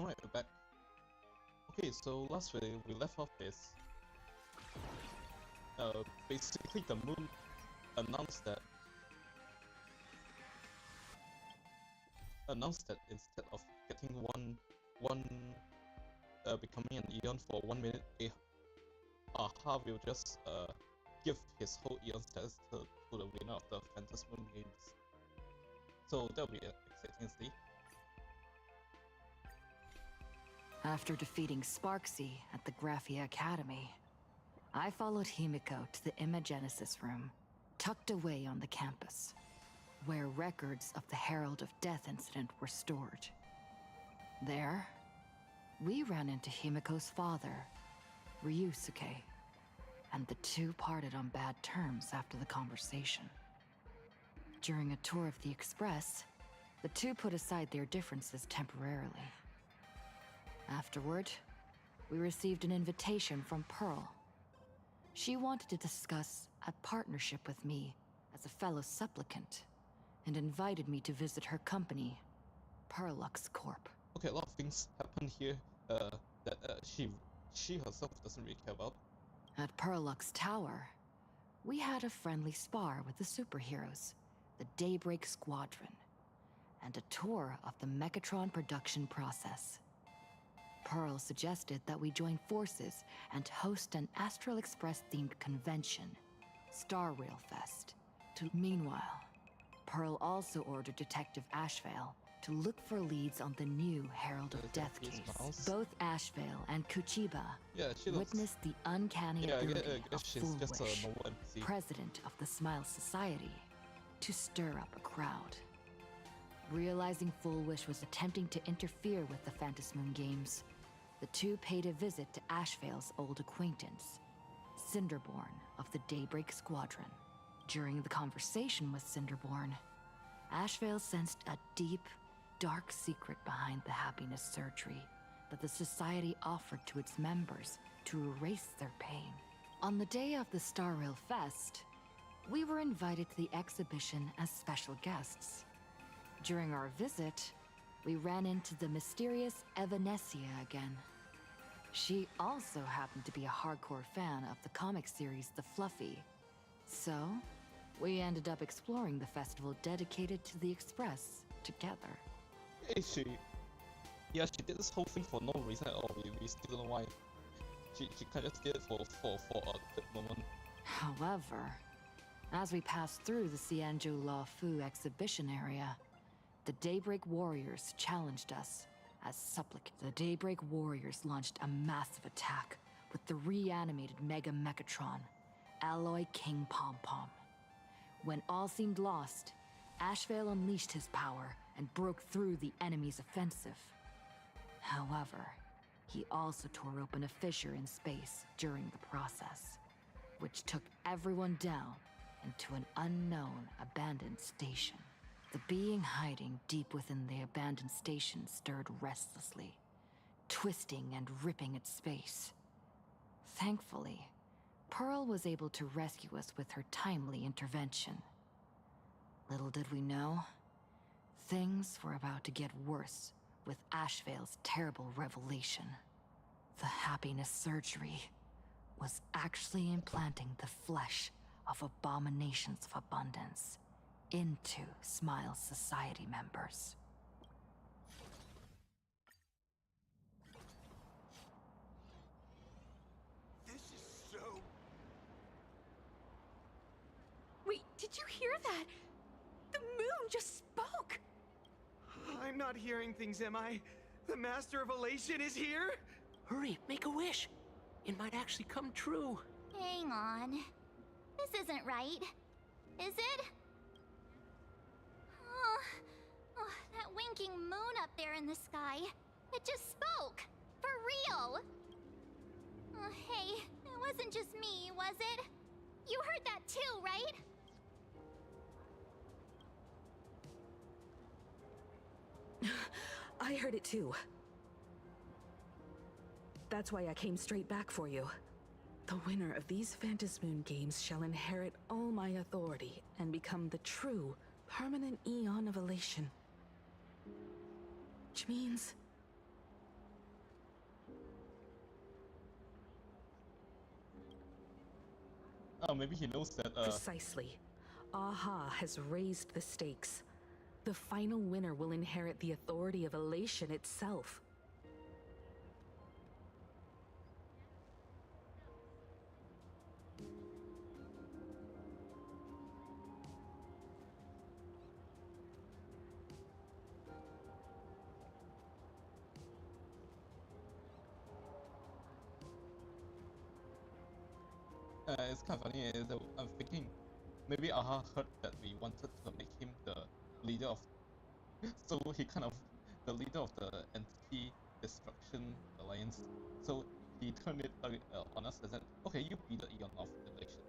Alright, we're back. Okay, so last week we left off this. Basically the moon announced that instead of getting becoming an Eon for 1 minute, Aha will just give his whole Eon status to the winner of the Phantasm Moon Games. So that'll be exciting to see. After defeating Sparksy at the Graphia Academy, I followed Himiko to the Imagenesis room, tucked away on the campus, where records of the Herald of Death incident were stored. There, we ran into Himiko's father, Ryusuke, and the two parted on bad terms after the conversation. During a tour of the Express, the two put aside their differences temporarily. Afterward, we received an invitation from Pearl. She wanted to discuss a partnership with me as a fellow supplicant, and invited me to visit her company, Perlux Corp. Okay, a lot of things happen here that she herself doesn't really care about. At Perlux Tower, we had a friendly spar with the superheroes, the Daybreak Squadron, and a tour of the Mechatron production process. Pearl suggested that we join forces and host an Astral Express-themed convention, Star Rail Fest. Meanwhile, Pearl also ordered Detective Ashvale to look for leads on the new Herald of Death case. Both Ashvale and Kuchiba witnessed the uncanny ability of Full Wish, president of the Smile Society, to stir up a crowd. Realizing Full Wish was attempting to interfere with the Phantasm Moon Games, the two paid a visit to Ashvale's old acquaintance, Cinderborn of the Daybreak Squadron. During the conversation with Cinderborn, Ashvale sensed a deep, dark secret behind the happiness surgery that the Society offered to its members to erase their pain. On the day of the Star Rail Fest, we were invited to the exhibition as special guests. During our visit, we ran into the mysterious Evanesia again. She also happened to be a hardcore fan of the comic series The Fluffy. So, we ended up exploring the festival dedicated to the Express together. Hey, she did this whole thing for no reason at all. We still don't know why. She kind of did it for a quick moment. However, as we passed through the Xianzhou La Fu exhibition area, the Daybreak Warriors challenged us as supplicants. The Daybreak Warriors launched a massive attack with the reanimated Mega Mechatron, Alloy King Pom Pom. When all seemed lost, Ashvale unleashed his power and broke through the enemy's offensive. However, he also tore open a fissure in space during the process, which took everyone down into an unknown abandoned station. The being hiding deep within the abandoned station stirred restlessly, twisting and ripping at space. Thankfully, Pearl was able to rescue us with her timely intervention. Little did we know, things were about to get worse with Ashvale's terrible revelation. The happiness surgery was actually implanting the flesh of abominations of abundance into Smile Society members. This is so... Wait, did you hear that? The moon just spoke! I'm not hearing things, am I? The Master of Elation is here? Hurry, make a wish. It might actually come true. Hang on. This isn't right. Is it? Oh, that winking moon up there in the sky. It just spoke. For real. Hey, it wasn't just me, was it? You heard that too, right? I heard it too. That's why I came straight back for you. The winner of these Phantasm Moon Games shall inherit all my authority and become the true, permanent Eon of Elation. Which means Oh, maybe he knows that. Precisely. Aha has raised the stakes. The final winner will inherit the authority of Elation itself. It's kind of funny. I'm thinking maybe Aha heard that we wanted to make him the leader of, so he kind of the leader of the anti-destruction alliance. So he turned it on us and said, "Okay, you be the Eon of Elation."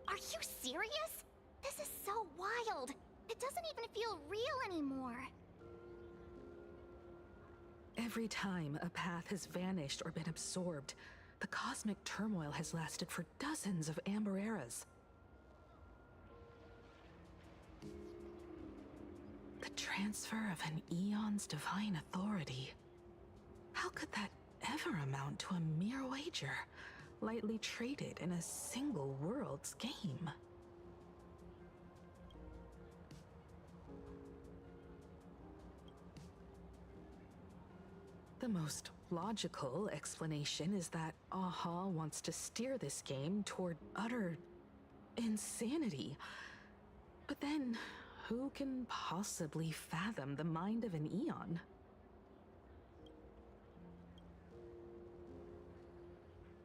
Are you serious? This is so wild. It doesn't even feel real anymore. Every time a path has vanished or been absorbed, the cosmic turmoil has lasted for dozens of amber eras. The transfer of an Eon's divine authority. How could that ever amount to a mere wager, lightly traded in a single world's game? The most logical explanation is that Aha wants to steer this game toward utter insanity. But then, who can possibly fathom the mind of an Eon?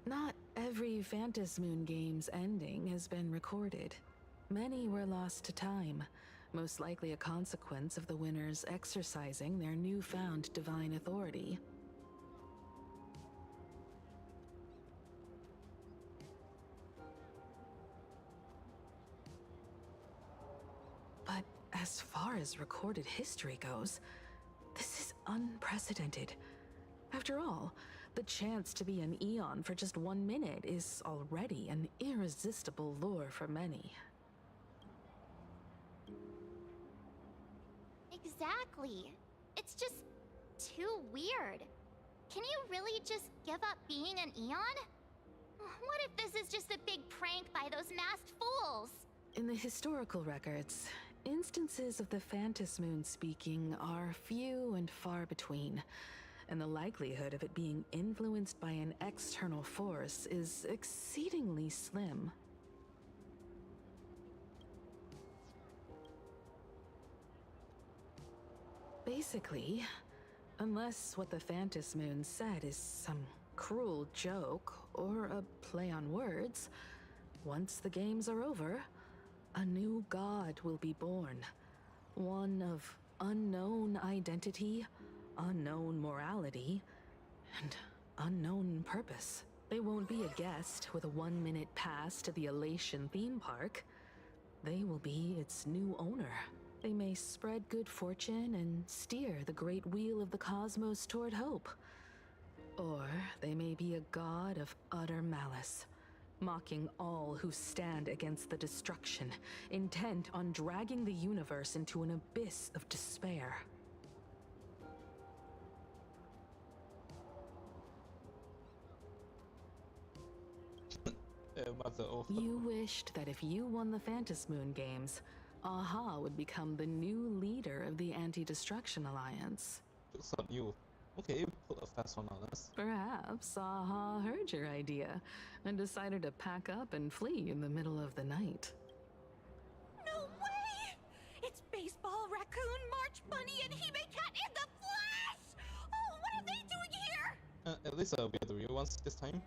Not every Phantasmoon game's ending has been recorded. Many were lost to time, most likely a consequence of the winners exercising their newfound divine authority. But as far as recorded history goes, this is unprecedented. After all, the chance to be an Eon for just 1 minute is already an irresistible lure for many. Exactly. It's just too weird. Can you really just give up being an Eon? What if this is just a big prank by those masked fools? In the historical records, instances of the Phantasmoon speaking are few and far between, and the likelihood of it being influenced by an external force is exceedingly slim. Basically, unless what the Phantasmoon said is some cruel joke or a play on words, once the games are over, a new god will be born. One of unknown identity, unknown morality, and unknown purpose. They won't be a guest with a 1-minute pass to the Elation theme park. They will be its new owner. They may spread good fortune and steer the great wheel of the cosmos toward hope. Or they may be a god of utter malice, mocking all who stand against the destruction, intent on dragging the universe into an abyss of despair. You wished that if you won the Phantasmoon games, Aha would become the new leader of the Anti-Destruction Alliance. Jokes on you. Okay, put a fast one on us. Perhaps Aha heard your idea and decided to pack up and flee in the middle of the night. No way! It's Baseball, Raccoon, March Bunny, and Hime Cat in the flesh! Oh, what are they doing here? At least we are the real ones this time.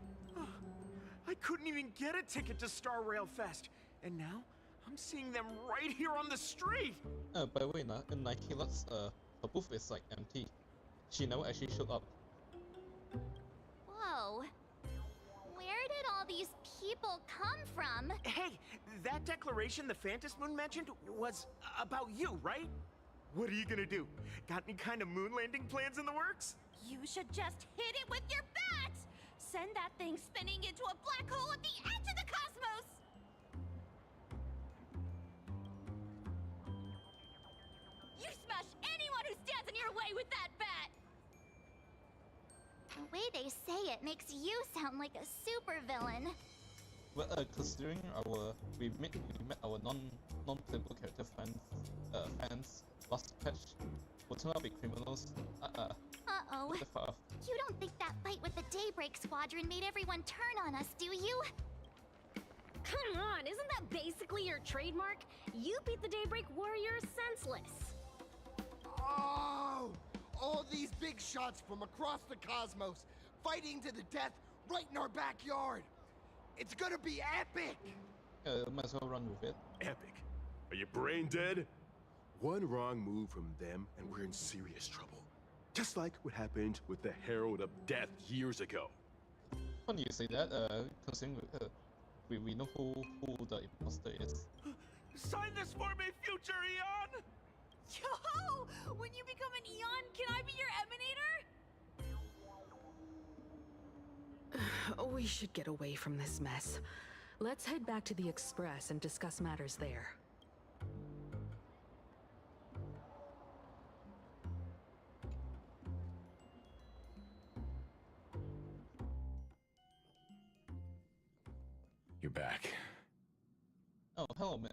I couldn't even get a ticket to Star Rail Fest, and now I'm seeing them right here on the street. By the way, in Nike Lux, her booth is like empty. She never actually showed up. Whoa. Where did all these people come from? Hey, that declaration the Phantasmoon mentioned was about you, right? What are you gonna do? Got any kind of moon landing plans in the works? You should just hit it with your bat! Send that thing spinning into a black hole at the edge of the cosmos! You smash anyone who stands in your way with that bat! The way they say it makes you sound like a supervillain. Well, considering we met our non-playable character fans last patch, who turned out to be criminals. Uh-oh. Not that far off. You don't think that fight with the Daybreak Squadron made everyone turn on us, do you? Come on, isn't that basically your trademark? You beat the Daybreak Warriors senseless. Oh! All these big shots from across the cosmos, fighting to the death right in our backyard. It's gonna be epic! Might as well run with it. Epic. Are you brain dead? One wrong move from them and we're in serious trouble. Just like what happened with the Herald of Death years ago. Funny you say that, considering we know who the imposter is. Sign this for me, future Eon! Yo! When you become an Eon, can I be your emanator? We should get away from this mess. Let's head back to the Express and discuss matters there. You're back. Oh, hello, man.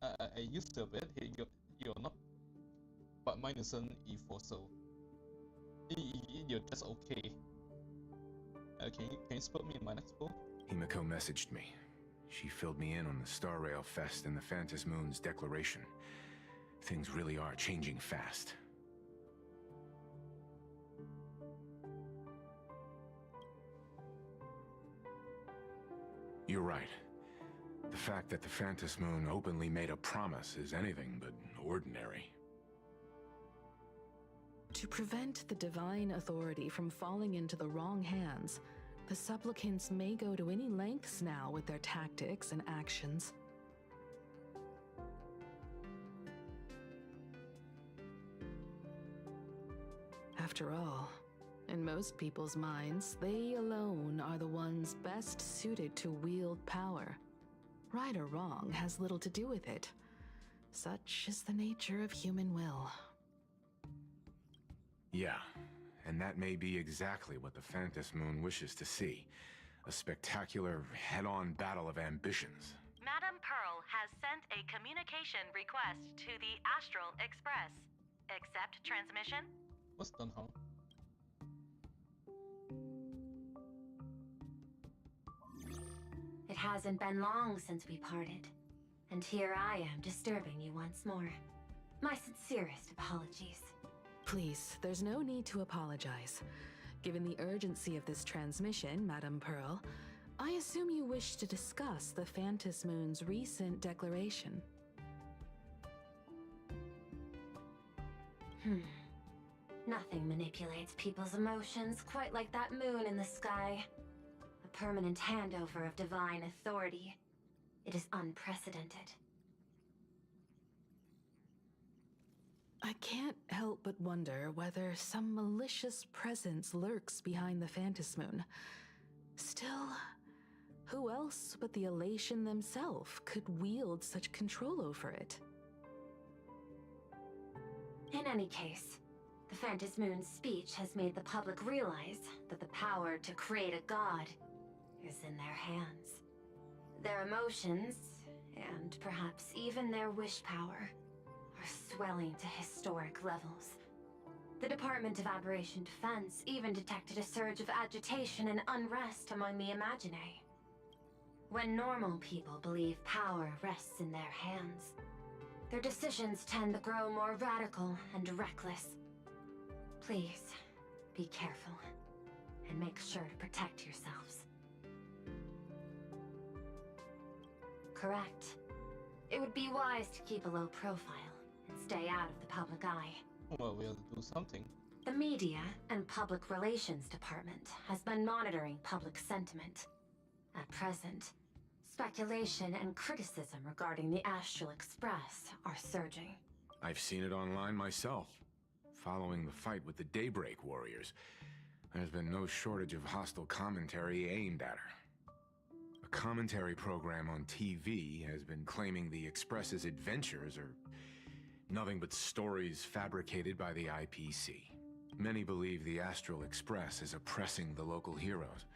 I used to a bit. You're not, but mine isn't E4, so you're just okay. Can you split me in my next pull? Himiko messaged me. She filled me in on the Star Rail Fest and the Phantom Moon's declaration. Things really are changing fast. You're right. The fact that the Phantom Moon openly made a promise is anything but ordinary. To prevent the divine authority from falling into the wrong hands, the supplicants may go to any lengths now with their tactics and actions. After all, in most people's minds, they alone are the ones best suited to wield power. Right or wrong has little to do with it. Such is the nature of human will. Yeah, and that may be exactly what the Phantom Moon wishes to see. A spectacular, head-on battle of ambitions. Madame Pearl has sent a communication request to the Astral Express. Accept transmission? What's done how? It hasn't been long since we parted, and here I am disturbing you once more. My sincerest apologies. Please, there's no need to apologize. Given the urgency of this transmission, Madame Pearl, I assume you wish to discuss the Phantom Moon's recent declaration. Nothing manipulates people's emotions quite like that moon in the sky. A permanent handover of divine authority. It is unprecedented. I can't help but wonder whether some malicious presence lurks behind the Phantom Moon. Still, who else but the Elation themselves could wield such control over it? In any case, the Phantom Moon's speech has made the public realize that the power to create a god is in their hands. Their emotions, and perhaps even their wish power, are swelling to historic levels. The Department of Aberration Defense even detected a surge of agitation and unrest among the Imaginae. When normal people believe power rests in their hands, their decisions tend to grow more radical and reckless. Please, be careful, and make sure to protect yourselves. Correct. It would be wise to keep a low profile and stay out of the public eye. Well, we'll do something. The Media and Public Relations Department has been monitoring public sentiment. At present, speculation and criticism regarding the Astral Express are surging. I've seen it online myself. Following the fight with the Daybreak Warriors, there's been no shortage of hostile commentary aimed at her. A commentary program on TV has been claiming the Express's adventures are nothing but stories fabricated by the IPC. Many believe the Astral Express is oppressing the local heroes,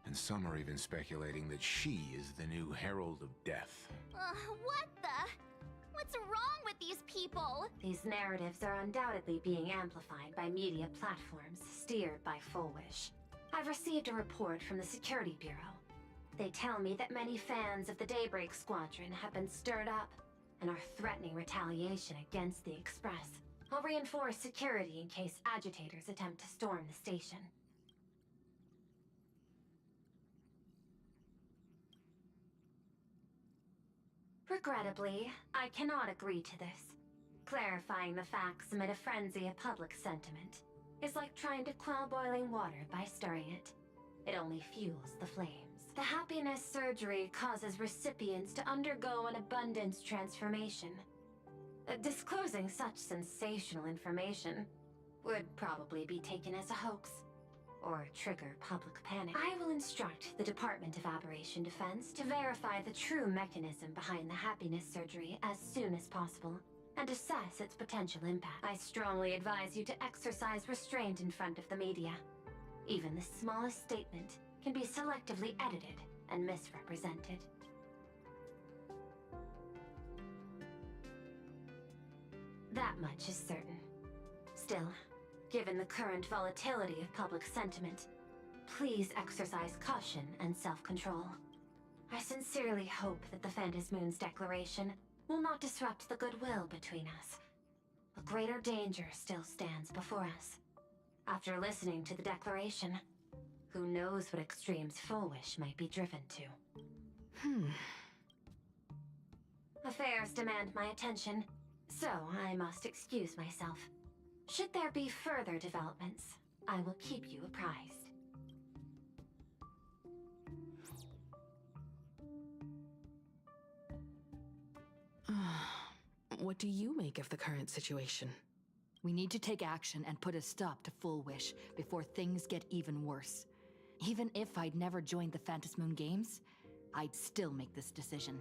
And some are even speculating that she is the new Herald of Death. What the? What's wrong with these people? These narratives are undoubtedly being amplified by media platforms steered by Full Wish. I've received a report from the Security Bureau. They tell me that many fans of the Daybreak Squadron have been stirred up and are threatening retaliation against the Express. I'll reinforce security in case agitators attempt to storm the station. Regrettably, I cannot agree to this. Clarifying the facts amid a frenzy of public sentiment is like trying to quell boiling water by stirring it. It only fuels the flames. The happiness surgery causes recipients to undergo an abundance transformation. Disclosing such sensational information would probably be taken as a hoax, or trigger public panic. I will instruct the Department of Aberration Defense to verify the true mechanism behind the happiness surgery as soon as possible, and assess its potential impact. I strongly advise you to exercise restraint in front of the media. Even the smallest statement can be selectively edited and misrepresented. That much is certain. Still, given the current volatility of public sentiment, please exercise caution and self-control. I sincerely hope that the Phantasmoon's declaration will not disrupt the goodwill between us. A greater danger still stands before us. After listening to the declaration, who knows what extremes Full Wish might be driven to. Affairs demand my attention, so I must excuse myself. Should there be further developments, I will keep you apprised. What do you make of the current situation? We need to take action and put a stop to Full Wish before things get even worse. Even if I'd never joined the Phantasmoon Games, I'd still make this decision.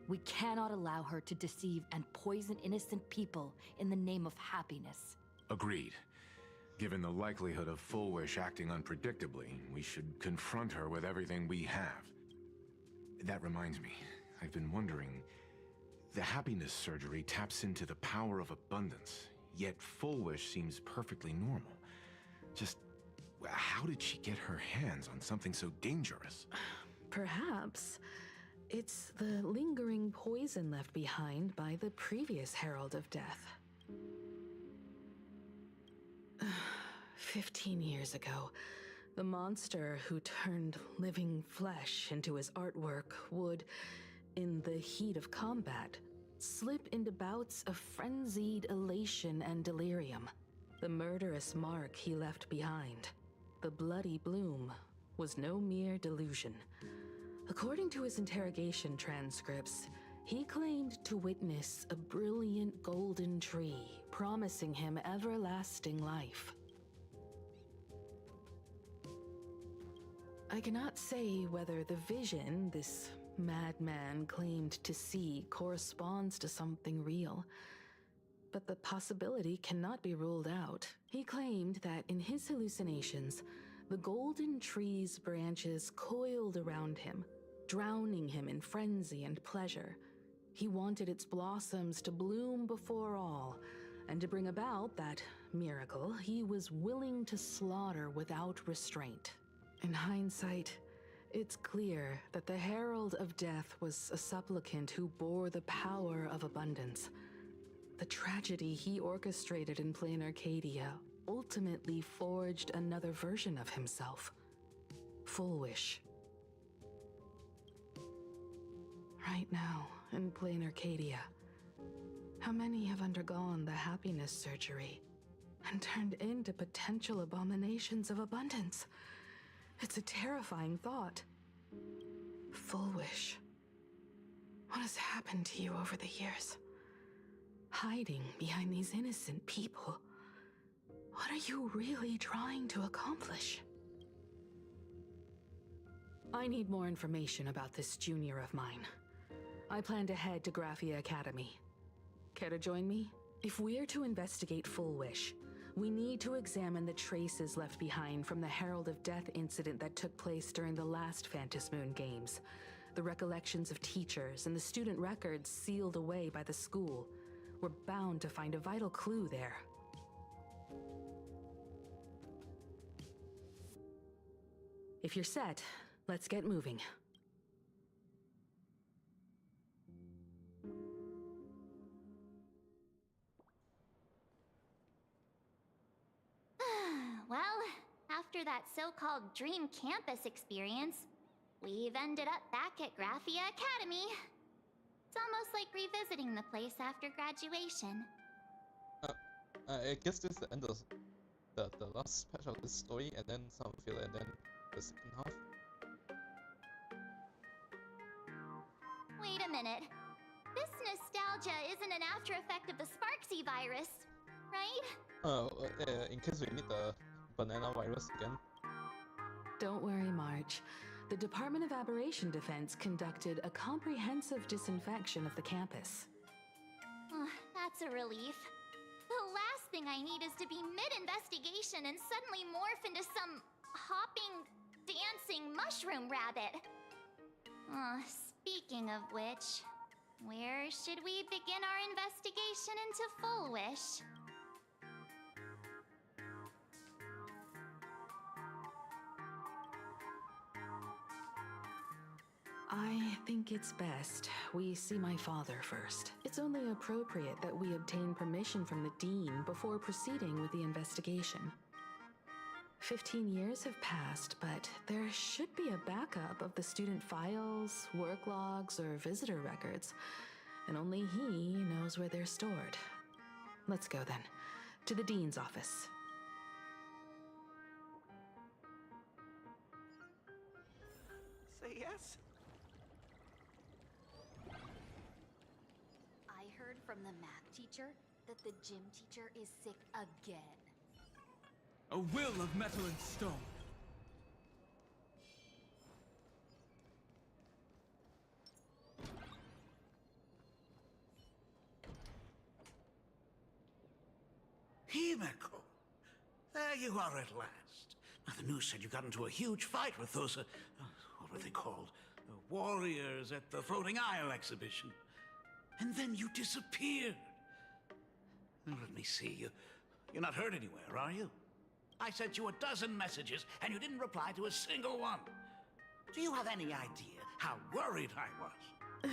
We cannot allow her to deceive and poison innocent people in the name of happiness. Agreed. Given the likelihood of Full Wish acting unpredictably, we should confront her with everything we have. That reminds me, I've been wondering, the happiness surgery taps into the power of abundance, yet Full Wish seems perfectly normal. Just, how did she get her hands on something so dangerous? Perhaps it's the lingering poison left behind by the previous Herald of Death. 15 years ago, the monster who turned living flesh into his artwork would, in the heat of combat, slip into bouts of frenzied elation and delirium. The murderous mark he left behind, the bloody bloom, was no mere delusion. According to his interrogation transcripts, he claimed to witness a brilliant golden tree promising him everlasting life. I cannot say whether the vision this madman claimed to see corresponds to something real, but the possibility cannot be ruled out. He claimed that in his hallucinations, the golden tree's branches coiled around him, drowning him in frenzy and pleasure. He wanted its blossoms to bloom before all, and to bring about that miracle, he was willing to slaughter without restraint. In hindsight, it's clear that the Herald of Death was a supplicant who bore the power of abundance. The tragedy he orchestrated in Plain Arcadia ultimately forged another version of himself. Full Wish. Right now, in Plain Arcadia, how many have undergone the happiness surgery and turned into potential abominations of abundance? It's a terrifying thought. Full Wish. What has happened to you over the years? Hiding behind these innocent people. What are you really trying to accomplish? I need more information about this junior of mine. I plan to head to Graphia Academy. Care to join me? If we're to investigate Full Wish, We need to examine the traces left behind from the Herald of Death incident that took place during the last Phantom Moon Games. The recollections of teachers and the student records sealed away by the school. We're bound to find a vital clue there. If you're set, let's get moving. Well, after that so-called dream campus experience, we've ended up back at Graphia Academy. It's almost like revisiting the place after graduation. I guess this is the end of the last patch of this story, and then some filler, and then the second half. Wait a minute. This nostalgia isn't an after effect of the Sparksy virus, right? In case we need the banana virus again. Don't worry, March. The Department of Aberration Defense conducted a comprehensive disinfection of the campus. That's a relief. The last thing I need is to be mid-investigation and suddenly morph into some hopping, dancing mushroom rabbit. Speaking of which, where should we begin our investigation into Full Wish? I think it's best we see my father first. It's only appropriate that we obtain permission from the Dean before proceeding with the investigation. 15 years have passed, but there should be a backup of the student files, work logs, or visitor records, and only he knows where they're stored. Let's go then, to the Dean's office. Say yes? I heard from the math teacher that the gym teacher is sick again. A will of metal and stone. Himeko! There you are at last. Now, the news said you got into a huge fight with those, what were they called? The warriors at the Floating Isle exhibition. And then you disappeared. Now, let me see. You're not hurt anywhere, are you? I sent you a dozen messages, and you didn't reply to a single one. Do you have any idea how worried I was?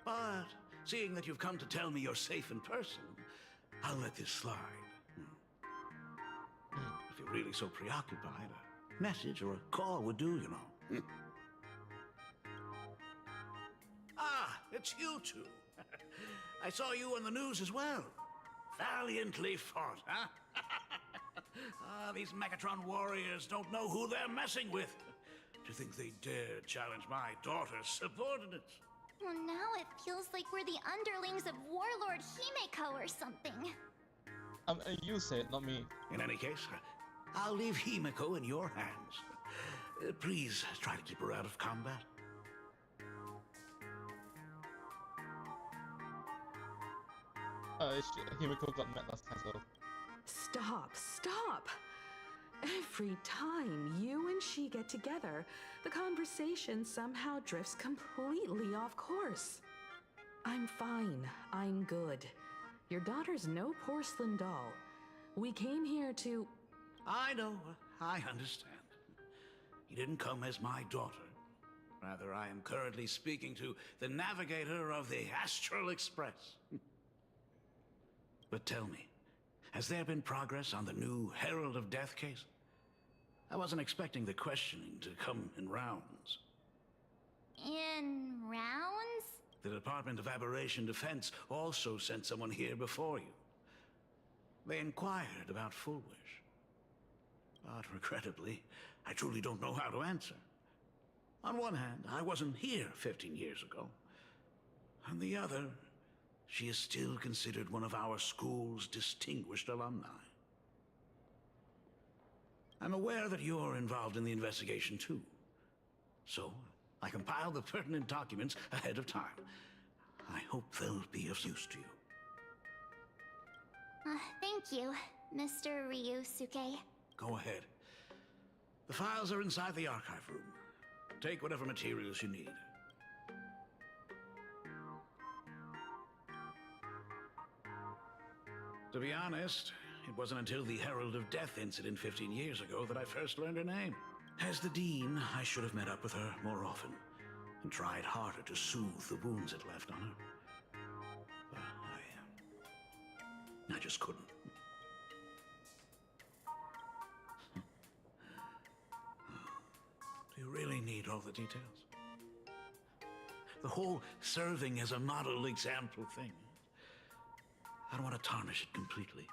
But, seeing that you've come to tell me you're safe in person, I'll let this slide. If you're really so preoccupied, a message or a call would do, you know. Ah, it's you two. I saw you on the news as well. Valiantly fought, huh? These Megatron warriors don't know who they're messing with. To think they dare challenge my daughter's subordinates. Well, now it feels like we're the underlings of Warlord Himeko or something. You say it, not me. In any case, I'll leave Himeko in your hands. Please try to keep her out of combat. Himeko got met last time, so... Stop! Every time you and she get together, the conversation somehow drifts completely off course. I'm fine. I'm good. Your daughter's no porcelain doll. We came here to... I know. I understand. You didn't come as my daughter. Rather, I am currently speaking to the navigator of the Astral Express. But tell me, has there been progress on the new Herald of Death case? I wasn't expecting the questioning to come in rounds. In rounds? The Department of Aberration Defense also sent someone here before you. They inquired about Full Wish. But regrettably, I truly don't know how to answer. On one hand, I wasn't here 15 years ago. On the other, she is still considered one of our school's distinguished alumni. I'm aware that you're involved in the investigation too. So, I compiled the pertinent documents ahead of time. I hope they'll be of use to you. Thank you. Mr. Ryusuke. Go ahead. The files are inside the archive room. Take whatever materials you need. To be honest, it wasn't until the Herald of Death incident 15 years ago that I first learned her name. As the Dean, I should have met up with her more often and tried harder to soothe the wounds it left on her. But I just couldn't. Do you really need all the details? The whole serving as a model example thing. I don't want to tarnish it completely.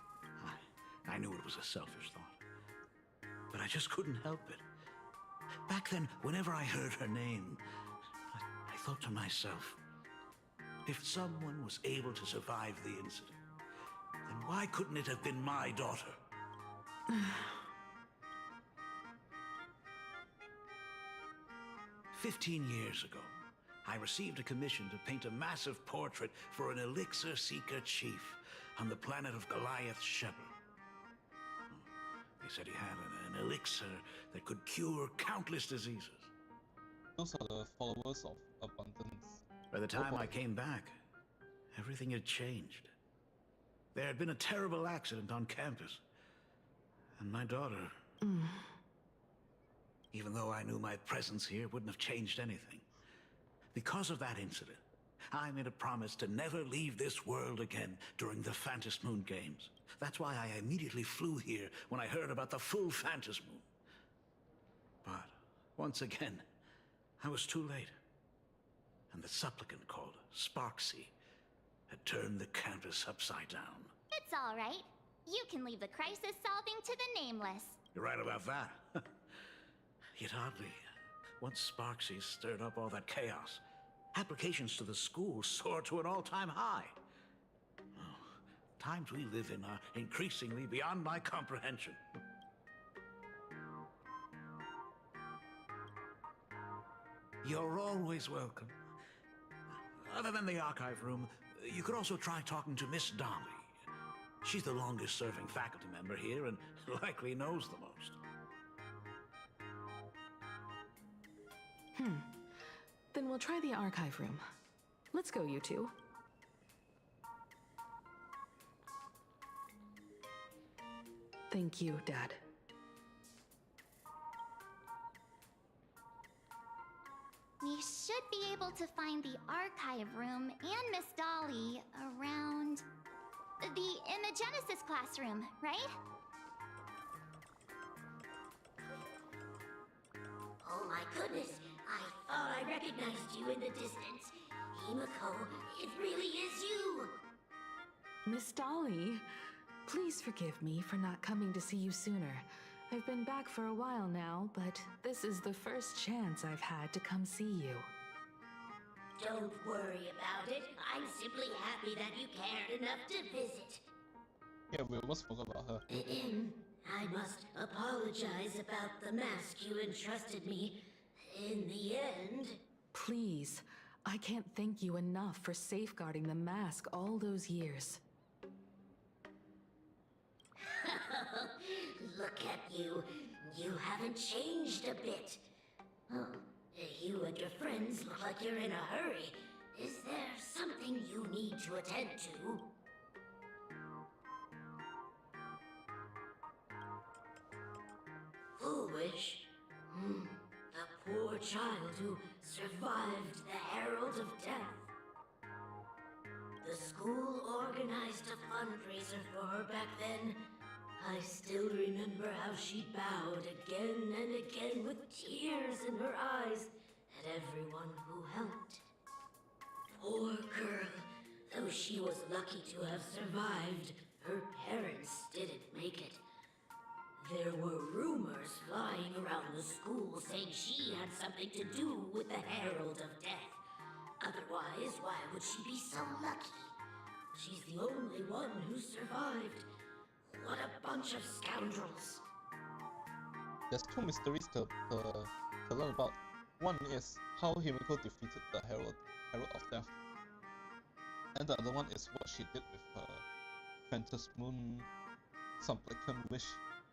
I knew it was a selfish thought. But I just couldn't help it. Back then, whenever I heard her name, I thought to myself, if someone was able to survive the incident, then why couldn't it have been my daughter? 15 years ago, I received a commission to paint a massive portrait for an elixir seeker chief on the planet of Goliath Shepherd. They said he had an elixir that could cure countless diseases. Those are the followers of abundance. By the time I came back, everything had changed. There had been a terrible accident on campus, and my daughter... Even though I knew my presence here wouldn't have changed anything. Because of that incident, I made a promise to never leave this world again during the Phantom Moon Games. That's why I immediately flew here when I heard about the full Phantom Moon. But, once again, I was too late. And the supplicant called Sparksy had turned the campus upside down. It's all right. You can leave the crisis solving to the Nameless. You're right about that. Yet oddly, once Sparksy stirred up all that chaos, applications to the school soared to an all-time high. Oh, times we live in are increasingly beyond my comprehension. You're always welcome. Other than the archive room, you could also try talking to Miss Dolly. She's the longest-serving faculty member here and likely knows the most. Then we'll try the archive room. Let's go, you two. Thank you, Dad. We should be able to find the archive room and Miss Dolly around... in the Genesis classroom, right? Oh my goodness, I thought I recognized you in the distance. Himiko, it really is you! Miss Dolly, please forgive me for not coming to see you sooner. I've been back for a while now, but this is the first chance I've had to come see you. Don't worry about it. I'm simply happy that you cared enough to visit. Yeah, we almost forgot about her. I must apologize about the mask you entrusted me. In the end... Please, I can't thank you enough for safeguarding the mask all those years. Look at you. You haven't changed a bit. Oh, you and your friends look like you're in a hurry. Is there something you need to attend to? Foolish. The poor child who survived the Herald of Death. The school organized a fundraiser for her back then. I still remember how she bowed again and again with tears in her eyes at everyone who helped. Poor girl. Though she was lucky to have survived, her parents didn't make it. There were rumors flying around the school saying she had something to do with the Herald of Death. Otherwise, why would she be so lucky? She's the only one who survived. What a bunch of scoundrels. There's two mysteries to learn about. One is how Himiko defeated the Herald of Death. And the other one is what she did with her Phantom Moon some can wish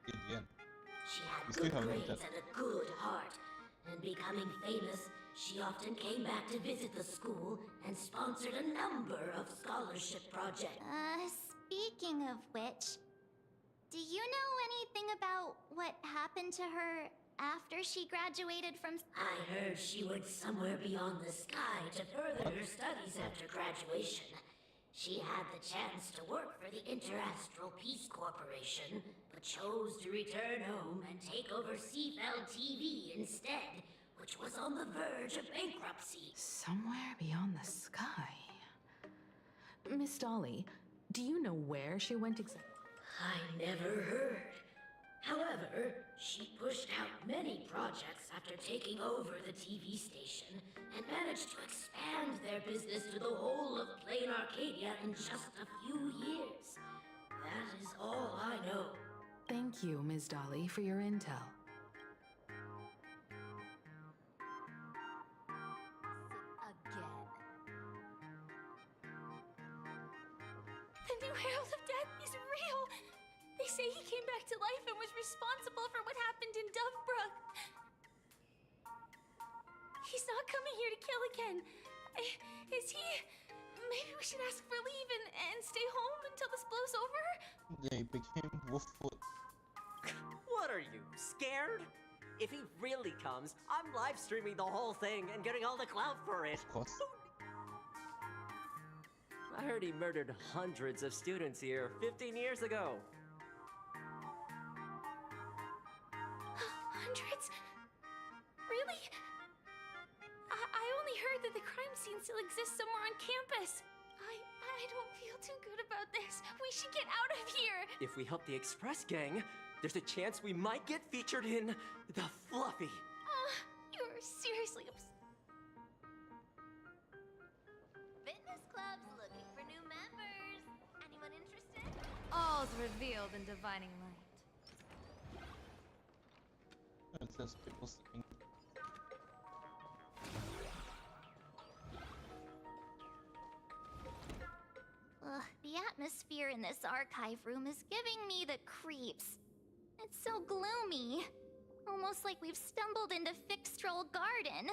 in the end. She had You still good haven't grades done- and a good heart. And becoming famous, she often came back to visit the school and sponsored a number of scholarship projects. Speaking of which, do you know anything about what happened to her after she graduated from... I heard she went somewhere beyond the sky to further her studies after graduation. She had the chance to work for the Interastral Peace Corporation, but chose to return home and take over Seafell TV instead, which was on the verge of bankruptcy. Somewhere beyond the sky. Miss Dolly, do you know where she went exactly? I never heard. However, she pushed out many projects after taking over the TV station and managed to expand their business to the whole of Plain Arcadia in just a few years. That is all I know. Thank you, Ms. Dolly, for your intel. Again. The new Herald of Death is real! They say he came back to life and was responsible for what happened in Dovebrook. He's not coming here to kill again. Is he? Maybe we should ask for leave and stay home until this blows over? They became wolfwood. What are you, scared? If he really comes, I'm live streaming the whole thing and getting all the clout for it. Of course. I heard he murdered hundreds of students here 15 years ago. Hundreds? Really? I only heard that the crime scene still exists somewhere on campus. I don't feel too good about this. We should get out of here. If we help the Express Gang, there's a chance we might get featured in The Fluffy. You're seriously Fitness club's looking for new members. Anyone interested? All's revealed in divining light. It's just people sleeping. Ugh, the atmosphere in this archive room is giving me the creeps. It's so gloomy. Almost like we've stumbled into Fixtroll Garden.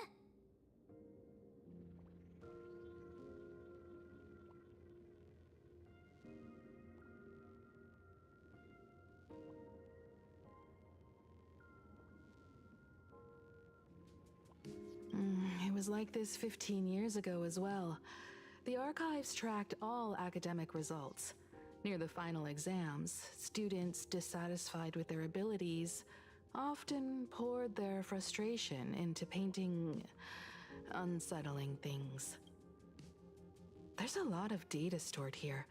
It was like this 15 years ago as well. The archives tracked all academic results. Near the final exams, students dissatisfied with their abilities often poured their frustration into painting unsettling things. There's a lot of data stored here.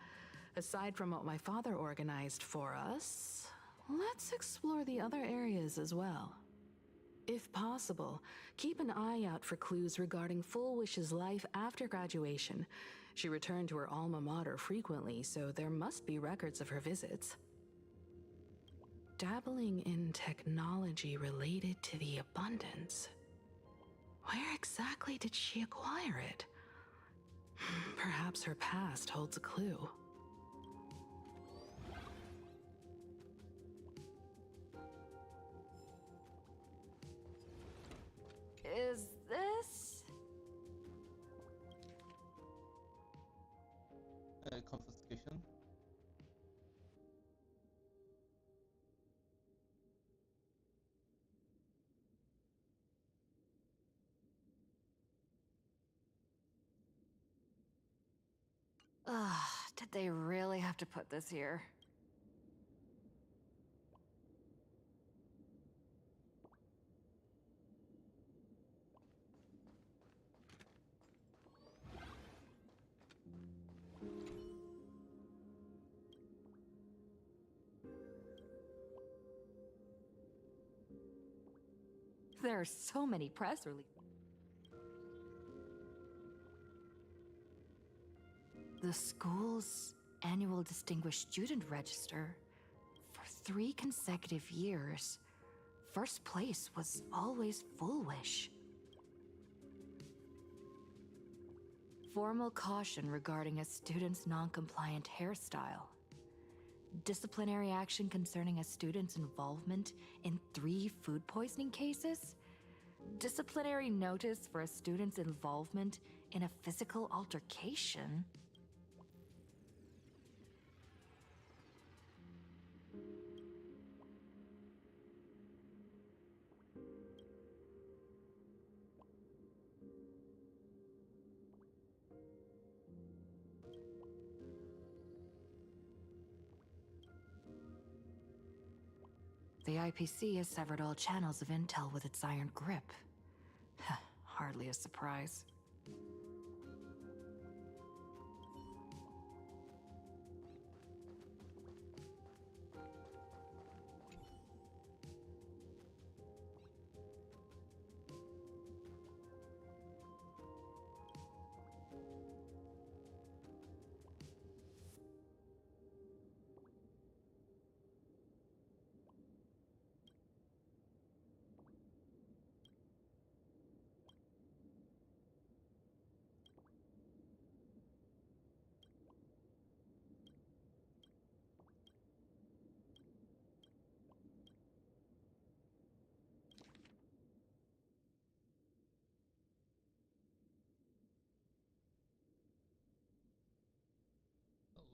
Aside from what my father organized for us, let's explore the other areas as well. If possible, keep an eye out for clues regarding Full Wish's life after graduation. She returned to her alma mater frequently, so there must be records of her visits. Dabbling in technology related to the abundance. Where exactly did she acquire it? Perhaps her past holds a clue. Is this? Confiscation. Ugh, did they really have to put this here? There are so many press releases. The school's annual Distinguished Student Register. For 3 consecutive years, first place was always Full Wish. Formal caution regarding a student's non-compliant hairstyle. Disciplinary action concerning a student's involvement in 3 food poisoning cases? Disciplinary notice for a student's involvement in a physical altercation? The IPC has severed all channels of intel with its iron grip. Hardly a surprise.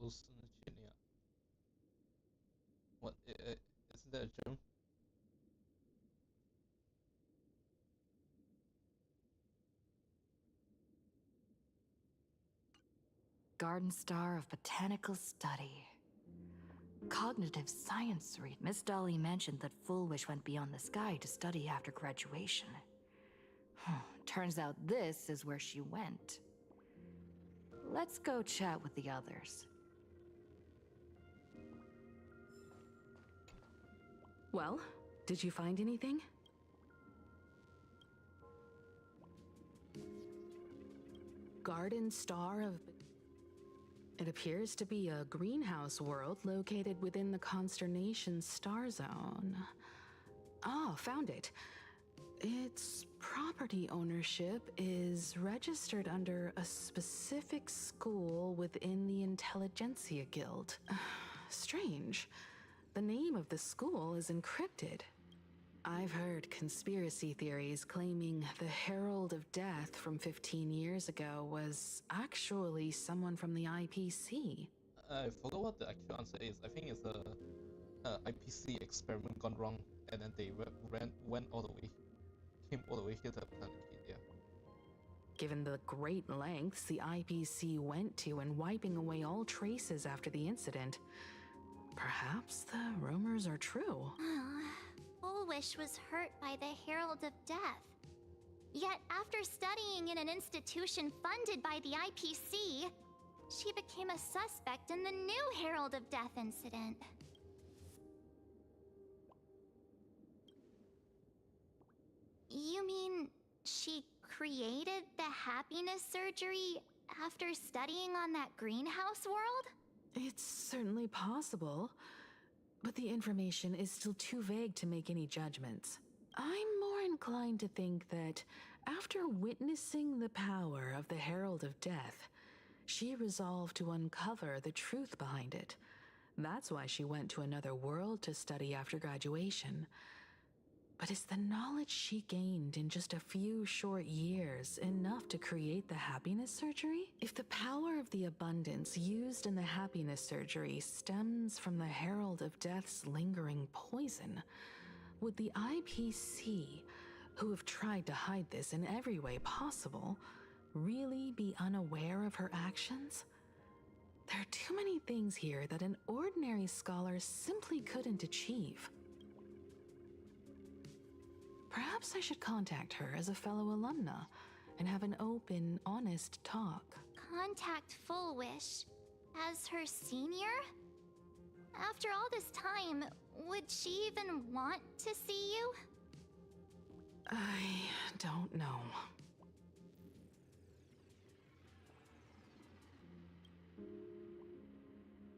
Hallucinogenia. What? Isn't that a germ? Garden Star of Botanical Study. Cognitive Science Read. Miss Dolly mentioned that Foolish went beyond the sky to study after graduation. Turns out this is where she went. Let's go chat with the others. Well, did you find anything? Garden Star of... It appears to be a greenhouse world located within the Consternation Star Zone. Ah, found it. Its property ownership is registered under a specific school within the Intelligentsia Guild. Strange. The name of the school is encrypted. I've heard conspiracy theories claiming the Herald of Death from 15 years ago was actually someone from the IPC. I forgot what the actual answer is. I think it's a IPC experiment gone wrong, and then they went all the way, came all the way here to Planet. Given the great lengths the IPC went to in wiping away all traces after the incident, perhaps the rumors are true. Foolish was hurt by the Herald of Death. Yet after studying in an institution funded by the IPC, she became a suspect in the new Herald of Death incident. You mean she created the happiness surgery after studying on that greenhouse world? It's certainly possible, but the information is still too vague to make any judgments. I'm more inclined to think that after witnessing the power of the Herald of Death, she resolved to uncover the truth behind it. That's why she went to another world to study after graduation. But is the knowledge she gained in just a few short years enough to create the happiness surgery? If the power of the abundance used in the happiness surgery stems from the Herald of Death's lingering poison, would the IPC, who have tried to hide this in every way possible, really be unaware of her actions? There are too many things here that an ordinary scholar simply couldn't achieve. Perhaps I should contact her as a fellow alumna and have an open, honest talk. Contact Foolish as her senior? After all this time, would she even want to see you? I don't know.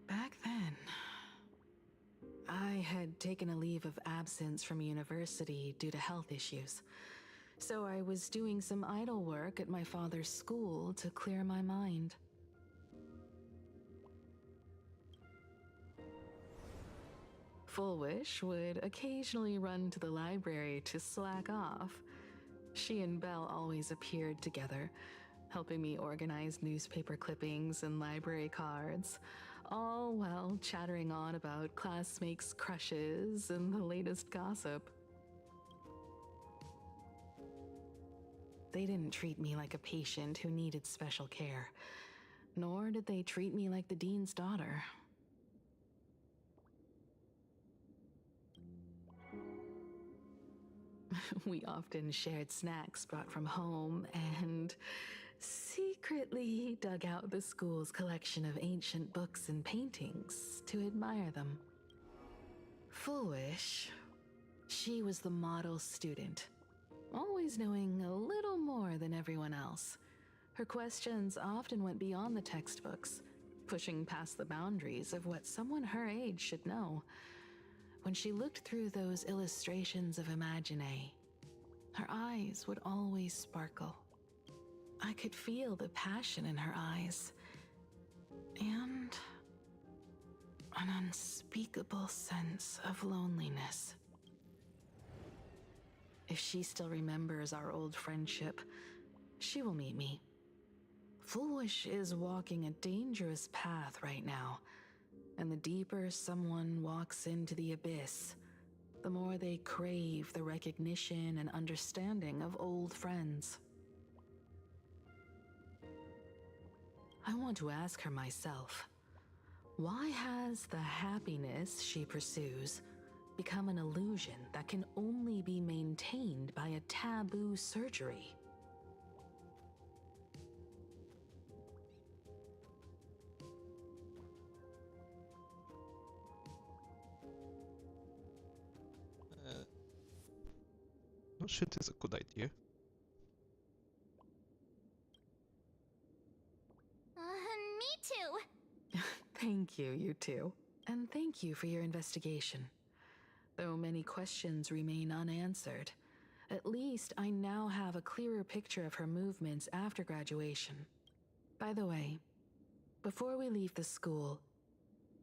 Back then, I had taken a leave of absence from university due to health issues, so I was doing some idle work at my father's school to clear my mind. Full Wish would occasionally run to the library to slack off. She and Belle always appeared together, helping me organize newspaper clippings and library cards, all while chattering on about classmates' crushes and the latest gossip. They didn't treat me like a patient who needed special care, nor did they treat me like the dean's daughter. We often shared snacks brought from home and secretly dug out the school's collection of ancient books and paintings to admire them. Full Wish, she was the model student, always knowing a little more than everyone else. Her questions often went beyond the textbooks, pushing past the boundaries of what someone her age should know. When she looked through those illustrations of Imagine, her eyes would always sparkle. I could feel the passion in her eyes, and an unspeakable sense of loneliness. If she still remembers our old friendship, she will meet me. Full Wish is walking a dangerous path right now, and the deeper someone walks into the abyss, the more they crave the recognition and understanding of old friends. I want to ask her myself, why has the happiness she pursues become an illusion that can only be maintained by a taboo surgery? Not sure this is a good idea. Me too. Thank you, you two. And thank you for your investigation. Though many questions remain unanswered, at least I now have a clearer picture of her movements after graduation. By the way, before we leave the school,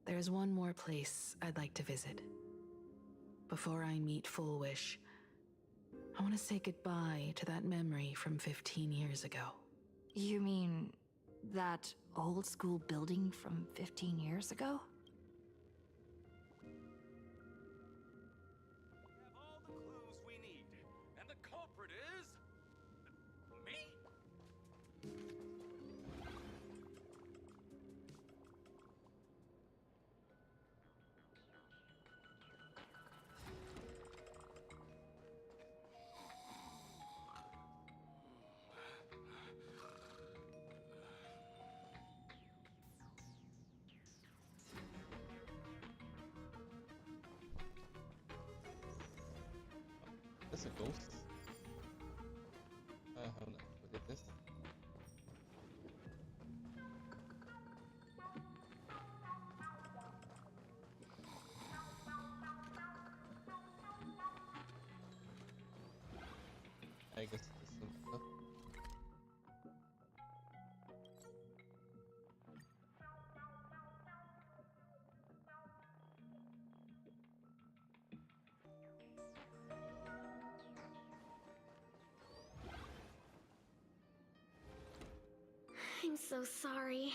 there's one more place I'd like to visit. Before I meet Full Wish, I want to say goodbye to that memory from 15 years ago. You mean that old school building from 15 years ago? All the clues we need, and the culprit is me. That's a ghost. I haven't looked at this. I guess this is stuff. I'm so sorry.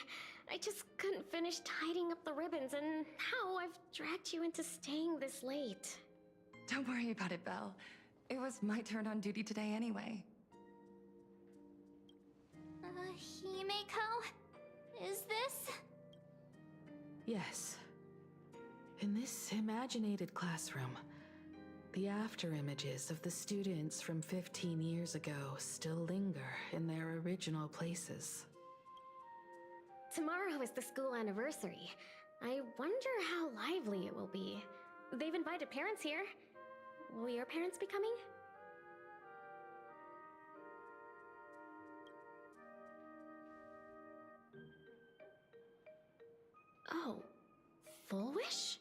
I just couldn't finish tidying up the ribbons, and now I've dragged you into staying this late. Don't worry about it, Belle. It was my turn on duty today anyway. Himeko? Is this? Yes. In this imaginated classroom, the after images of the students from 15 years ago still linger in their original places. Tomorrow is the school anniversary. I wonder how lively it will be. They've invited parents here. Will your parents be coming? Oh, Full Wish?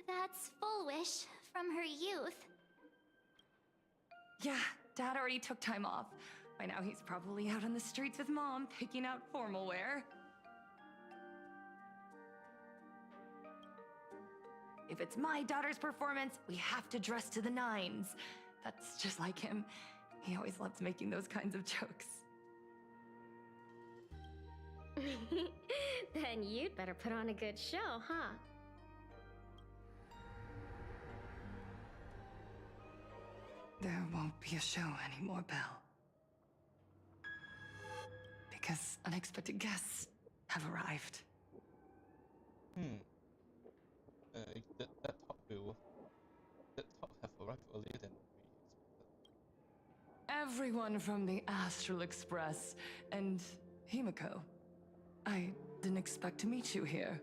That's Full Wish from her youth. Yeah, Dad already took time off. By now he's probably out on the streets with Mom, picking out formal wear. If it's my daughter's performance, we have to dress to the nines. That's just like him. He always loves making those kinds of jokes. Then you'd better put on a good show, huh? There won't be a show anymore, Belle. Because unexpected guests have arrived. That talk have arrived earlier than we expected. Everyone from the Astral Express and Himiko. I didn't expect to meet you here.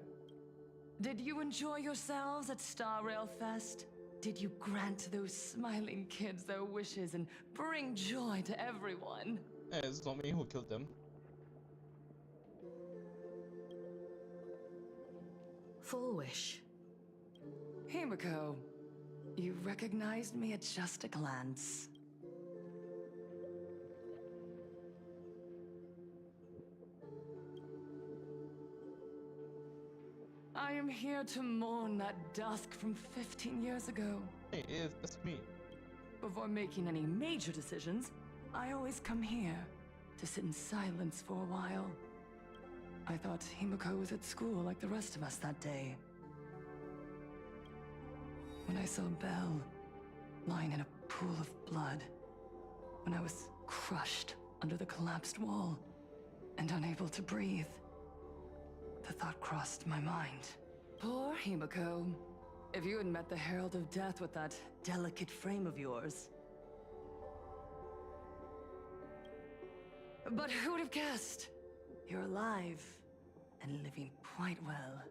Did you enjoy yourselves at Star Rail Fest? Did you grant those smiling kids their wishes and bring joy to everyone? It's not me who killed them. Full wish. Himiko, you recognized me at just a glance. I am here to mourn that dusk from 15 years ago. Hey, that's me. Before making any major decisions, I always come here to sit in silence for a while. I thought Himiko was at school like the rest of us that day. When I saw Belle lying in a pool of blood, when I was crushed under the collapsed wall and unable to breathe, the thought crossed my mind. Poor Himiko. If you had met the Herald of Death with that delicate frame of yours. But who would have guessed? You're alive and living quite well.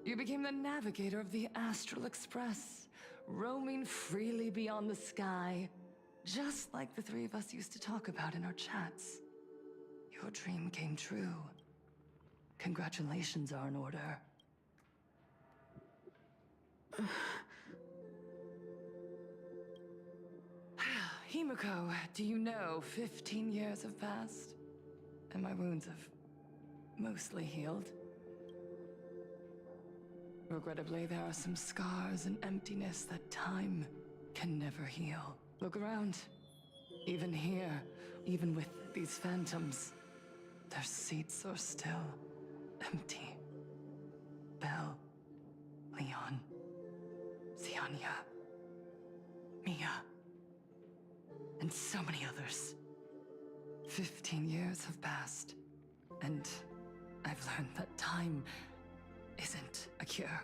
You became the navigator of the Astral Express, roaming freely beyond the sky, just like the three of us used to talk about in our chats. Your dream came true. Congratulations are in order. Himiko, do you know 15 years have passed? And my wounds have mostly healed. Regrettably, there are some scars and emptiness that time can never heal. Look around. Even here, even with these phantoms, their seats are still empty. Belle, Leon, Ziania, Mia, and so many others. 15 years have passed, and I've learned that time isn't a cure.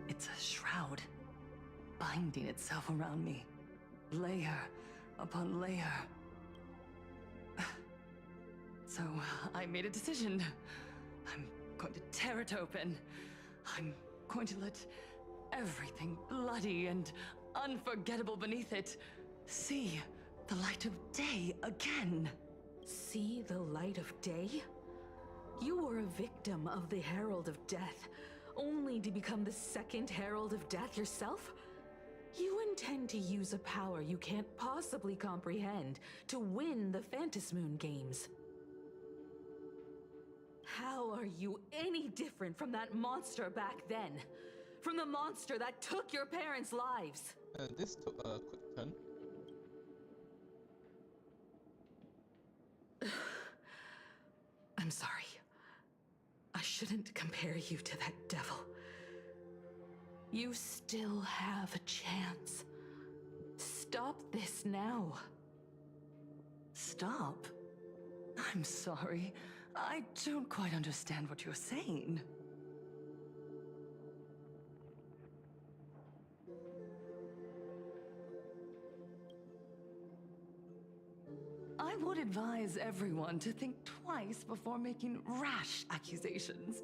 It's a shroud, binding itself around me, layer upon layer. So I made a decision. I'm going to tear it open. I'm going to let everything bloody and unforgettable beneath it see the light of day again. See the light of day? You were a victim of the Herald of Death, only to become the second Herald of Death yourself? You intend to use a power you can't possibly comprehend to win the Phantasmoon games. How are you any different from that monster back then? From the monster that took your parents' lives? This took a quick turn. I'm sorry. I shouldn't compare you to that devil. You still have a chance. Stop this now. Stop? I'm sorry. I don't quite understand what you're saying. I would advise everyone to think twice before making rash accusations.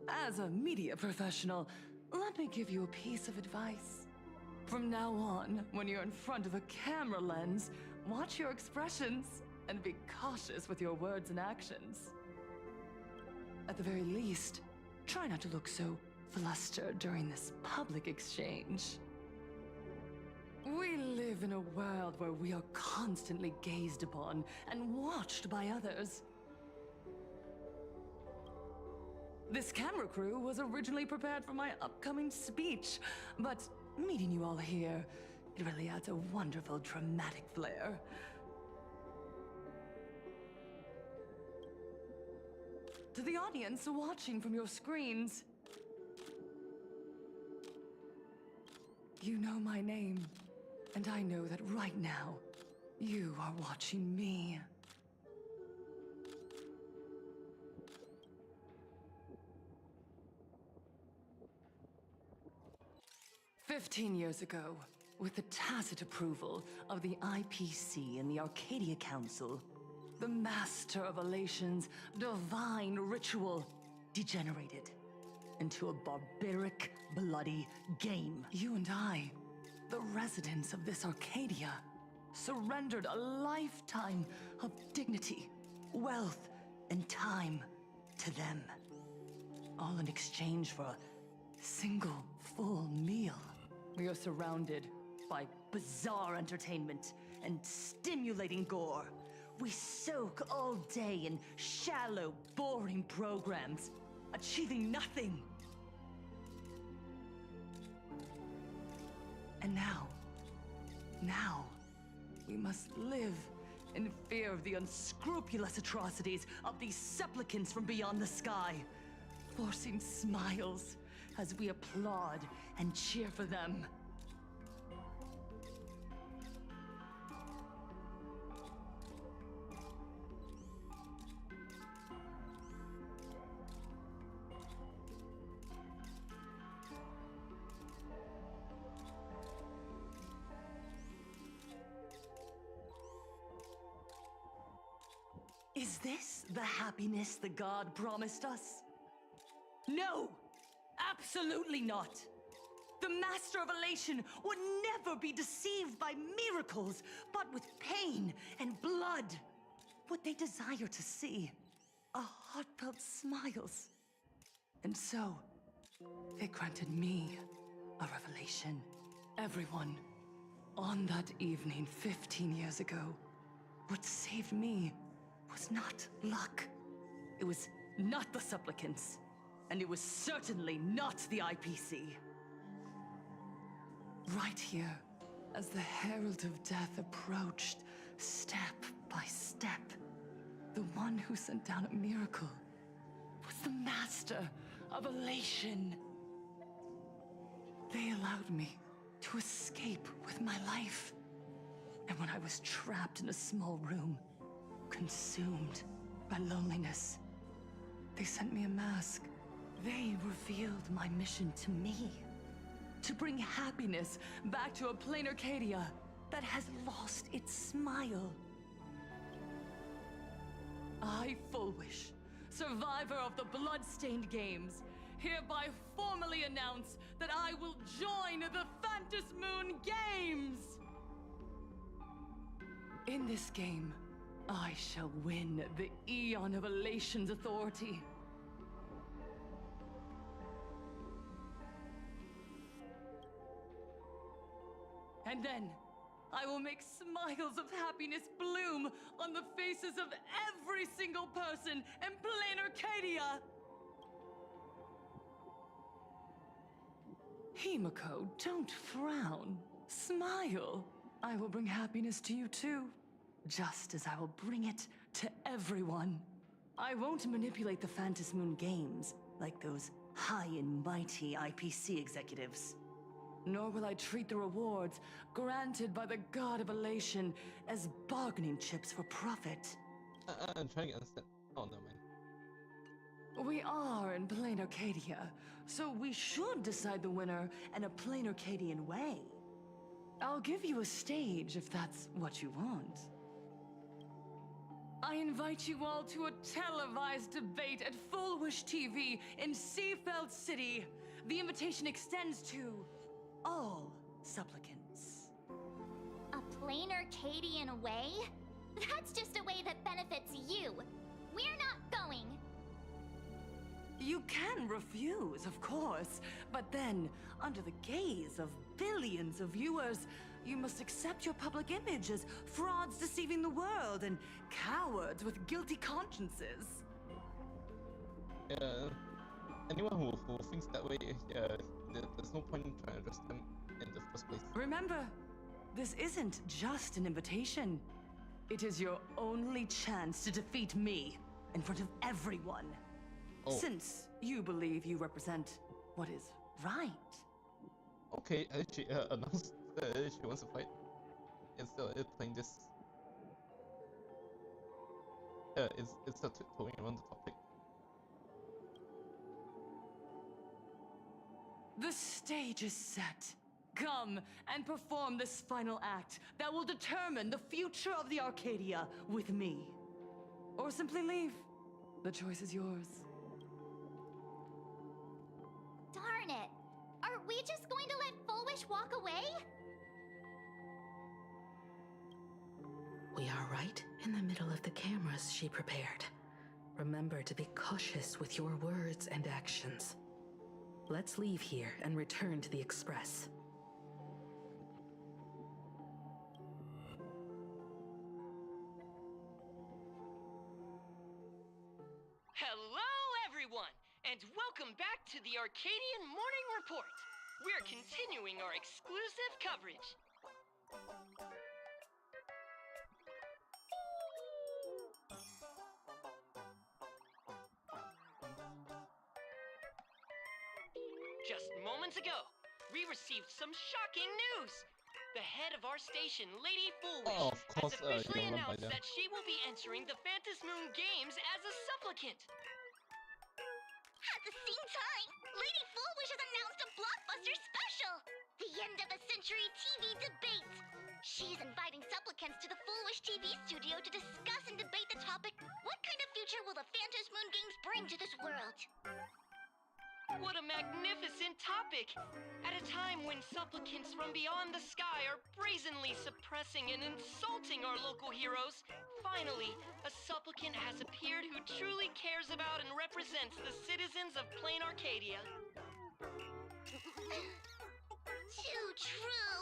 As a media professional, let me give you a piece of advice. From now on, when you're in front of a camera lens, watch your expressions and be cautious with your words and actions. At the very least, try not to look so flustered during this public exchange. We live in a world where we are constantly gazed upon and watched by others. This camera crew was originally prepared for my upcoming speech, but meeting you all here, it really adds a wonderful dramatic flair. To the audience watching from your screens, you know my name, and I know that right now, you are watching me. "15 years ago, with the tacit approval of the IPC and the Arcadia Council, the Master of Elation's divine ritual degenerated into a barbaric, bloody game. You and I, the residents of this Arcadia, surrendered a lifetime of dignity, wealth, and time to them, all in exchange for a single full meal. We are surrounded by bizarre entertainment and stimulating gore. We soak all day in shallow, boring programs, achieving nothing. And now, we must live in fear of the unscrupulous atrocities of these supplicants from beyond the sky, forcing smiles as we applaud and cheer for them. Is this the happiness the god promised us? No! Absolutely not! The Master of Elation would never be deceived by miracles, but with pain and blood. What they desire to see are heartfelt smiles. And so, they granted me a revelation. Everyone, on that evening 15 years ago, what saved me was not luck. It was not the supplicants. And it was certainly not the IPC. Right here, as the Herald of Death approached, step by step, the one who sent down a miracle was the Master of Elation. They allowed me to escape with my life. And when I was trapped in a small room, consumed by loneliness, they sent me a mask. They revealed my mission to me. To bring happiness back to a plain Arcadia that has lost its smile. I, Fullwish, survivor of the Bloodstained Games, hereby formally announce that I will join the Phantom Moon Games! In this game, I shall win the Eon of Elation's authority. And then, I will make smiles of happiness bloom on the faces of every single person in plain Arcadia! Himiko, don't frown. Smile. I will bring happiness to you too. Just as I will bring it to everyone. I won't manipulate the Phantom Moon Games like those high and mighty IPC executives. Nor will I treat the rewards granted by the God of Elation as bargaining chips for profit. I'm trying to understand. Oh no, man. We are in plain Arcadia, so we should decide the winner in a plain Arcadian way. I'll give you a stage if that's what you want. I invite you all to a televised debate at Fullwish TV in Seafeld City. The invitation extends to all supplicants. A plain Arcadian way? That's just a way that benefits you. We're not going. You can refuse, of course, but then, under the gaze of billions of viewers, You must accept your public image as frauds deceiving the world and cowards with guilty consciences. Anyone who thinks that way, there's no point in trying to address them in the first place. Remember, this isn't just an invitation. It is your only chance to defeat me in front of everyone. Oh. Since you believe you represent what is right. Okay, she announced she wants to fight. Instead of playing this. It's totally around the topic. The stage is set. Come and perform this final act that will determine the future of the Arcadia with me. Or simply leave. The choice is yours. Darn it! Are we just going to let Fullwish walk away? We are right in the middle of the cameras she prepared. Remember to be cautious with your words and actions. Let's leave here and return to the Express. Hello, everyone, and welcome back to the Arcadian Morning Report. We're continuing our exclusive coverage. Just moments ago, we received some shocking news. The head of our station, Lady Foolish, has officially announced that she will be entering the Phantom Moon Games as a supplicant. At the same time, Lady Fullwish has announced a blockbuster special! The end of a century TV debate! She's inviting supplicants to the Fullwish TV studio to discuss and debate the topic, what kind of future will the Phantom Moon Games bring to this world? What a magnificent topic! At a time when supplicants from beyond the sky are brazenly suppressing and insulting our local heroes, finally, a supplicant has appeared who truly cares about and represents the citizens of Plain Arcadia. Too true!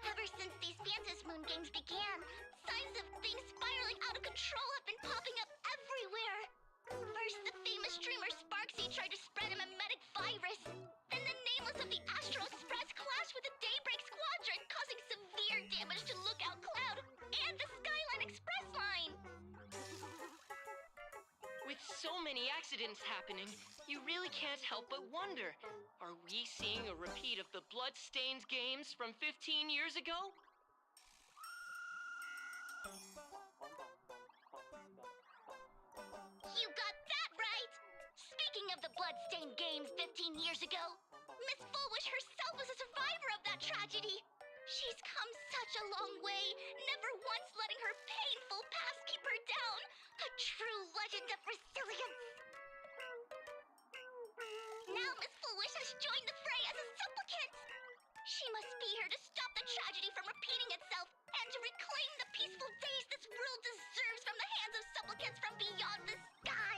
Ever since these Phantom Moon Games began, signs of things spiraling out of control have been popping up everywhere! First, the famous streamer Sparksy tried to spread a mimetic virus. Then the nameless of the Astral Express clashed with the Daybreak Squadron, causing severe damage to Lookout Cloud and the Skyline Express line. With so many accidents happening, you really can't help but wonder, are we seeing a repeat of the Bloodstained games from 15 years ago? You got that right! Speaking of the Bloodstained Games 15 years ago, Miss Fullwish herself was a survivor of that tragedy. She's come such a long way, never once letting her painful past keep her down. A true legend of resilience. Now Miss Fullwish has joined the fray as a supplicant. She must be here to stop the tragedy from repeating itself and to reclaim the peaceful days this world deserves from the hands of supplicants from beyond the sky.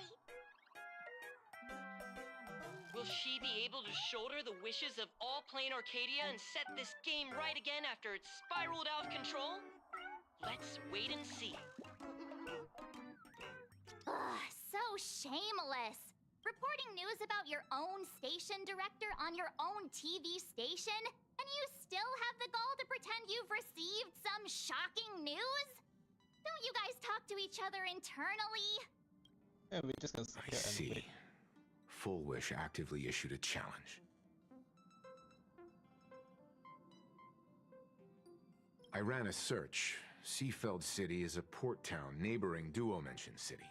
Will she be able to shoulder the wishes of all Plain Arcadia and set this game right again after it's spiraled out of control? Let's wait and see. Ugh, so shameless. Reporting news about your own station director on your own TV station, and you still have the gall to pretend you've received some shocking news? Don't you guys talk to each other internally? Yeah, we're just gonna sit here and wait. Fullwish actively issued a challenge. I ran a search. Seafeld City is a port town neighboring Duo-Mention City.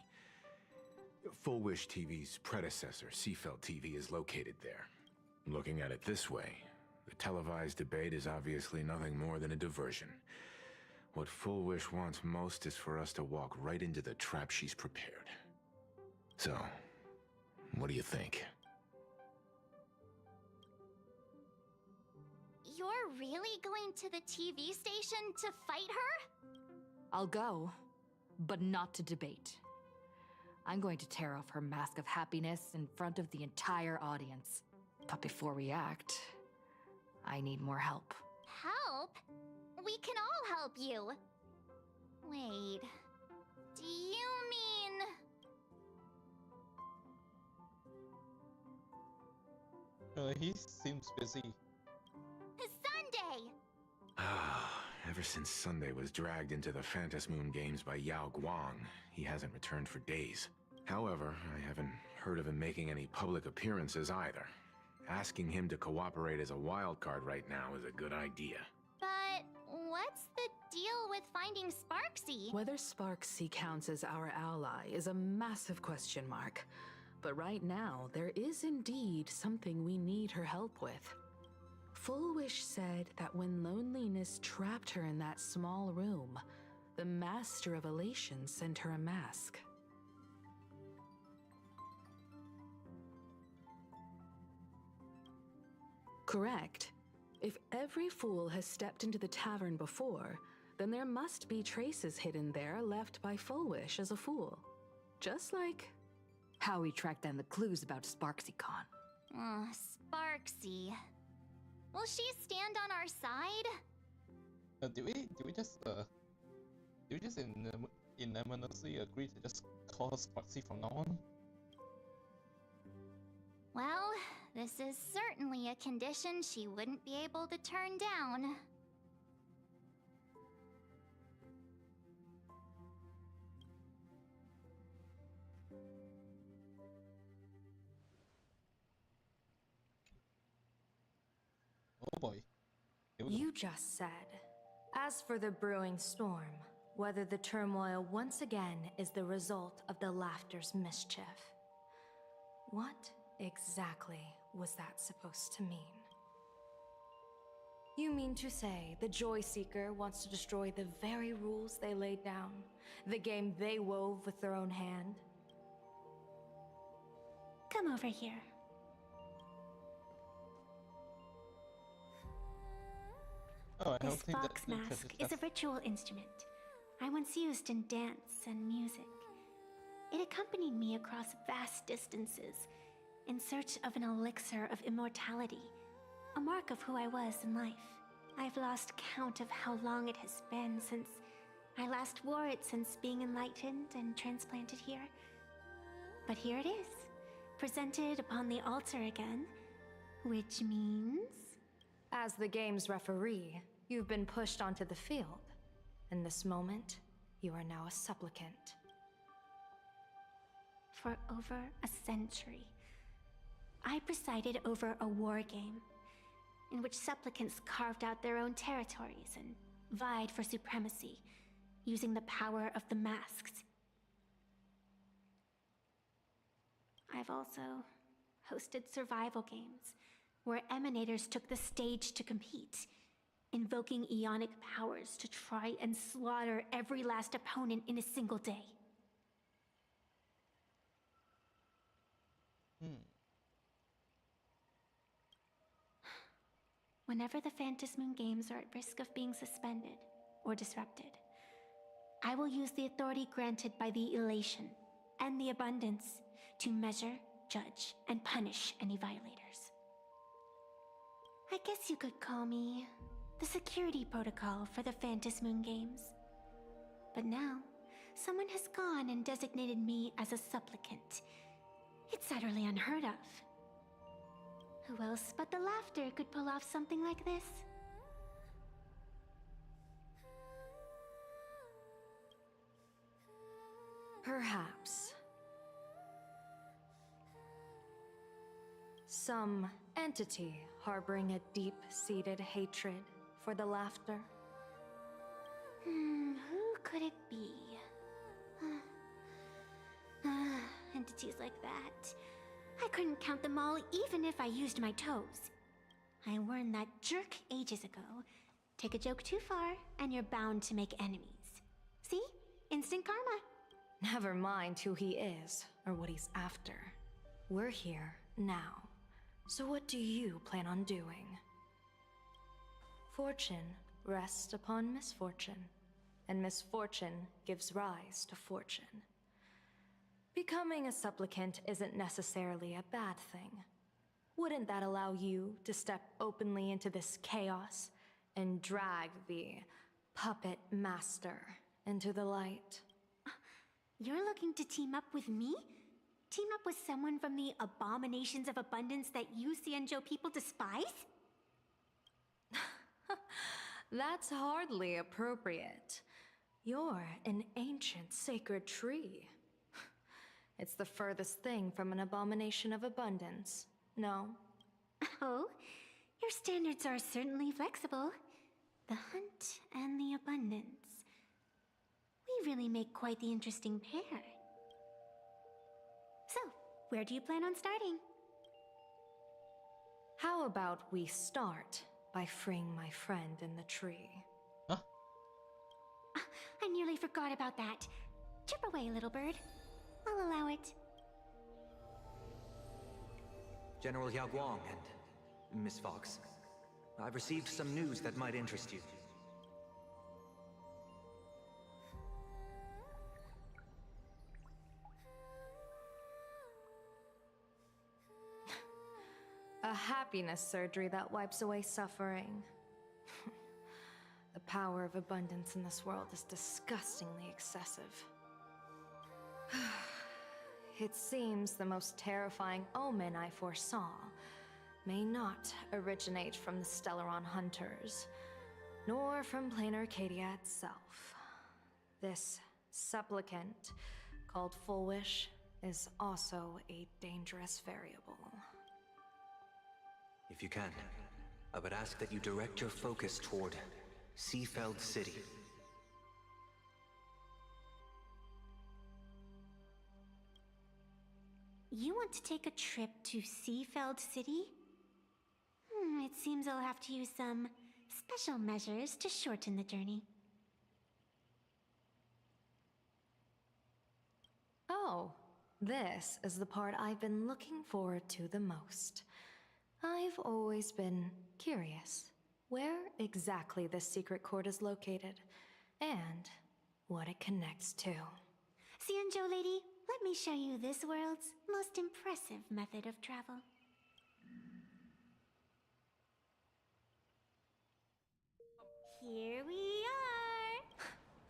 Fullwish TV's predecessor, Seafeld TV, is located there. Looking at it this way, the televised debate is obviously nothing more than a diversion. What Fullwish wants most is for us to walk right into the trap she's prepared. So, what do you think? You're really going to the TV station to fight her? I'll go, but not to debate. I'm going to tear off her mask of happiness in front of the entire audience. But before we act, I need more help. Help? help. We can all help you. Wait, do you mean... He seems busy. Sunday! Ever since Sunday was dragged into the Phantom Moon Games by Yao Guang, he hasn't returned for days. However, I haven't heard of him making any public appearances either. Asking him to cooperate as a wildcard right now is a good idea. But what's the deal with finding Sparksy? Whether Sparksy counts as our ally is a massive question mark. But right now, there is indeed something we need her help with. Full Wish said that when loneliness trapped her in that small room, the Master of Elation sent her a mask. Correct. If every fool has stepped into the tavern before, then there must be traces hidden there left by Full Wish as a fool. Just like how we tracked down the clues about SparksyCon. Sparksy. Will she stand on our side? Do we just unanimously agree to just call her Sparksy from now on? Well, this is certainly a condition she wouldn't be able to turn down. Oh boy. You just said, as for the brewing storm, whether the turmoil once again is the result of the Laughter's mischief. What exactly was that supposed to mean? You mean to say the Joy Seeker wants to destroy the very rules they laid down? The game they wove with their own hand? Come over here. Oh, I don't This think fox that mask is a ritual instrument I once used in dance and music. It accompanied me across vast distances in search of an elixir of immortality, a mark of who I was in life. I've lost count of how long it has been since I last wore it since being enlightened and transplanted here. But here it is, presented upon the altar again, which means... As the game's referee, you've been pushed onto the field. In this moment, you are now a supplicant. For over a century, I presided over a war game in which supplicants carved out their own territories and vied for supremacy, using the power of the masks. I've also hosted survival games where emanators took the stage to compete, invoking eonic powers to try and slaughter every last opponent in a single day. Whenever the Phantom Moon Games are at risk of being suspended or disrupted, I will use the authority granted by the Elation and the Abundance to measure, judge, and punish any violators. I guess you could call me the security protocol for the Phantom Moon Games. But now, someone has gone and designated me as a supplicant. It's utterly unheard of. Who else but the Laughter could pull off something like this? Perhaps. Some entity harboring a deep-seated hatred for the Laughter. Who could it be? Entities like that. I couldn't count them all even if I used my toes. I warned that jerk ages ago. Take a joke too far, and you're bound to make enemies. See? Instant karma. Never mind who he is, or what he's after. We're here, now. So what do you plan on doing? Fortune rests upon misfortune, and misfortune gives rise to fortune. Becoming a supplicant isn't necessarily a bad thing. Wouldn't that allow you to step openly into this chaos and drag the puppet master into the light. You're looking to team up with me? Team up with someone from the abominations of abundance that you Xianzhou people despise? That's hardly appropriate. You're an ancient sacred tree. It's the furthest thing from an abomination of abundance, no? Oh, your standards are certainly flexible. The hunt and the abundance. We really make quite the interesting pair. So, where do you plan on starting? How about we start by freeing my friend in the tree? I nearly forgot about that. Chirp away, little bird. I'll allow it. General Yao Guang and Miss Fox, I've received some news that might interest you. A happiness surgery that wipes away suffering. The power of abundance in this world is disgustingly excessive. It seems the most terrifying omen I foresaw may not originate from the Stellaron hunters, nor from plain Arcadia itself. This supplicant, called Full Wish, is also a dangerous variable. If you can, I would ask that you direct your focus toward Seafeld City. You want to take a trip to Seafeld City? It seems I'll have to use some special measures to shorten the journey. Oh, this is the part I've been looking forward to the most. I've always been curious where exactly this secret court is located, and what it connects to. Xianzhou lady, let me show you this world's most impressive method of travel. Here we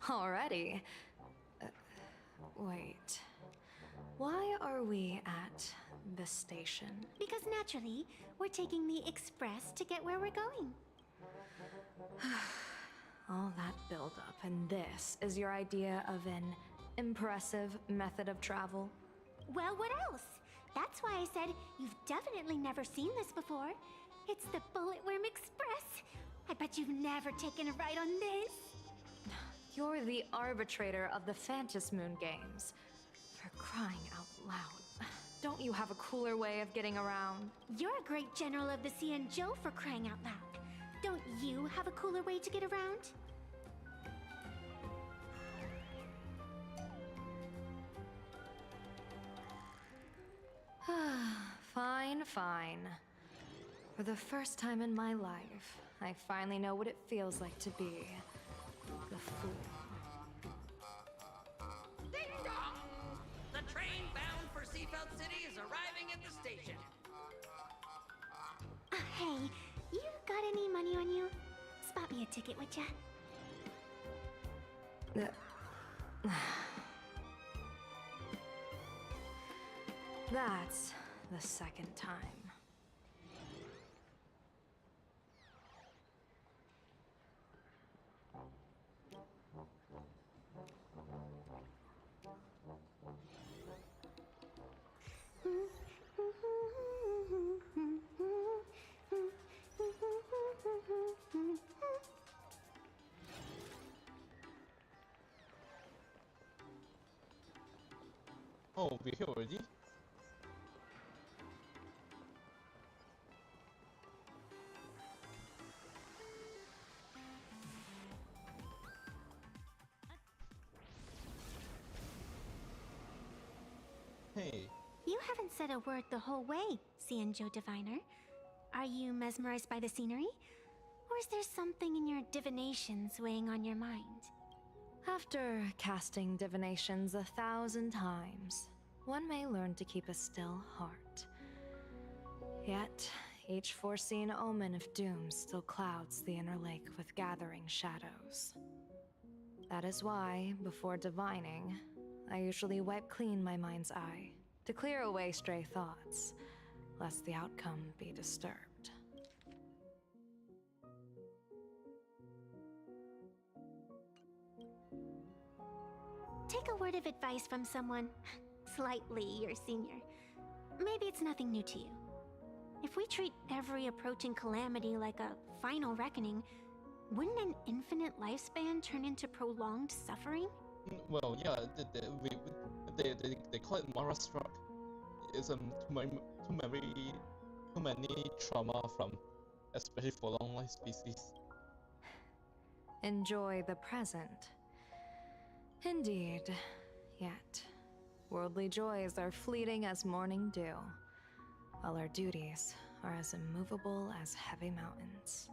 are! Already? Wait. Why are we at the station? Because naturally, we're taking the express to get where we're going. All that buildup, and this is your idea of an impressive method of travel? Well, what else? That's why I said you've definitely never seen this before. It's the Bulletworm Express. I bet you've never taken a ride on this. You're the arbitrator of the Phantom Moon games. For crying out loud. Don't you have a cooler way of getting around? You're a great general of the Xianzhou for crying out loud. Don't you have a cooler way to get around? Fine, fine. For the first time in my life, I finally know what it feels like to be the fool. Ding dong! The train bound for Seafeld City is arriving at the station. Hey, you got any money on you? Spot me a ticket, would ya? That's the second time. Oh, we're here already? Hey. You haven't said a word the whole way, Xianzhou Diviner. Are you mesmerized by the scenery? Or is there something in your divinations weighing on your mind? After casting divinations 1,000 times, one may learn to keep a still heart. Yet, Each foreseen omen of doom still clouds the inner lake with gathering shadows. That is why, before divining, I usually wipe clean my mind's eye to clear away stray thoughts, lest the outcome be disturbed. Take a word of advice from someone slightly your senior. Maybe it's nothing new to you. If we treat every approaching calamity like a final reckoning, wouldn't an infinite lifespan turn into prolonged suffering? Well, yeah, they call it Mara struck. It's too many trauma from, especially for long life species. Enjoy the present. Indeed. Yet, worldly joys are fleeting as morning dew, while our duties are as immovable as heavy mountains.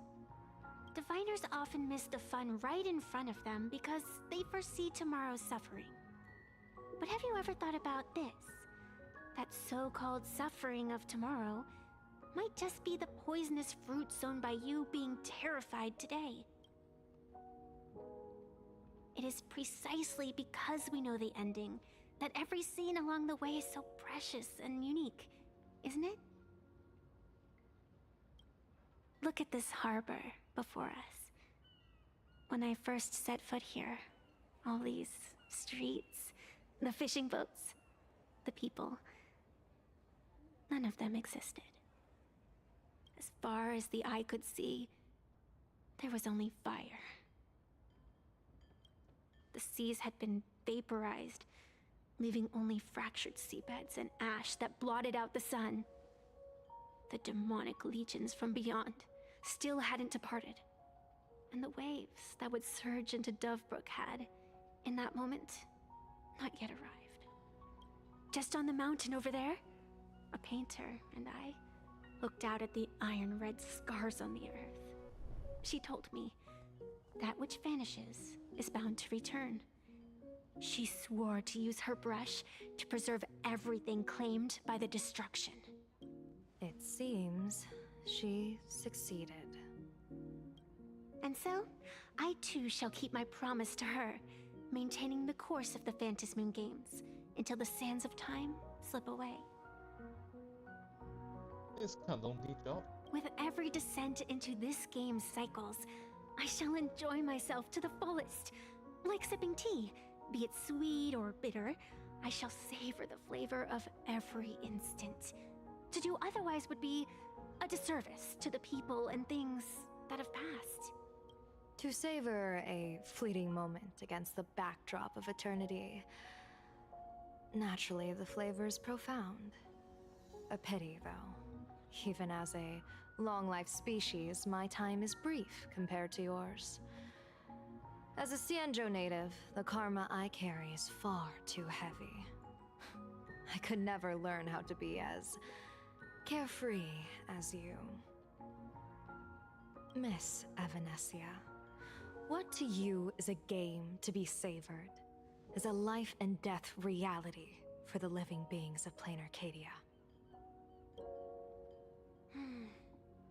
Diviners often miss the fun right in front of them because they foresee tomorrow's suffering. But have you ever thought about this? That so-called suffering of tomorrow might just be the poisonous fruit sown by you being terrified today. It is precisely because we know the ending that every scene along the way is so precious and unique, isn't it? Look at this harbor before us. When I first set foot here, all these streets, the fishing boats, the people, none of them existed. As far as the eye could see, there was only fire. The seas had been vaporized, leaving only fractured seabeds and ash that blotted out the sun. The demonic legions from beyond still hadn't departed, and the waves that would surge into Dovebrook had, in that moment, not yet arrived. Just on the mountain over there, a painter and I looked out at the iron-red scars on the earth. She told me, that which vanishes is bound to return. She swore to use her brush to preserve everything claimed by the destruction. It seems she succeeded. And so, I too shall keep my promise to her, maintaining the course of the Phantasmoon Games until the sands of time slip away. It's kind of lonely job. With every descent into this game's cycles, I shall enjoy myself to the fullest. Like sipping tea, be it sweet or bitter, I shall savor the flavor of every instant. To do otherwise would be a disservice to the people and things that have passed. To savor a fleeting moment against the backdrop of eternity. Naturally, the flavor is profound. A pity, though. Even as a long-life species, my time is brief compared to yours. As a Xianzhou native, the karma I carry is far too heavy. I could never learn how to be as carefree as you. Miss Evanescia, what to you is a game to be savored, is a life and death reality for the living beings of plain Arcadia.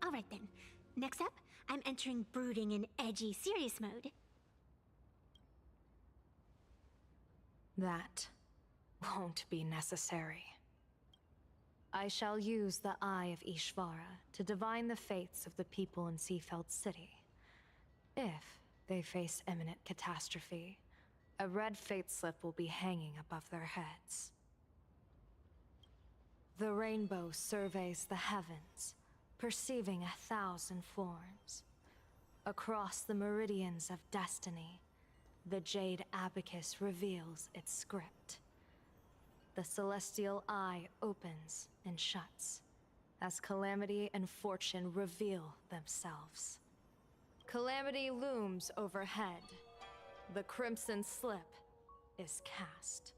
Alright then. Next up, I'm entering brooding and edgy serious mode. That won't be necessary. I shall use the Eye of Ishvara to divine the fates of the people in Seafeld City. If they face imminent catastrophe, a red fate slip will be hanging above their heads. The rainbow surveys the heavens, perceiving 1,000 forms. Across the meridians of destiny, the Jade Abacus reveals its script. The celestial eye opens and shuts as calamity and fortune reveal themselves. Calamity looms overhead. The crimson slip is cast.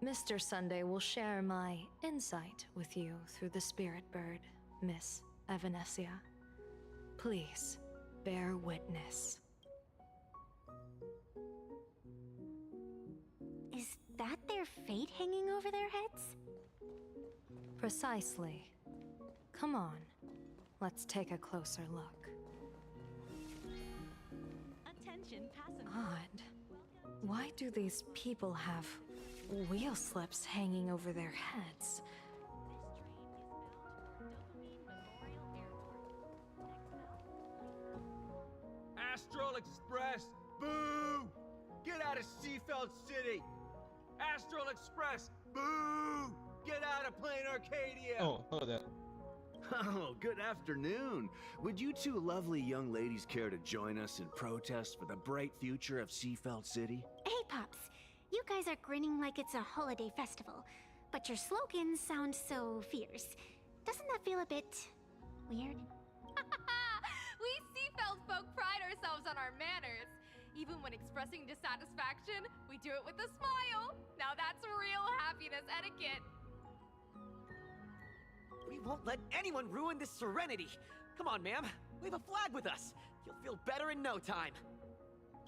Mr. Sunday will share my insight with you through the spirit bird, Miss Evanescia. Please, bear witness. Is that their their fate hanging over their heads? Precisely. Come on, let's take a closer look. Attention passengers. Odd. Why do these people have wheel slips hanging over their heads? Astral Express! Boo! Get out of Seafeld City! Astral Express! Boo! Get out of Plain Arcadia! Oh, hello there. Oh, good afternoon. Would you two lovely young ladies care to join us in protest for the bright future of Seafeld City? Hey, Pops. You guys are grinning like it's a holiday festival, but your slogans sound so fierce. Doesn't that feel a bit weird? We Seafeld folk pride ourselves on our manners. Even when expressing dissatisfaction, we do it with a smile. Now that's real happiness etiquette. We won't let anyone ruin this serenity. Come on, ma'am. Wave a flag with us. You'll feel better in no time.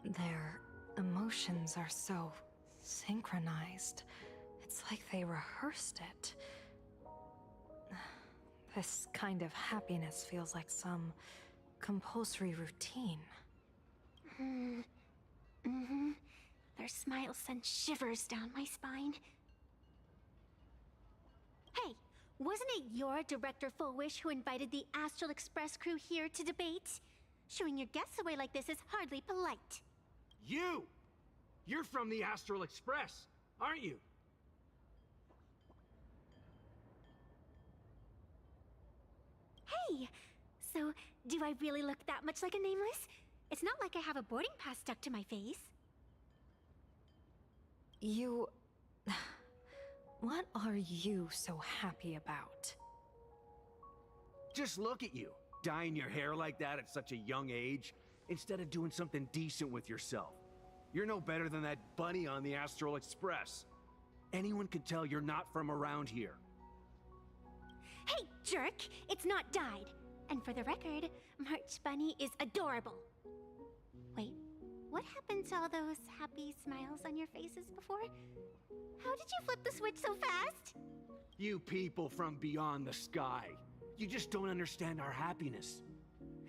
Their emotions are so synchronized. It's like they rehearsed it. This kind of happiness feels like some compulsory routine. Their smiles send shivers down my spine. Hey, wasn't it your Director Fullwish who invited the Astral Express crew here to debate? Shooing your guests away like this is hardly polite. You! You're from the Astral Express, aren't you? Hey! So, do I really look that much like a nameless? It's not like I have a boarding pass stuck to my face. You... What are you so happy about? Just look at you, dyeing your hair like that at such a young age, instead of doing something decent with yourself. You're no better than that bunny on the Astral Express. Anyone could tell you're not from around here. Hey, jerk! It's not dyed. And for the record, March Bunny is adorable. Wait, what happened to all those happy smiles on your faces before? How did you flip the switch so fast? You people from beyond the sky. You just don't understand our happiness.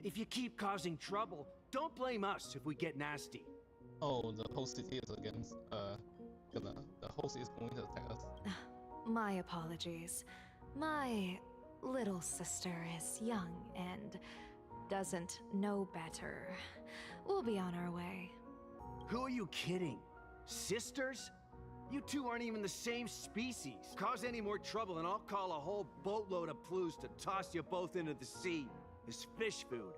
If you keep causing trouble, don't blame us if we get nasty. Oh, the whole city is against, the whole city is going to attack us. My apologies. My little sister is young and doesn't know better. We'll be on our way. Who are you kidding? Sisters? You two aren't even the same species. Cause any more trouble and I'll call a whole boatload of Ploos to toss you both into the sea as fish food.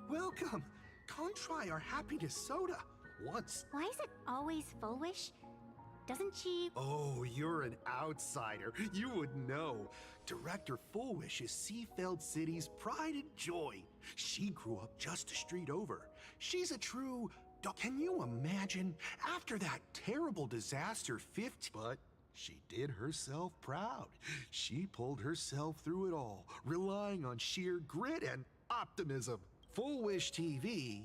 Welcome! Come try our happiness soda. Once. Why is it always Fullwish? Doesn't she... Oh, you're an outsider. You would know. Director Fullwish is Seafeld City's pride and joy. She grew up just a street over. She's a true... Can you imagine? After that terrible disaster 50... But she did herself proud. She pulled herself through it all, relying on sheer grit and optimism. Fullwish TV,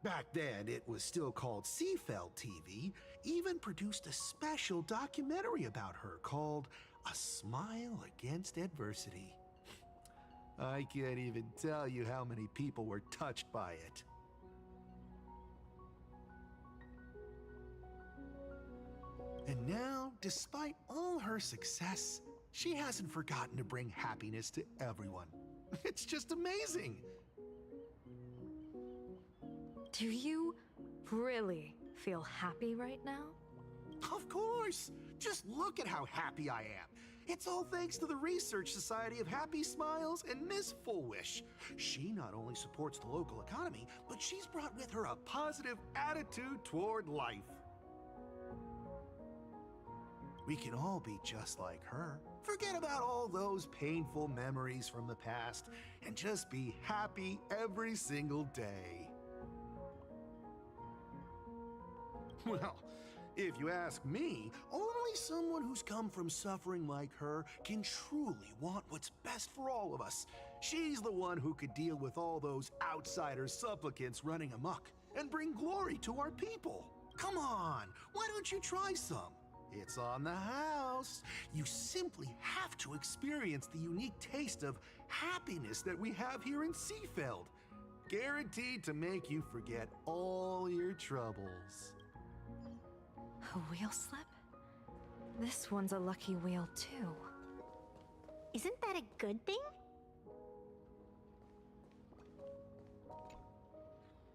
back then it was still called Seafeld TV, even produced a special documentary about her called A Smile Against Adversity. I can't even tell you how many people were touched by it. And now, despite all her success, she hasn't forgotten to bring happiness to everyone. It's just amazing. Do you really feel happy right now? Of course! Just look at how happy I am. It's all thanks to the Research Society of Happy Smiles and Miss Fullwish. She not only supports the local economy, but she's brought with her a positive attitude toward life. We can all be just like her. Forget about all those painful memories from the past and just be happy every single day. Well, if you ask me, only someone who's come from suffering like her can truly want what's best for all of us. She's the one who could deal with all those outsider supplicants running amok and bring glory to our people. Come on, why don't you try some? It's on the house. You simply have to experience the unique taste of happiness that we have here in Seafeld. Guaranteed to make you forget all your troubles. A wheel slip? This one's a lucky wheel, too. Isn't that a good thing?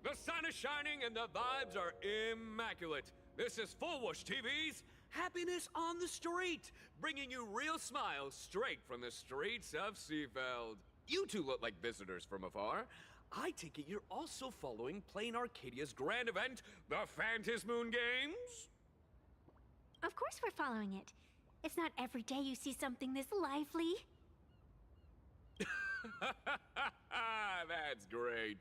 The sun is shining and the vibes are immaculate. This is Full Whoosh TV's Happiness on the Street, bringing you real smiles straight from the streets of Seafeld. You two look like visitors from afar. I take it you're also following Plain Arcadia's grand event, the Phantasmoon Games? Of course we're following it. It's not every day you see something this lively. That's great.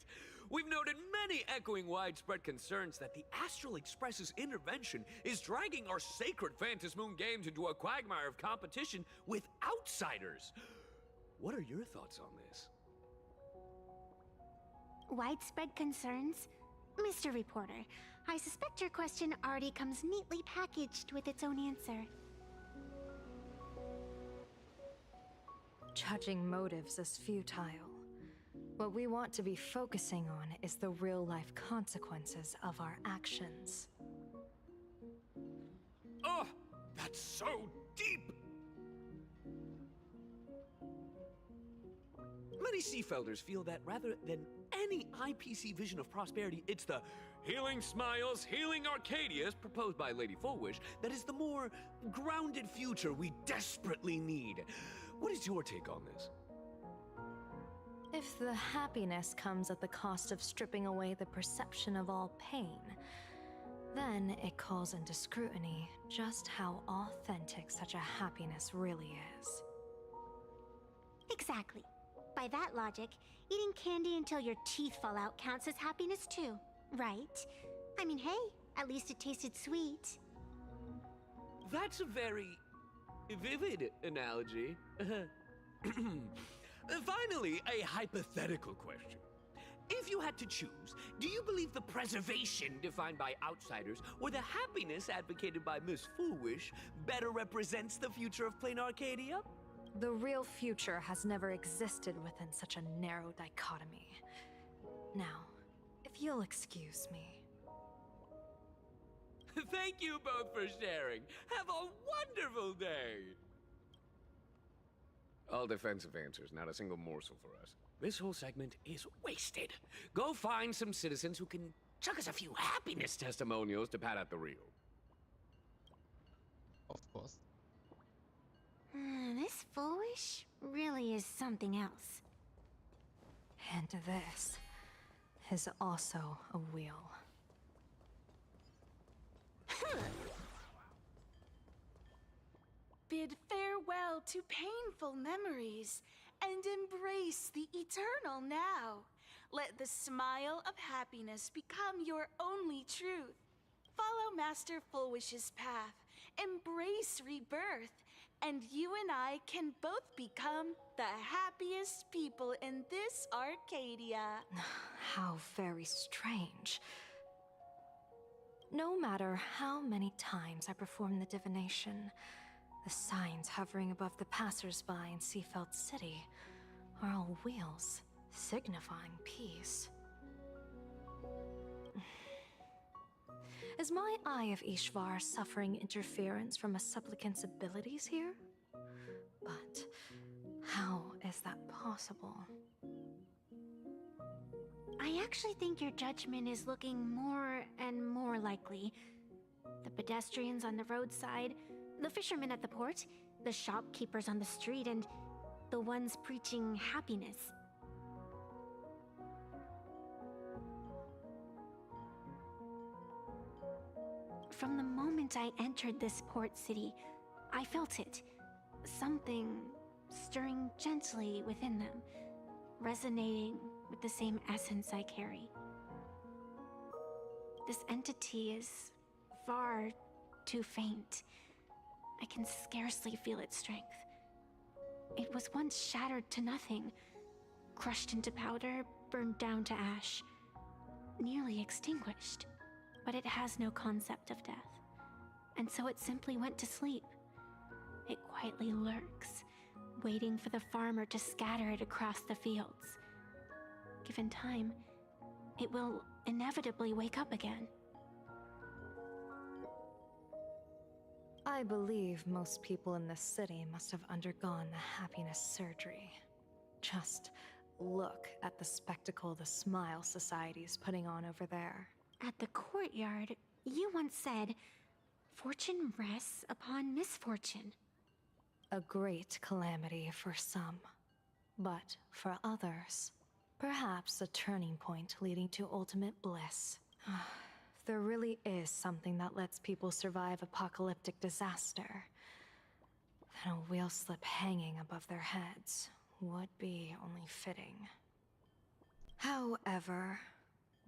We've noted many echoing widespread concerns that the Astral Express's intervention is dragging our sacred Phantasmoon Games into a quagmire of competition with outsiders. What are your thoughts on this? Widespread concerns? Mr. Reporter, I suspect your question already comes neatly packaged with its own answer. Judging motives is futile. What we want to be focusing on is the real-life consequences of our actions. Oh, that's so deep! Many Seafelders feel that rather than any IPC vision of prosperity, it's the Healing Smiles, Healing Arcadias proposed by Lady Fullwish that is the more grounded future we desperately need. What is your take on this? If the happiness comes at the cost of stripping away the perception of all pain, then it calls into scrutiny just how authentic such a happiness really is. Exactly. By that logic, eating candy until your teeth fall out counts as happiness too, right? I mean, hey, at least it tasted sweet. That's a very vivid analogy. Finally, a hypothetical question. If you had to choose, do you believe the preservation defined by outsiders or the happiness advocated by Miss Foolwish better represents the future of Plain Arcadia? The real future has never existed within such a narrow dichotomy. Now, if you'll excuse me. Thank you both for sharing. Have a wonderful day! All defensive answers, not a single morsel for us. This whole segment is wasted. Go find some citizens who can chuck us a few happiness testimonials to pad out the reel. Of course. This Foolish really is something else. And this is also a wheel. Bid farewell to painful memories and embrace the eternal now. Let the smile of happiness become your only truth. Follow Master Fullwish's path, embrace rebirth, and you and I can both become the happiest people in this Arcadia. How very strange. No matter how many times I perform the divination, the signs hovering above the passers-by in Seafeld City are all wheels, signifying peace. Is my Eye of Ishvar suffering interference from a supplicant's abilities here? But how is that possible? I actually think your judgment is looking more and more likely. The pedestrians on the roadside, the fishermen at the port, the shopkeepers on the street, and the ones preaching happiness. From the moment I entered this port city, I felt it. Something stirring gently within them, resonating with the same essence I carry. This entity is far too faint. I can scarcely feel its strength. It was once shattered to nothing, crushed into powder, burned down to ash, nearly extinguished. But it has no concept of death, and so it simply went to sleep. It quietly lurks, waiting for the farmer to scatter it across the fields. Given time, it will inevitably wake up again. I believe most people in this city must have undergone the happiness surgery. Just look at the spectacle the Smile Society is putting on over there. At the courtyard, you once said, "Fortune rests upon misfortune." A great calamity for some, but for others, perhaps a turning point leading to ultimate bliss. There really is something that lets people survive apocalyptic disaster, then a wheel slip hanging above their heads would be only fitting. However,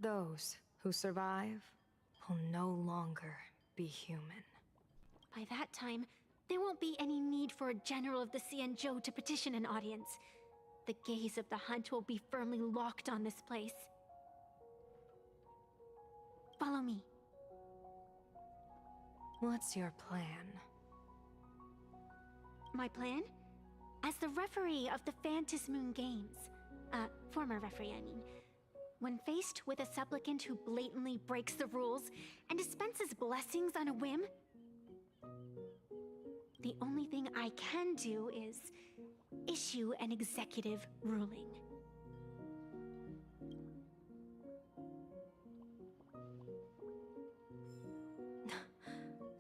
those who survive will no longer be human. By that time, there won't be any need for a general of the Xianzhou to petition an audience. The gaze of the hunt will be firmly locked on this place. Follow me. What's your plan? My plan? As the referee of the Phantasm Moon Games, former referee, I mean, when faced with a supplicant who blatantly breaks the rules and dispenses blessings on a whim, the only thing I can do is issue an executive ruling.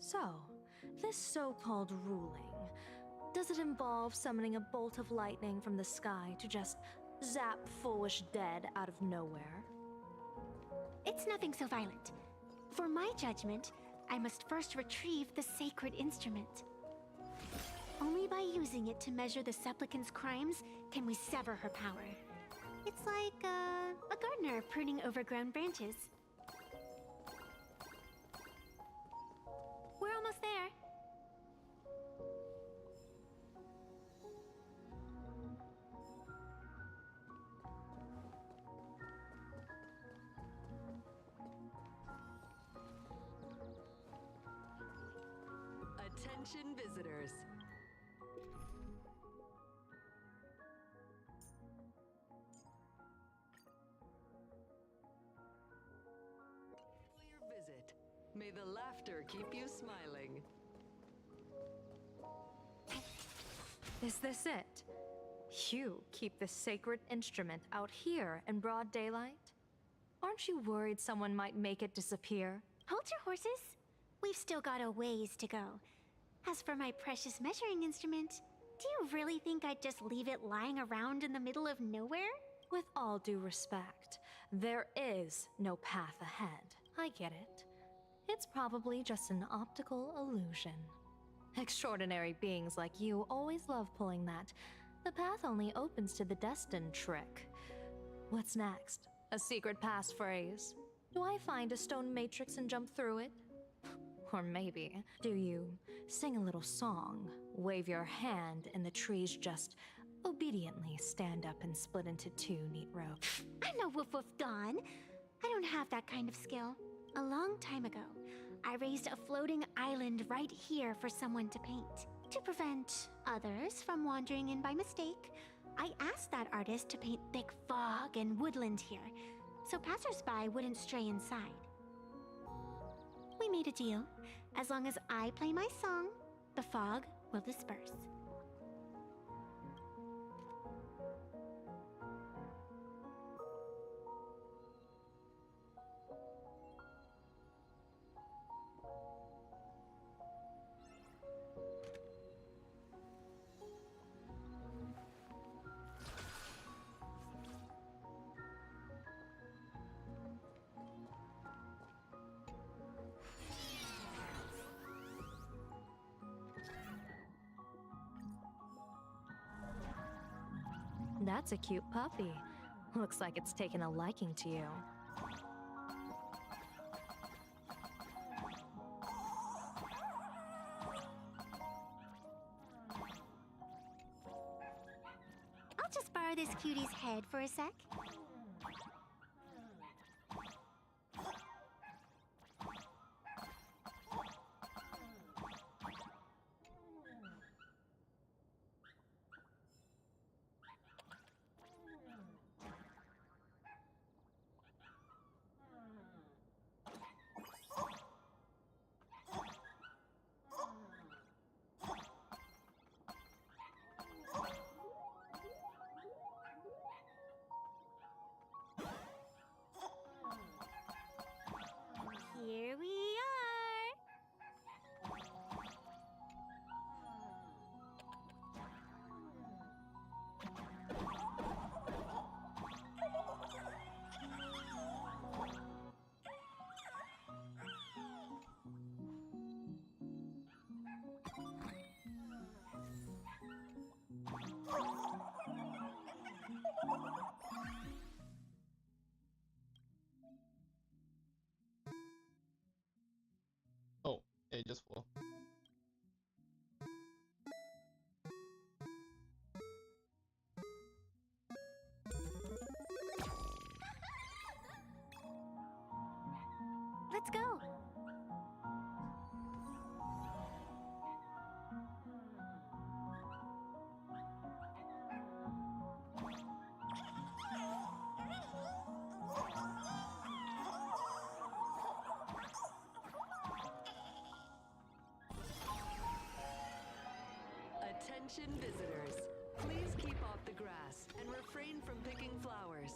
So, this so-called ruling, does it involve summoning a bolt of lightning from the sky to just zap foolish dead out of nowhere? It's nothing so violent. For my judgment, I must first retrieve the sacred instrument. Only by using it to measure the supplicant's crimes can we sever her power. It's like a gardener pruning overgrown branches. We're almost there. Attention visitors. For your visit. May the laughter keep you smiling. Is this it? You keep this sacred instrument out here in broad daylight? Aren't you worried someone might make it disappear? Hold your horses. We've still got a ways to go. As for my precious measuring instrument, do you really think I'd just leave it lying around in the middle of nowhere? With all due respect, there is no path ahead. I get it. It's probably just an optical illusion. Extraordinary beings like you always love pulling that. The path only opens to the destined trick. What's next? A secret passphrase? Do I find a stone matrix and jump through it? Or maybe, do you sing a little song, wave your hand, and the trees just obediently stand up and split into two neat rows? I'm no Woof Woof Dawn. I don't have that kind of skill. A long time ago, I raised a floating island right here for someone to paint. To prevent others from wandering in by mistake, I asked that artist to paint thick fog and woodland here, so passersby wouldn't stray inside. We made a deal. As long as I play my song, the fog will disperse. That's a cute puppy. Looks like it's taken a liking to you. I'll just borrow this cutie's head for a sec. Here we are. Oh, yeah, just for. Let's go. Attention visitors. Please keep off the grass and refrain from picking flowers.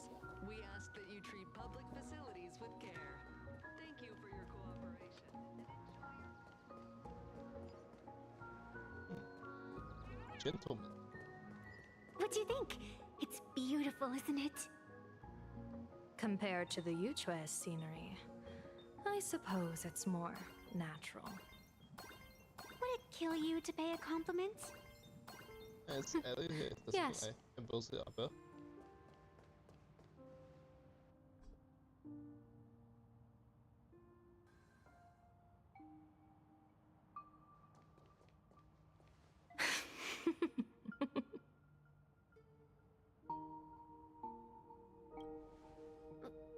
We ask that you treat public facilities with care. Thank you for your cooperation and enjoy. Gentlemen. What do you think? It's beautiful, isn't it? Compared to the Yuchue scenery, I suppose it's more natural. Would it kill you to pay a compliment? As Ellie is the Yes. sky and both the upper.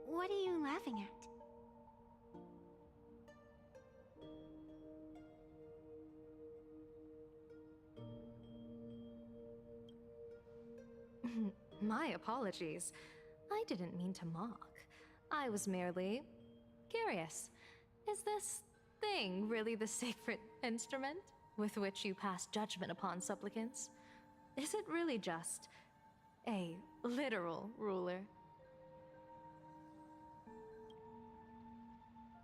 What are you laughing at? My apologies. I didn't mean to mock. I was merely curious. Is this thing really the sacred instrument with which you pass judgment upon supplicants? Is it really just a literal ruler?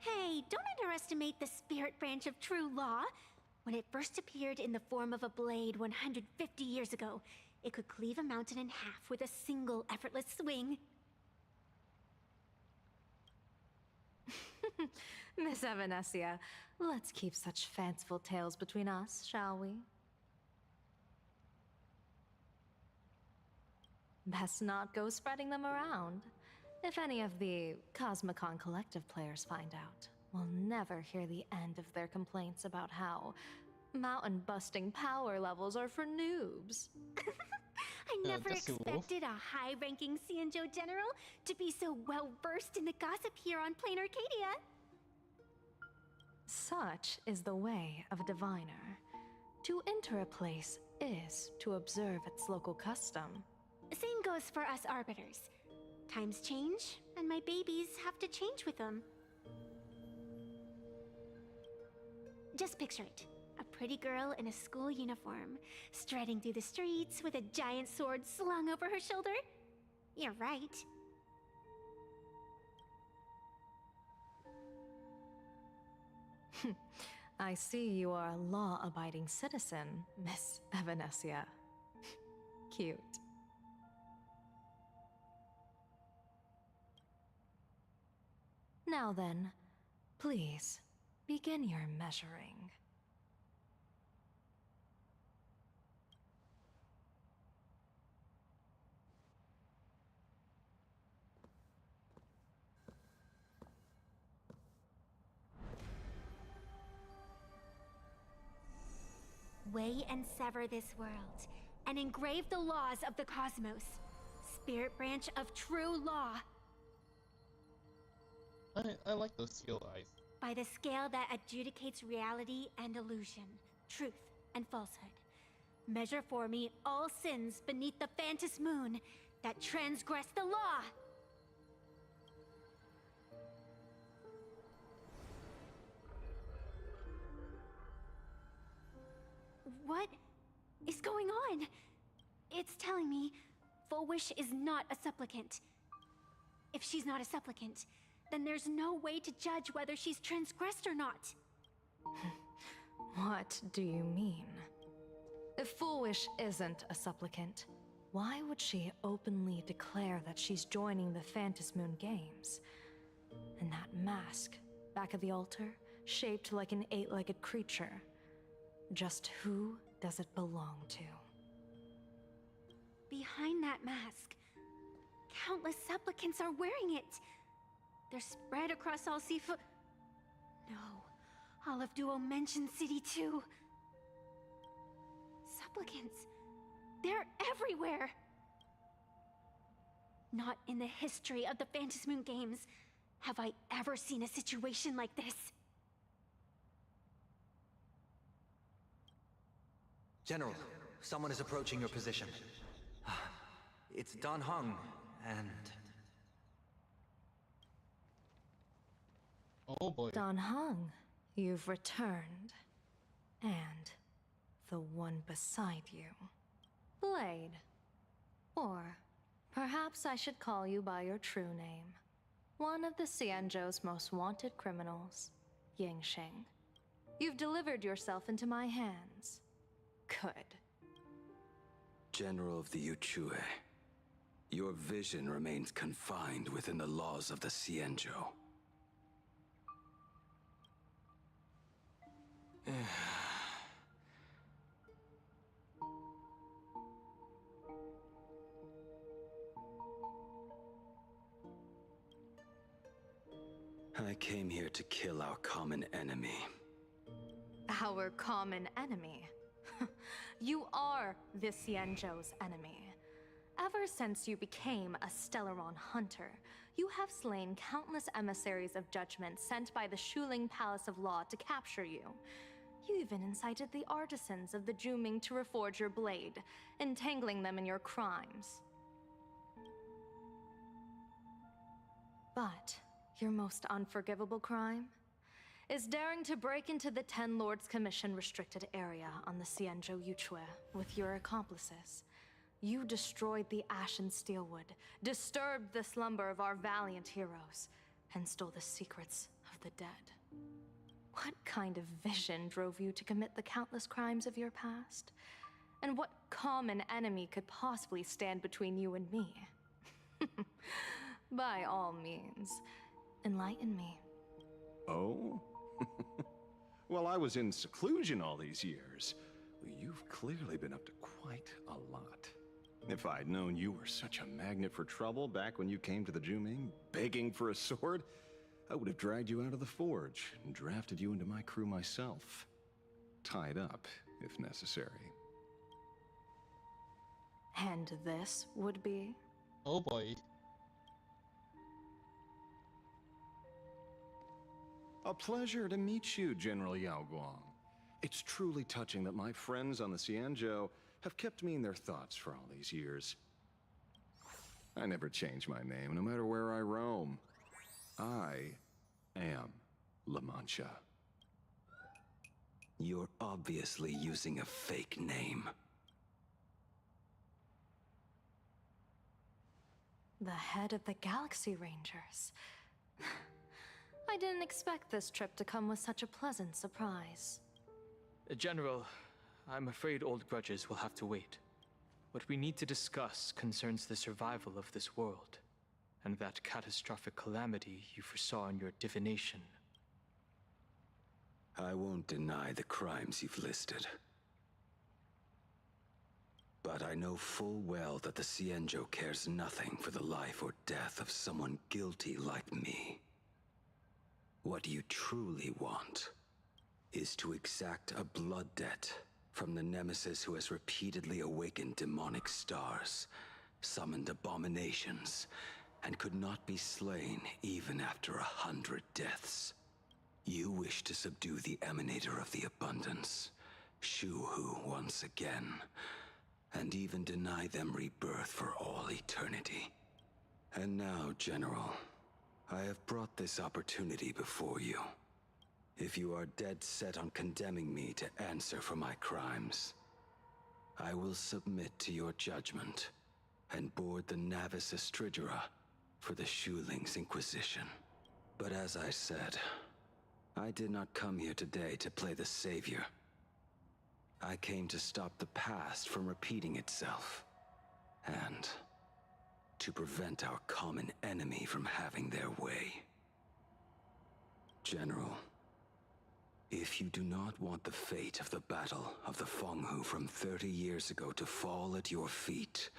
Hey, don't underestimate the spirit branch of true law. When it first appeared in the form of a blade 150 years ago, it could cleave a mountain in half with a single effortless swing. Miss Evanesia, let's keep such fanciful tales between us, shall we? Best not go spreading them around. If any of the Cosmicon Collective players find out, we'll never hear the end of their complaints about how mountain-busting power levels are for noobs. I never that's a wolf. expected a high-ranking Xianzhou general to be so well-versed in the gossip here on Plain Arcadia. Such is the way of a diviner. To enter a place is to observe its local custom. Same goes for us arbiters. Times change, and my babies have to change with them. Just picture it. A pretty girl in a school uniform, striding through the streets with a giant sword slung over her shoulder. You're right. I see you are a law-abiding citizen, Miss Evanesia. Cute. Now then, please, begin your measuring. away and sever this world, and engrave the laws of the cosmos. Spirit branch of true law. I like those steel eyes. By the scale that adjudicates reality and illusion, truth and falsehood. Measure for me all sins beneath the Phantom moon that transgress the law. What is going on? It's telling me Full Wish is not a supplicant. If she's not a supplicant, then there's no way to judge whether she's transgressed or not. What do you mean? If Full Wish isn't a supplicant, why would she openly declare that she's joining the Phantom Moon Games? And that mask, back of the altar, shaped like an 8-legged creature. Just who does it belong to? Behind that mask, countless supplicants are wearing it. They're spread across all Sifu. No, all of Duo-Mention City too. Supplicants, they're everywhere. Not in the history of the Phantom Moon Games have I ever seen a situation like this. General, someone is approaching your position. It's Dan Heng, and... Oh boy. Dan Heng, you've returned. And the one beside you. Blade. Or perhaps I should call you by your true name. One of the Xianzhou's most wanted criminals, Yingxing. You've delivered yourself into my hands. Good. General of the Yuchue, your vision remains confined within the laws of the Xianzhou. I came here to kill our common enemy. Our common enemy? You are the Xianzhou's enemy. Ever since you became a Stellaron hunter, you have slain countless emissaries of judgment sent by the Shuling Palace of Law to capture you. You even incited the artisans of the Juming to reforge your blade, entangling them in your crimes. But your most unforgivable crime is daring to break into the Ten Lords Commission restricted area on the Xianzhou Yuchue with your accomplices. You destroyed the Ashen Steelwood, disturbed the slumber of our valiant heroes, and stole the secrets of the dead. What kind of vision drove you to commit the countless crimes of your past? And what common enemy could possibly stand between you and me? By all means, enlighten me. Oh? Well, I was in seclusion all these years. Well, you've clearly been up to quite a lot. If I'd known you were such a magnet for trouble back when you came to the Juming, begging for a sword, I would have dragged you out of the forge and drafted you into my crew myself. Tied up, if necessary. And this would be? Oh boy. A pleasure to meet you, General Yao Guang. It's truly touching that my friends on the Xianzhou have kept me in their thoughts for all these years. I never change my name, no matter where I roam. I am La Mancha. You're obviously using a fake name. The head of the Galaxy Rangers. I didn't expect this trip to come with such a pleasant surprise. General, I'm afraid old grudges will have to wait. What we need to discuss concerns the survival of this world, and that catastrophic calamity you foresaw in your divination. I won't deny the crimes you've listed. But I know full well that the Xianzhou cares nothing for the life or death of someone guilty like me. What you truly want is to exact a blood debt from the nemesis who has repeatedly awakened demonic stars, summoned abominations, and could not be slain even after 100 deaths. You wish to subdue the emanator of the abundance, Shu-Hu once again, and even deny them rebirth for all eternity. And now, General, I have brought this opportunity before you. If you are dead set on condemning me to answer for my crimes, I will submit to your judgment and board the Navis Astridura for the Shuling's Inquisition. But as I said, I did not come here today to play the savior. I came to stop the past from repeating itself, and to prevent our common enemy from having their way. General, if you do not want the fate of the Battle of the Fenghu from 30 years ago to fall at your feet,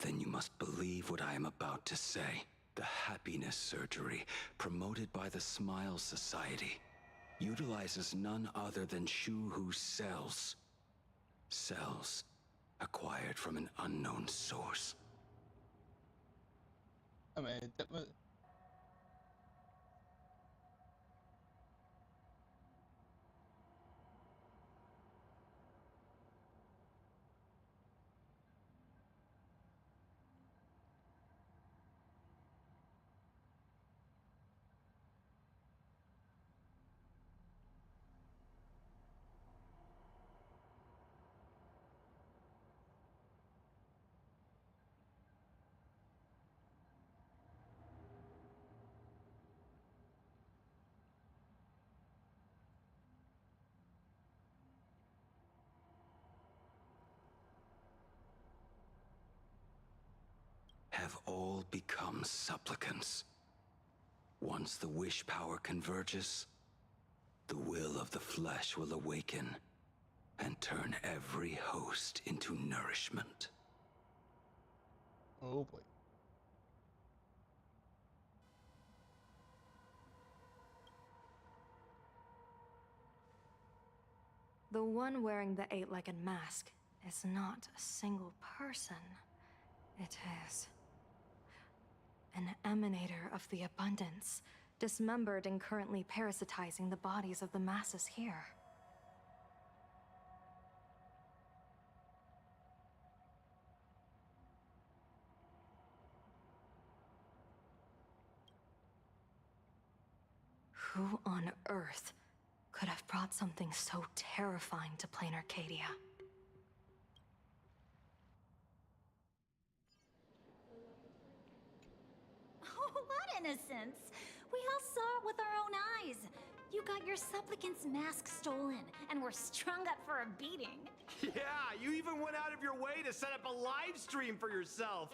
then you must believe what I am about to say. The happiness surgery, promoted by the Smile Society, utilizes none other than Shu-Hu's cells. Cells acquired from an unknown source. I mean, that was... Have all become supplicants. Once the wish power converges, the will of the flesh will awaken and turn every host into nourishment. Oh boy. The one wearing the eight-legged mask is not a single person. It is an emanator of the abundance, dismembered and currently parasitizing the bodies of the masses here. Who on earth could have brought something so terrifying to plain Arcadia? Oh, what innocence! We all saw it with our own eyes. You got your supplicant's mask stolen, and were strung up for a beating. Yeah, you even went out of your way to set up a live stream for yourself.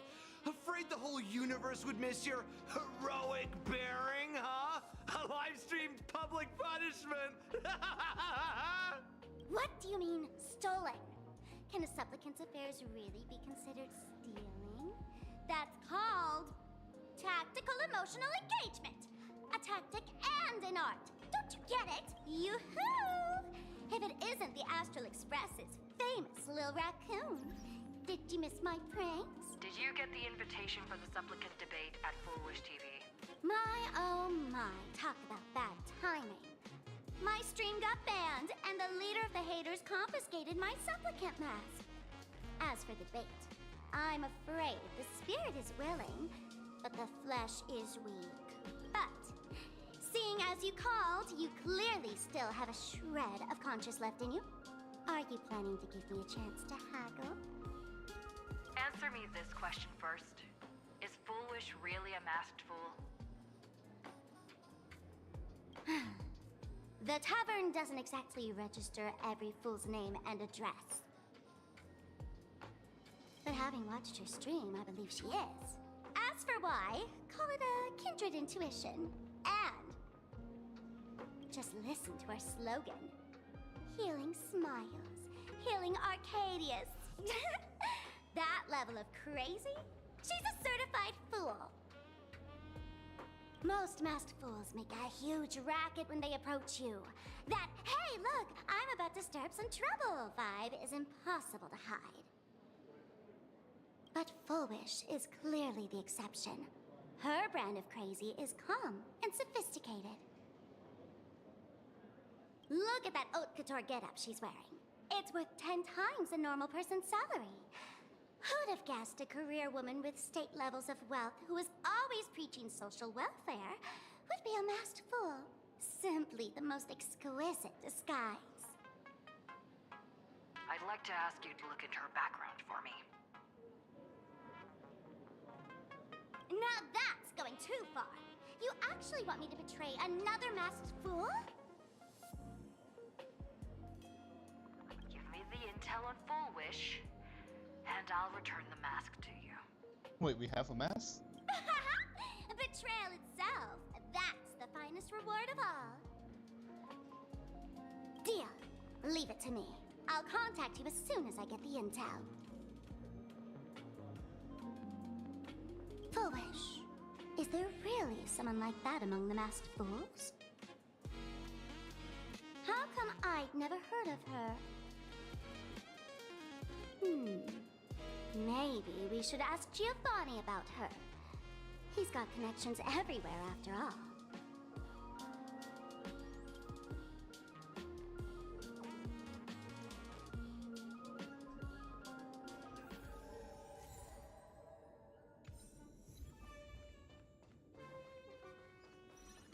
Afraid the whole universe would miss your heroic bearing, huh? A live-streamed public punishment! What do you mean, stolen? Can a supplicant's affairs really be considered stealing? That's called tactical emotional engagement. A tactic and an art. Don't you get it? Yoo-hoo! If it isn't the Astral Express's famous Lil Raccoon. Did you miss my pranks? Did you get the invitation for the supplicant debate at Foolish TV? My, oh my, talk about bad timing. My stream got banned, and the leader of the haters confiscated my supplicant mask. As for the bait, I'm afraid the spirit is willing, but the flesh is weak. But, seeing as you called, you clearly still have a shred of conscience left in you. Are you planning to give me a chance to haggle? Answer me this question first. Is Foolish really a masked fool? The tavern doesn't exactly register every fool's name and address. But having watched her stream, I believe she is. As for why, call it a kindred intuition. And just listen to our slogan. Healing smiles. Healing Arcadius. That level of crazy? She's a certified fool. Most masked fools make a huge racket when they approach you. That, hey, look, I'm about to stir up some trouble vibe is impossible to hide. But Fullwish is clearly the exception. Her brand of crazy is calm and sophisticated. Look at that haute couture getup she's wearing. It's worth 10 times a normal person's salary. Who'd have guessed a career woman with state levels of wealth who was always preaching social welfare would be a masked fool? Simply the most exquisite disguise. I'd like to ask you to look into her background for me. Now that's going too far. You actually want me to betray another masked fool? Give me the intel on Fullwish, and I'll return the mask to you. Wait, we have a mask? Betrayal itself. That's the finest reward of all. Deal. Leave it to me. I'll contact you as soon as I get the intel. Fullwish, is there really someone like that among the masked fools? How come I'd never heard of her? Maybe we should ask Giovanni about her. He's got connections everywhere after all.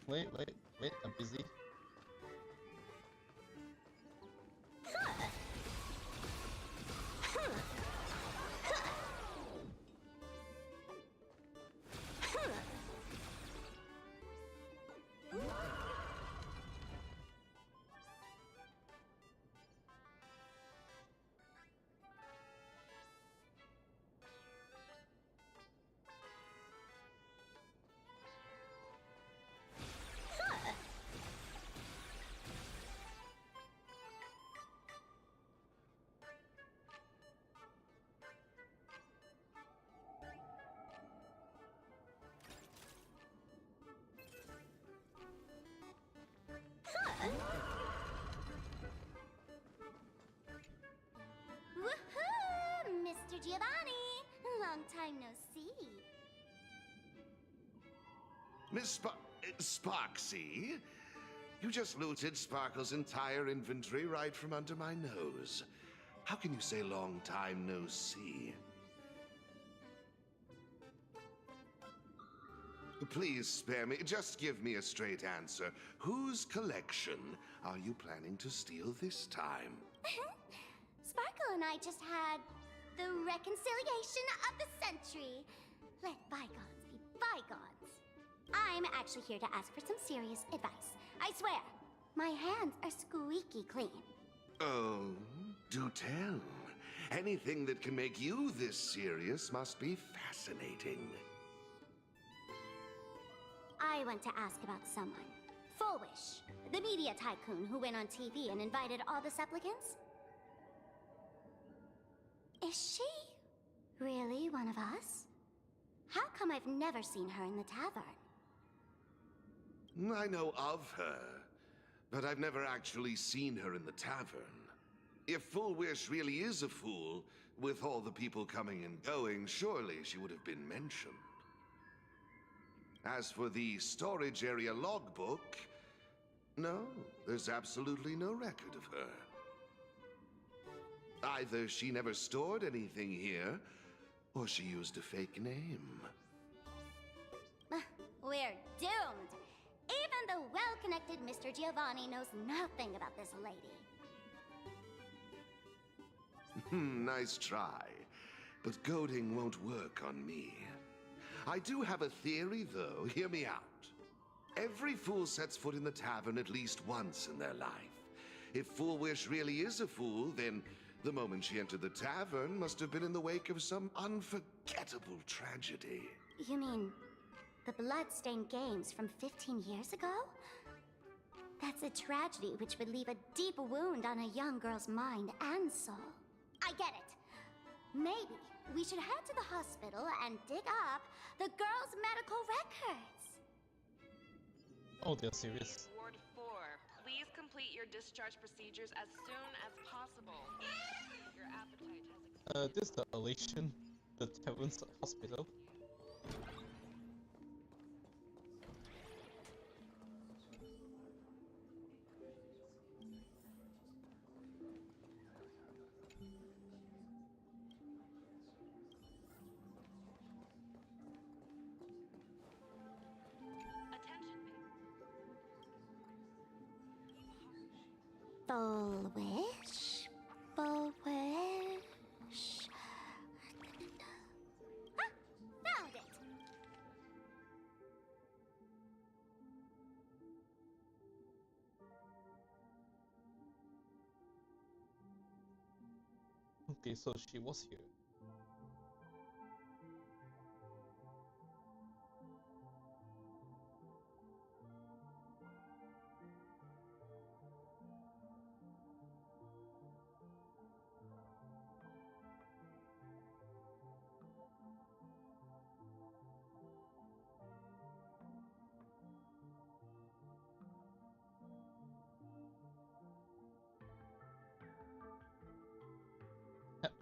Wait, I'm busy. Woohoo! Mr. Giovanni! Long time no see. Miss Sparksy? You just looted Sparkle's entire inventory right from under my nose. How can you say long time no see? Please spare me. Just give me a straight answer. Whose collection are you planning to steal this time? Sparkle and I just had the reconciliation of the century. Let bygones be bygones. I'm actually here to ask for some serious advice. I swear, my hands are squeaky clean. Oh, do tell. Anything that can make you this serious must be fascinating. I want to ask about someone. Fullwish, the media tycoon who went on TV and invited all the supplicants. Is she really one of us? How come I've never seen her in the tavern? I know of her, but I've never actually seen her in the tavern. If Fullwish really is a fool, with all the people coming and going, surely she would have been mentioned. As for the storage area logbook, no, there's absolutely no record of her. Either she never stored anything here, or she used a fake name. We're doomed. Even the well-connected Mr. Giovanni knows nothing about this lady. Nice try, but goading won't work on me. I do have a theory, though. Hear me out. Every fool sets foot in the tavern at least once in their life. If Fullwish really is a fool, then the moment she entered the tavern must have been in the wake of some unforgettable tragedy. You mean the blood-stained games from 15 years ago? That's a tragedy which would leave a deep wound on a young girl's mind and soul. I get it. Maybe we should head to the hospital and dig up the girl's medical records. Oh, they're serious. Ward 4, please complete your discharge procedures as soon as possible. Your appetite has This is the Elation, the Tavern's hospital. Full wish? Full wish? Ah! Found it! Okay, so she was here.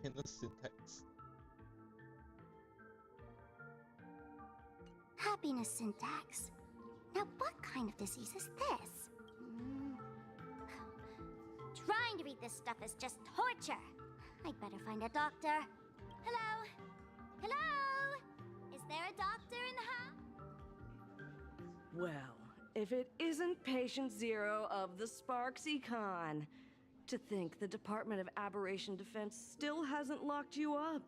Happiness syntax. Happiness syntax. Now, what kind of disease is this? Trying to read this stuff is just torture. I'd better find a doctor. Hello? Hello? Is there a doctor in the house? Well, if it isn't Patient Zero of the Sparks Econ. To think the Department of Aberration Defense still hasn't locked you up.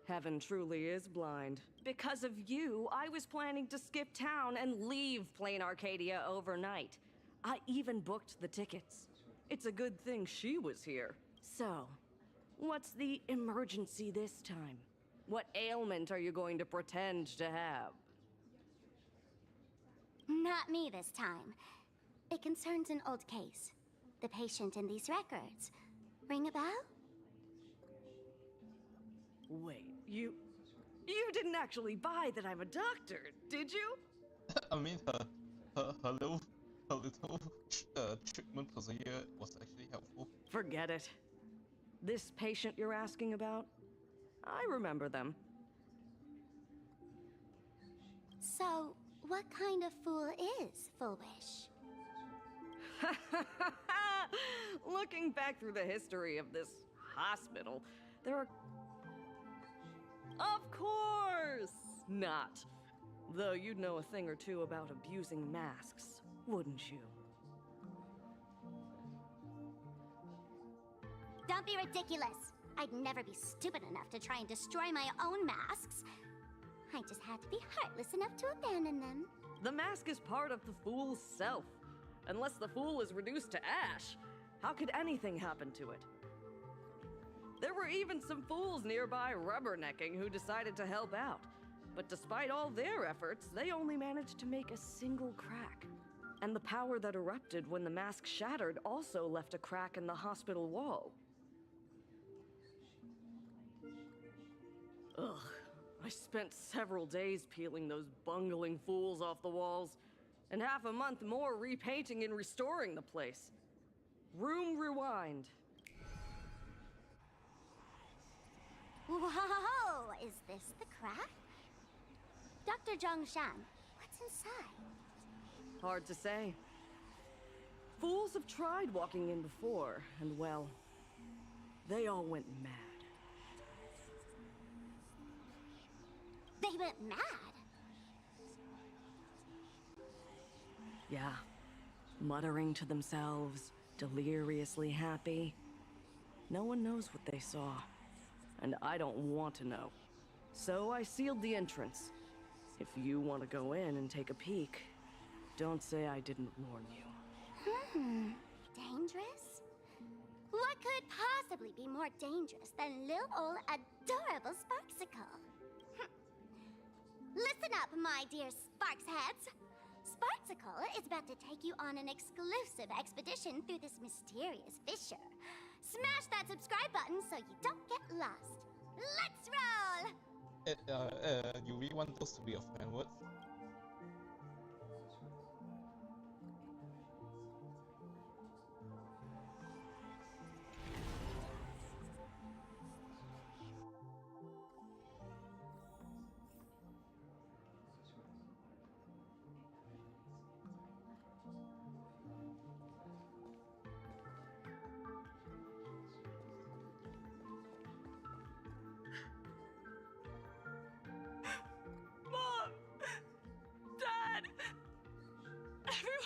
Heaven truly is blind. Because of you, I was planning to skip town and leave Plain Arcadia overnight. I even booked the tickets. It's a good thing she was here. So, what's the emergency this time? What ailment are you going to pretend to have? Not me this time. It concerns an old case. The patient in these records. Ring a bell? Wait, you didn't actually buy that I'm a doctor, did you? I mean, her little treatment procedure was actually helpful. Forget it. This patient you're asking about? I remember them. So, what kind of fool is Full Wish? Looking back through the history of this hospital, there are... Of course not. Though you'd know a thing or two about abusing masks, wouldn't you? Don't be ridiculous. I'd never be stupid enough to try and destroy my own masks. I just had to be heartless enough to abandon them. The mask is part of the fool's self. Unless the fool is reduced to ash, how could anything happen to it? There were even some fools nearby rubbernecking who decided to help out. But despite all their efforts, they only managed to make a single crack. And the power that erupted when the mask shattered also left a crack in the hospital wall. Ugh, I spent several days peeling those bungling fools off the walls, and half a month more repainting and restoring the place. Room rewind. Whoa! Is this the crack? Dr. Zhongshan, what's inside? Hard to say. Fools have tried walking in before, and well, they all went mad. They went mad? Yeah. Muttering to themselves, deliriously happy. No one knows what they saw. And I don't want to know. So I sealed the entrance. If you want to go in and take a peek, don't say I didn't warn you. Dangerous? What could possibly be more dangerous than little old adorable Sparksicle? Listen up, my dear Sparks heads. Sparksicle is about to take you on an exclusive expedition through this mysterious fissure. Smash that subscribe button so you don't get lost. Let's roll! You really want those to be your fan words?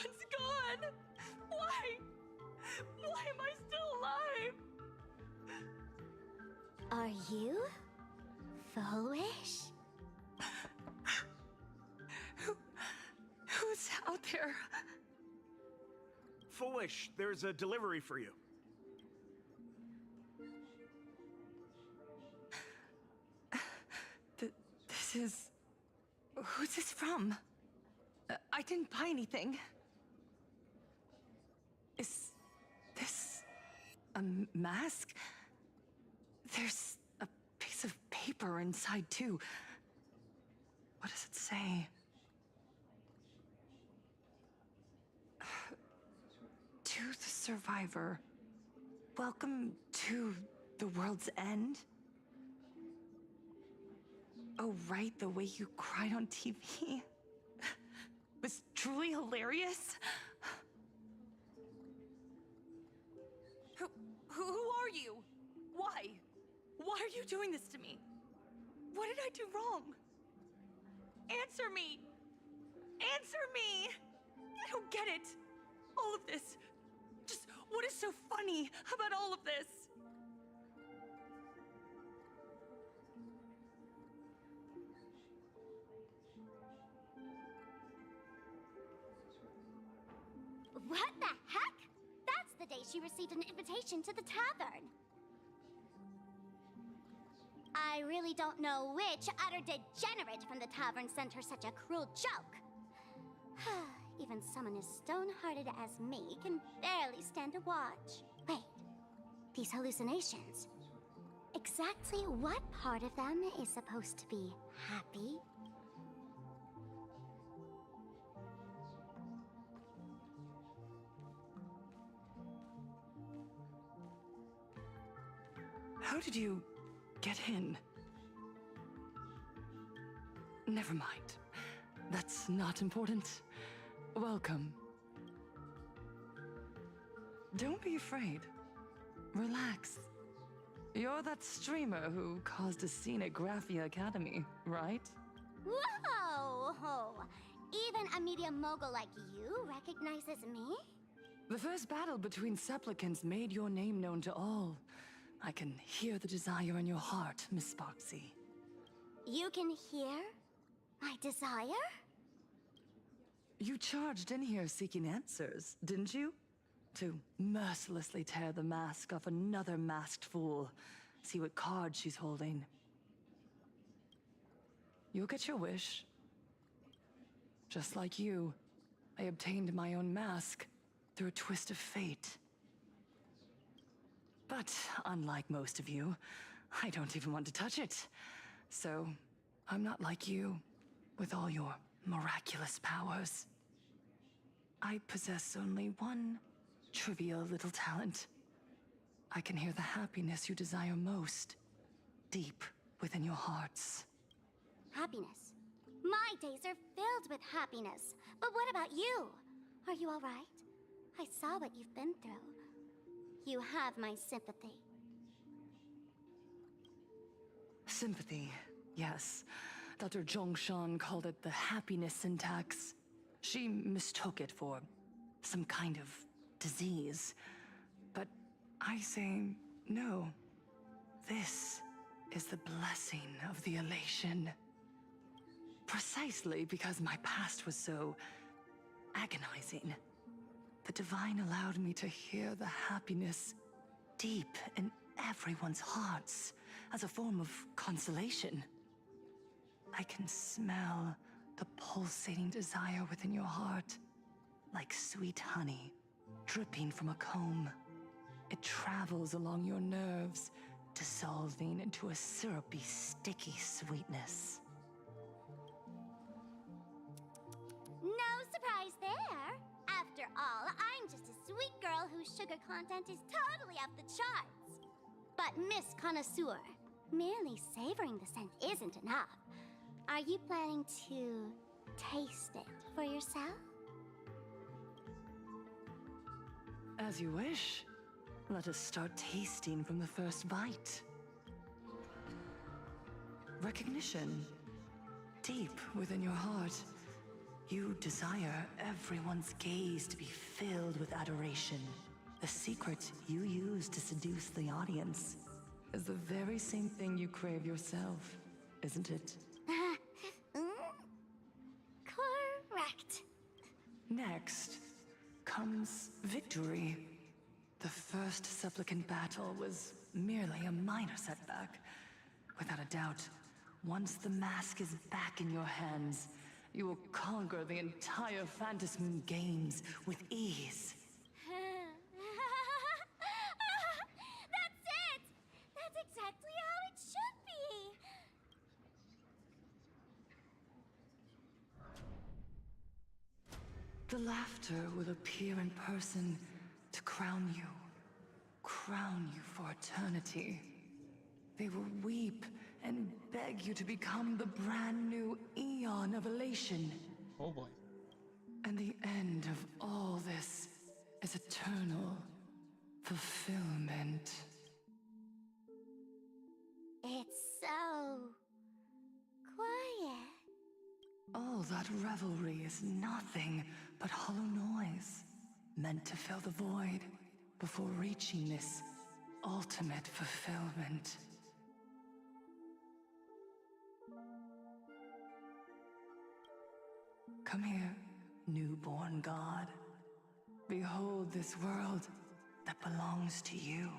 Everyone's gone! Why? Why am I still alive? Are you foolish? Who's out there? Foolish, there's a delivery for you. This is... Who's this from? I didn't buy anything. Is this a mask? There's a piece of paper inside, too. What does it say? To the survivor, welcome to the world's end? Oh, right, the way you cried on TV was truly hilarious. Who are you? Why? Why are you doing this to me? What did I do wrong? Answer me! Answer me! I don't get it. All of this. Just what is so funny about all of this? What the heck? That's the day she received an invitation to the tavern. I really don't know which utter degenerate from the tavern sent her such a cruel joke. Even someone as stone-hearted as me can barely stand to watch. Wait, these hallucinations. Exactly what part of them is supposed to be happy? How did you get in? Never mind. That's not important. Welcome. Don't be afraid. Relax. You're that streamer who caused a scene at Graphia Academy, right? Whoa! Even a media mogul like you recognizes me? The first battle between supplicants made your name known to all. I can hear the desire in your heart, Miss Sparksy. You can hear my desire? You charged in here seeking answers, didn't you? To mercilessly tear the mask off another masked fool. See what card she's holding. You'll get your wish. Just like you, I obtained my own mask through a twist of fate. But unlike most of you, I don't even want to touch it. So, I'm not like you, with all your miraculous powers. I possess only one trivial little talent. I can hear the happiness you desire most, deep within your hearts. Happiness. My days are filled with happiness. But what about you? Are you all right? I saw what you've been through. You have my sympathy. Sympathy, yes. Dr. Zhongshan called it the happiness syntax. She mistook it for some kind of disease. But I say no. This is the blessing of the elation. Precisely because my past was so agonizing. The Divine allowed me to hear the happiness deep in everyone's hearts as a form of consolation. I can smell the pulsating desire within your heart, like sweet honey dripping from a comb. It travels along your nerves, dissolving into a syrupy, sticky sweetness. No surprise there. After all, I'm just a sweet girl whose sugar content is totally off the charts. But Miss Connoisseur, merely savoring the scent isn't enough. Are you planning to taste it for yourself? As you wish. Let us start tasting from the first bite. Recognition. Deep within your heart. You desire everyone's gaze to be filled with adoration. The secret you use to seduce the audience is the very same thing you crave yourself, isn't it? Correct. Next comes victory. The first supplicant battle was merely a minor setback. Without a doubt, once the mask is back in your hands, you will conquer the entire Phantasm Games with ease. That's it! That's exactly how it should be! The laughter will appear in person to crown you for eternity. They will weep and beg you to become the brand new Eon of Elation. Oh boy. And the end of all this is eternal fulfillment. It's so quiet. All that revelry is nothing but hollow noise, meant to fill the void before reaching this ultimate fulfillment. Come here, newborn god. Behold this world that belongs to you.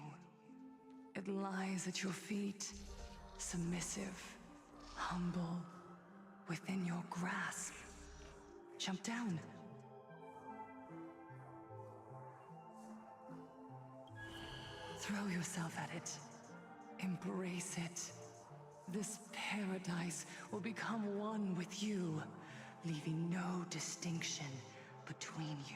It lies at your feet, submissive, humble, within your grasp. Jump down. Throw yourself at it. Embrace it. This paradise will become one with you, leaving no distinction between you.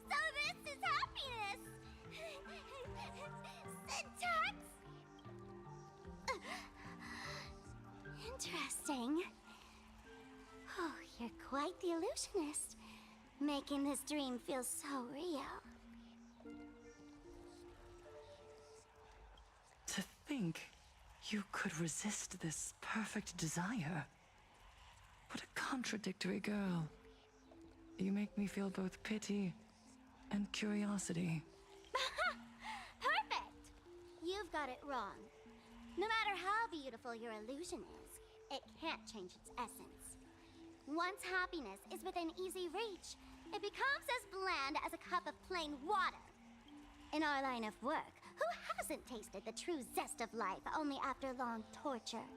So this is happiness! Syntax? Interesting. Oh, you're quite the illusionist, making this dream feel so real. To think you could resist this perfect desire. What a contradictory girl. You make me feel both pity and curiosity. Perfect! You've got it wrong. No matter how beautiful your illusion is, it can't change its essence. Once happiness is within easy reach, it becomes as bland as a cup of plain water. In our line of work, who hasn't tasted the true zest of life only after long torture?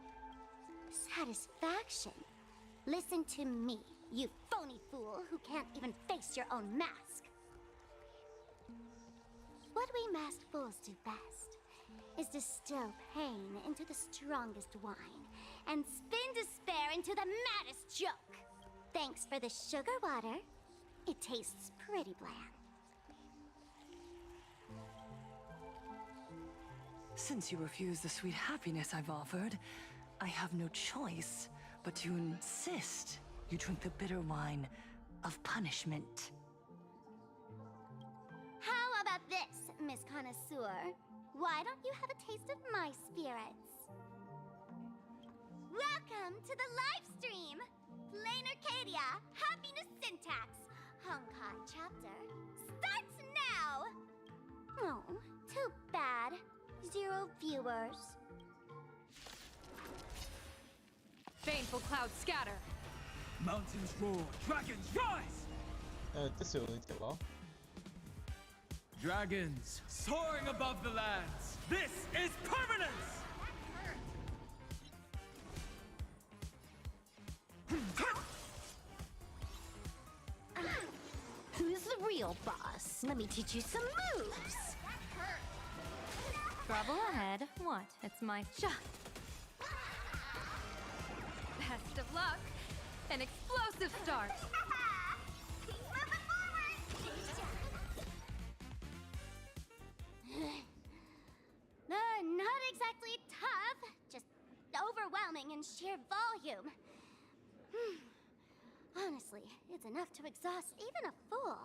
Satisfaction. Listen to me, you phony fool who can't even face your own mask. What we masked fools do best is distill pain into the strongest wine and spin despair into the maddest joke. Thanks for the sugar water. It tastes pretty bland. Since you refuse the sweet happiness I've offered, I have no choice but to insist you drink the bitter wine of punishment. How about this, Miss Connoisseur? Why don't you have a taste of my spirits? Welcome to the live stream! Plain Arcadia, Happiness Syntax, Honkai chapter, starts now! Oh, too bad. 0 viewers. Baneful clouds scatter. Mountains roar, dragons rise! This will only take a while. Dragons soaring above the lands. This is permanence! Who's the real boss? Let me teach you some moves. Trouble ahead. What? It's my shot. Best of luck. An explosive start. in sheer volume. Honestly, it's enough to exhaust even a fool.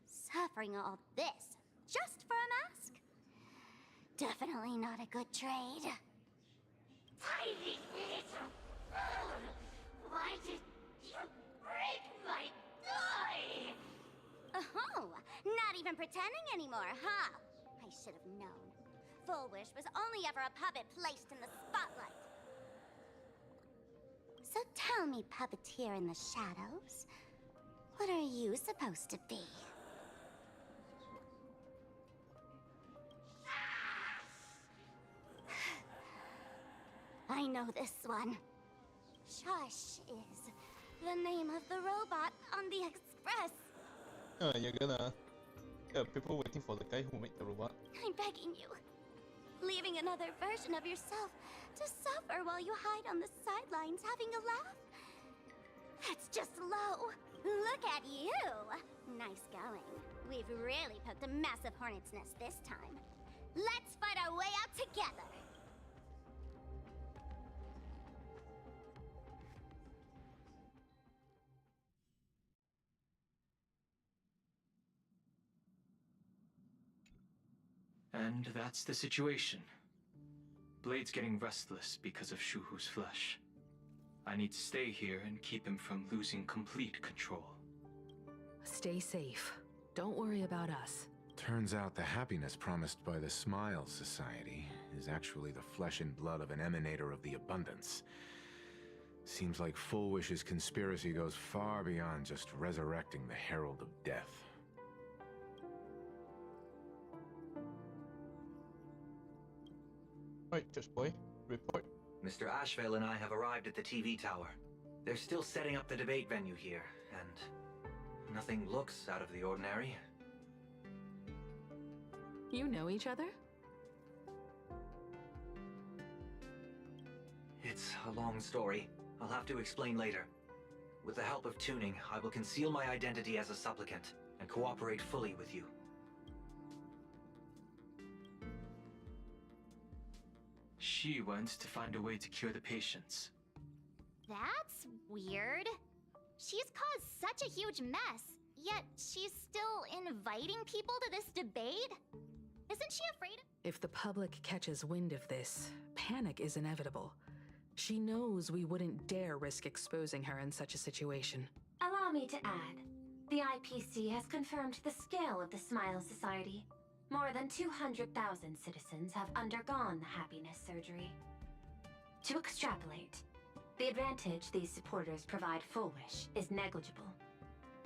Suffering all this just for a mask? Definitely not a good trade. Tiny little fool! Why did you break my toy? Oh, not even pretending anymore, huh? I should have known. Full Wish was only ever a puppet placed in the spotlight. So tell me, puppeteer in the shadows, what are you supposed to be? I know this one. Shush is the name of the robot on the express. You're gonna... There are people waiting for the guy who made the robot. I'm begging you. Leaving another version of yourself to suffer while you hide on the sidelines having a laugh? That's just low. Look at you. Nice going. We've really poked a massive hornet's nest this time. Let's fight our way out together. And that's the situation. Blade's getting restless because of Shuhu's flesh. I need to stay here and keep him from losing complete control. Stay safe. Don't worry about us. Turns out the happiness promised by the Smile Society is actually the flesh and blood of an emanator of the abundance. Seems like Full Wish's conspiracy goes far beyond just resurrecting the Herald of Death. Right, Judge Boy, report. Mr. Ashvale and I have arrived at the TV tower. They're still setting up the debate venue here, and nothing looks out of the ordinary. You know each other? It's a long story. I'll have to explain later. With the help of tuning, I will conceal my identity as a supplicant and cooperate fully with you. She went to find a way to cure the patients. That's weird. She's caused such a huge mess, yet she's still inviting people to this debate? Isn't she afraid? If the public catches wind of this, panic is inevitable. She knows we wouldn't dare risk exposing her in such a situation. Allow me to add, the IPC has confirmed the scale of the Smile Society. More than 200,000 citizens have undergone the happiness surgery. To extrapolate, the advantage these supporters provide Full Wish is negligible.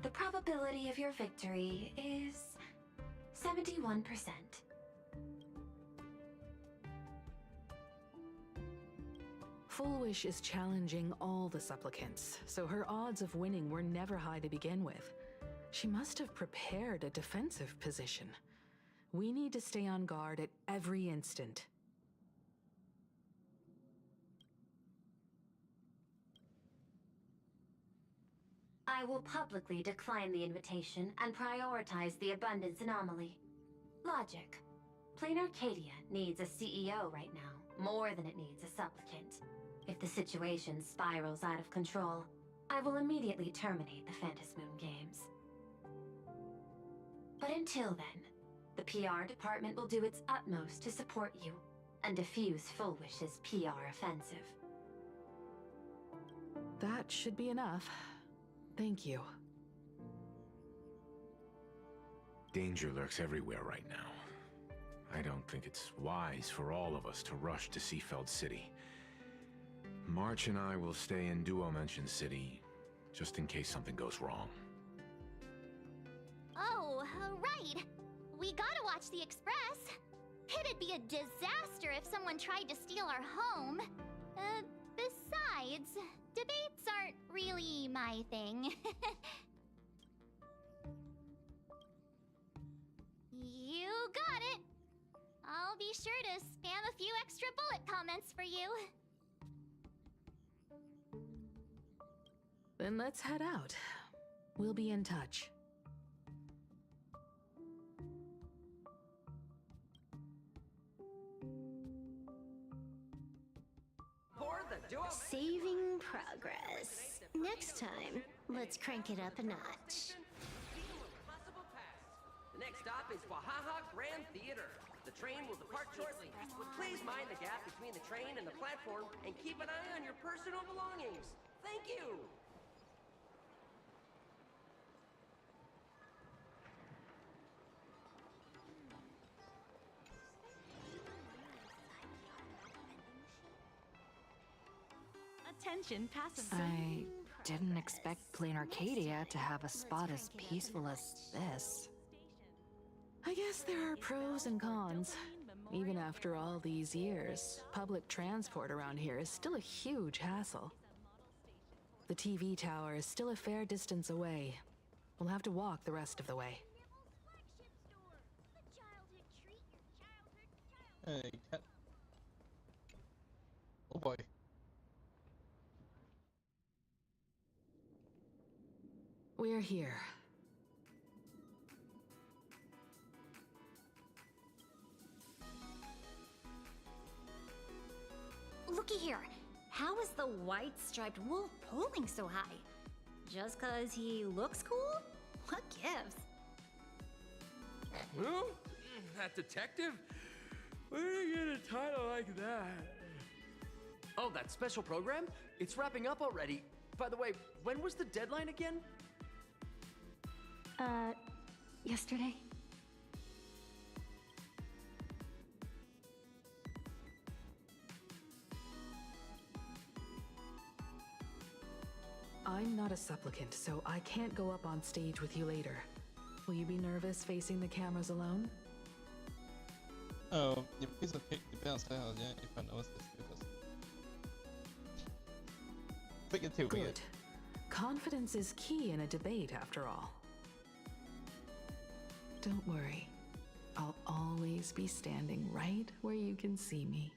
The probability of your victory is 71%. Full Wish is challenging all the supplicants, so her odds of winning were never high to begin with. She must have prepared a defensive position. We need to stay on guard at every instant. I will publicly decline the invitation and prioritize the abundance anomaly. Logic. Plain Arcadia needs a CEO right now, more than it needs a supplicant. If the situation spirals out of control, I will immediately terminate the Phantasm Moon Games. But until then, the PR department will do its utmost to support you and defuse Full Wish's PR offensive. That should be enough. Thank you. Danger lurks everywhere right now. I don't think it's wise for all of us to rush to Seafeld City. March and I will stay in Duo Mansion City, just in case something goes wrong. Oh, right. We gotta watch the Express. It'd be a disaster if someone tried to steal our home. Besides, debates aren't really my thing. You got it. I'll be sure to spam a few extra bullet comments for you. Then let's head out. We'll be in touch. Saving progress. Next time, let's crank it up a notch. The next stop is Wahaha Grand Theater. The train will depart shortly. Please mind the gap between the train and the platform and keep an eye on your personal belongings. Thank you! Attention passengers. I didn't expect Plain Arcadia to have a spot as peaceful as this. I guess there are pros and cons. Even after all these years, public transport around here is still a huge hassle. The TV tower is still a fair distance away. We'll have to walk the rest of the way. Hey, cat. Oh boy. We're here. Looky here. How is the white striped wolf pulling so high? Just 'cause he looks cool? What gives? Well, that detective? Where did he get a title like that? Oh, that special program? It's wrapping up already. By the way, when was the deadline again? Yesterday? I'm not a supplicant, so I can't go up on stage with you later. Will you be nervous facing the cameras alone? Oh, your piece of cake depends on how, yeah, if I know this because figuratively. Good. Confidence is key in a debate, after all. Don't worry. I'll always be standing right where you can see me.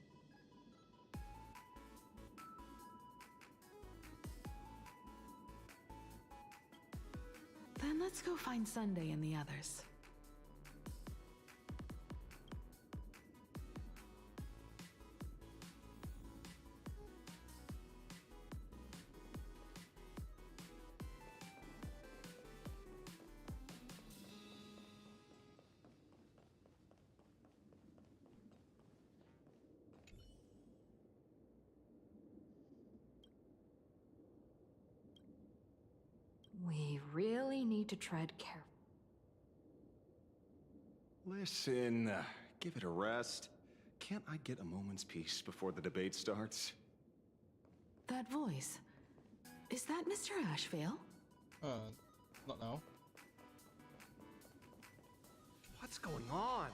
Then let's go find Sunday and the others. We really need to tread carefully. Listen, give it a rest. Can't I get a moment's peace before the debate starts? That voice. Is that Mr. Ashvale? Not now. What's going on?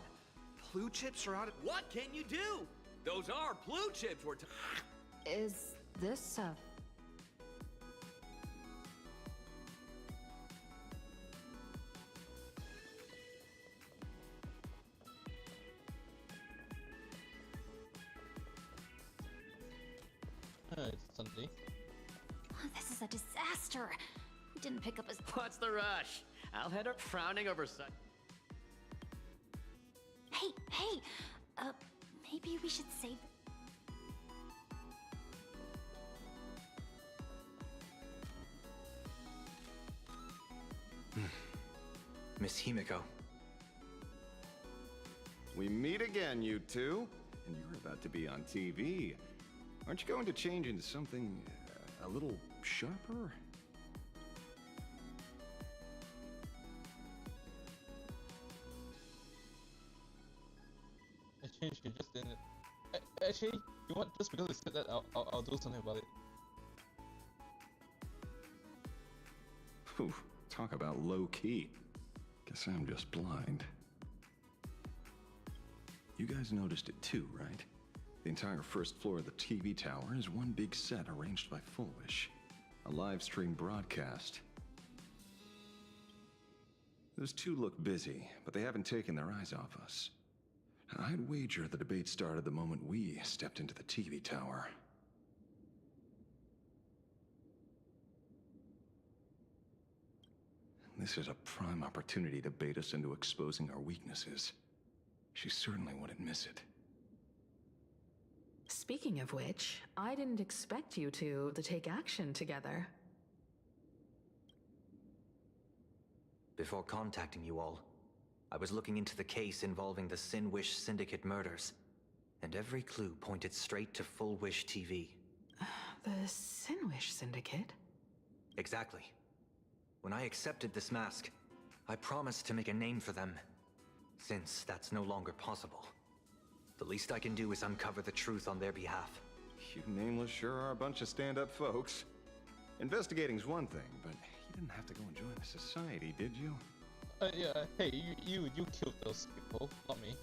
Blue chips are out of... What can you do? Those are blue chips we're Is this a... It's Sunday. This is a disaster. We didn't pick up his... What's the rush? I'll head up frowning over such... Hey! Maybe we should save... Miss Himiko. We meet again, you two. And you're about to be on TV. Aren't you going to change into something a little sharper? I changed, you just didn't. Actually, you want just because I said that, I'll do something about it. Whew, talk about low key. Guess I'm just blind. You guys noticed it too, right? The entire first floor of the TV tower is one big set arranged by Foolish. A live stream broadcast. Those two look busy, but they haven't taken their eyes off us. I'd wager the debate started the moment we stepped into the TV tower. This is a prime opportunity to bait us into exposing our weaknesses. She certainly wouldn't miss it. Speaking of which, I didn't expect you two to take action together. Before contacting you all, I was looking into the case involving the Sin Wish Syndicate murders, and every clue pointed straight to Full Wish TV. The Sin Wish Syndicate? Exactly. When I accepted this mask, I promised to make a name for them. Since that's no longer possible, the least I can do is uncover the truth on their behalf. You nameless sure are a bunch of stand-up folks. Investigating's one thing, but you didn't have to go and join the society, did you? Yeah, hey, you killed those people, not me.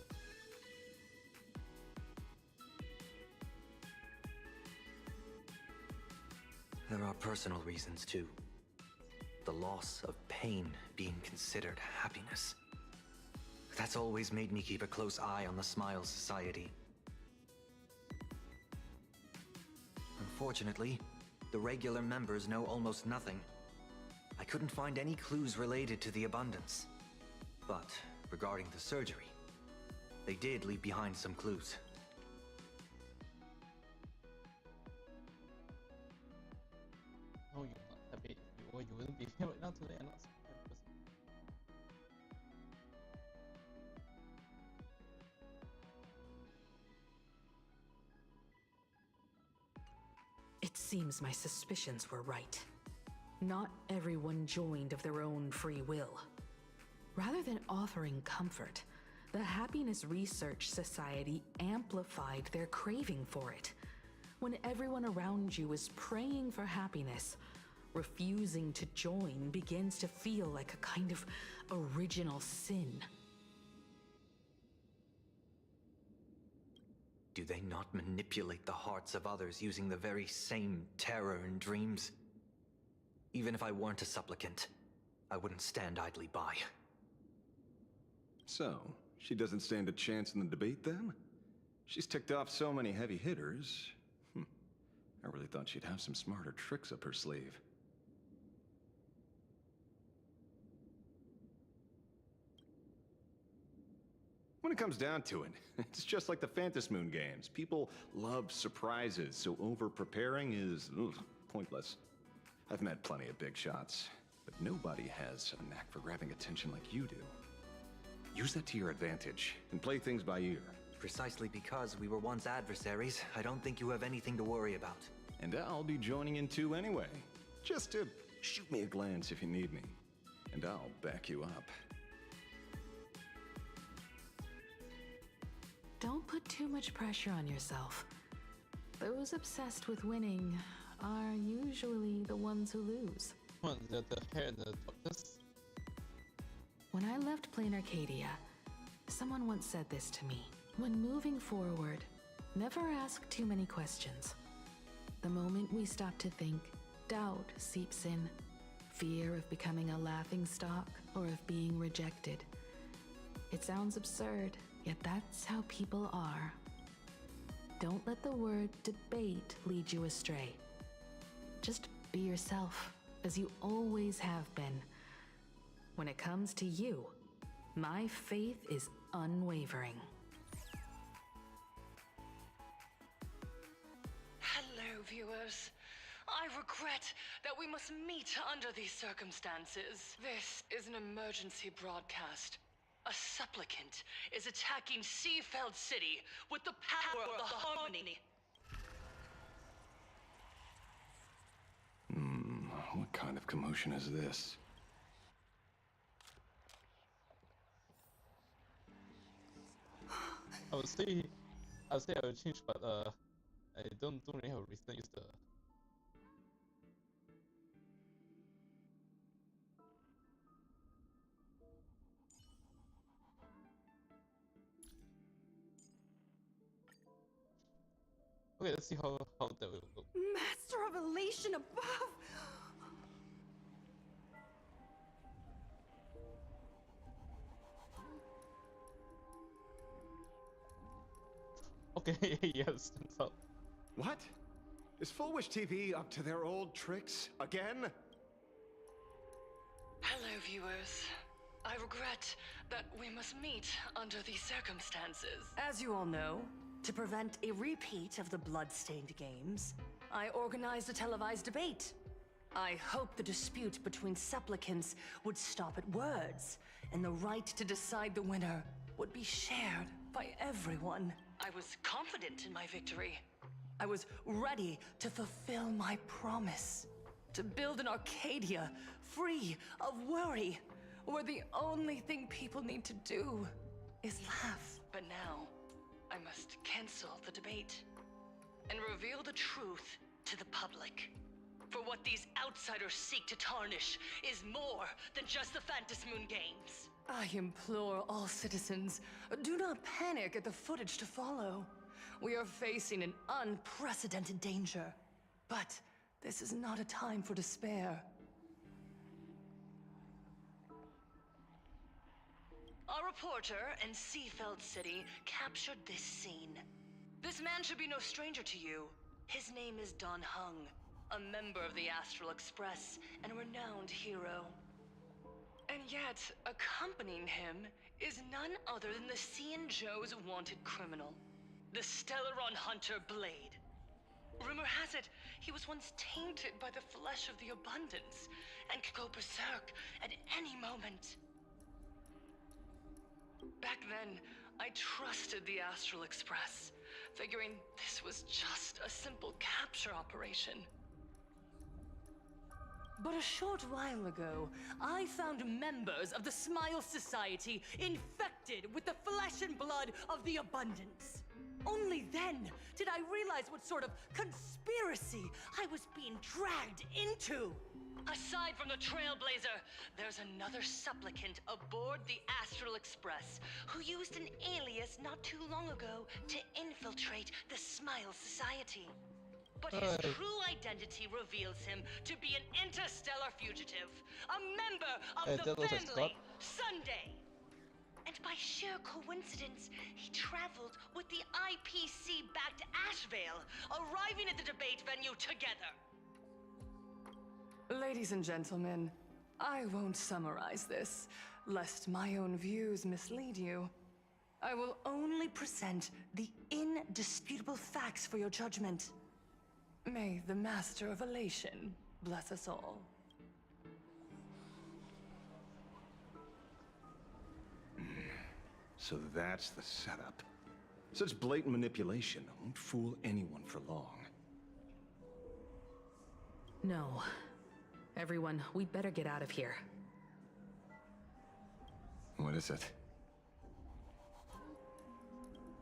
There are personal reasons too. The loss of pain being considered happiness. That's always made me keep a close eye on the Smile Society. Unfortunately, the regular members know almost nothing. I couldn't find any clues related to the abundance. But regarding the surgery, they did leave behind some clues. No, you're not happy. Or you wouldn't be here right now today. I'm not so happy. It seems my suspicions were right. Not everyone joined of their own free will. Rather than offering comfort, the Happiness Research Society amplified their craving for it. When everyone around you is praying for happiness, refusing to join begins to feel like a kind of original sin. Do they not manipulate the hearts of others using the very same terror and dreams? Even if I weren't a supplicant, I wouldn't stand idly by. So, she doesn't stand a chance in the debate then? She's ticked off so many heavy hitters. I really thought she'd have some smarter tricks up her sleeve. When it comes down to it, it's just like the Phantasmoon games. People love surprises, so over-preparing is pointless. I've met plenty of big shots, but nobody has a knack for grabbing attention like you do. Use that to your advantage, and play things by ear. Precisely because we were once adversaries, I don't think you have anything to worry about. And I'll be joining in too anyway. Just to shoot me a glance if you need me. And I'll back you up. Don't put too much pressure on yourself. Those obsessed with winning are usually the ones who lose. What, the hair, the doctors? When I left Plain Arcadia, someone once said this to me. When moving forward, never ask too many questions. The moment we stop to think, doubt seeps in. Fear of becoming a laughingstock or of being rejected. It sounds absurd, yet that's how people are. Don't let the word debate lead you astray. Just be yourself, as you always have been. When it comes to you, my faith is unwavering. Hello, viewers. I regret that we must meet under these circumstances. This is an emergency broadcast. A supplicant is attacking Seafeld City with the power of the Harmony. What kind of commotion is this? I would say I would change, but I don't really have a reason to use the. Okay, let's see how that will go. Master of Elation above! Okay, yes, turns out. What? Is Full Wish TV up to their old tricks again? Hello, viewers. I regret that we must meet under these circumstances. As you all know, To prevent a repeat of the blood-stained games, I organized a televised debate. I hoped the dispute between supplicants would stop at words, and the right to decide the winner would be shared by everyone. I was confident in my victory. I was ready to fulfill my promise. To build an Arcadia free of worry, where the only thing people need to do is laugh. But now, I must cancel the debate and reveal the truth to the public. For what these outsiders seek to tarnish is more than just the Phantom Moon games. I implore all citizens, do not panic at the footage to follow. We are facing an unprecedented danger. But this is not a time for despair. Our reporter in Seafeld City captured this scene. This man should be no stranger to you. His name is Don Hung, a member of the Astral Express and a renowned hero. And yet, accompanying him is none other than the Cian Joe's wanted criminal, the Stellaron hunter Blade. Rumor has it, he was once tainted by the flesh of the Abundance and could go berserk at any moment. Back then, I trusted the Astral Express, figuring this was just a simple capture operation. But a short while ago, I found members of the Smile Society infected with the flesh and blood of the Abundance. Only then did I realize what sort of conspiracy I was being dragged into. Aside from the Trailblazer, there's another supplicant aboard the Astral Express who used an alias not too long ago to infiltrate the Smile Society. But his true identity reveals him to be an interstellar fugitive, a member of the family, Sunday. And by sheer coincidence, he traveled with the IPC back to Ashvale, arriving at the debate venue together. Ladies and gentlemen, I won't summarize this, lest my own views mislead you. I will only present the indisputable facts for your judgment. May the Master of Elation bless us all. So that's the setup. Such blatant manipulation won't fool anyone for long. No. Everyone, we'd better get out of here. What is it?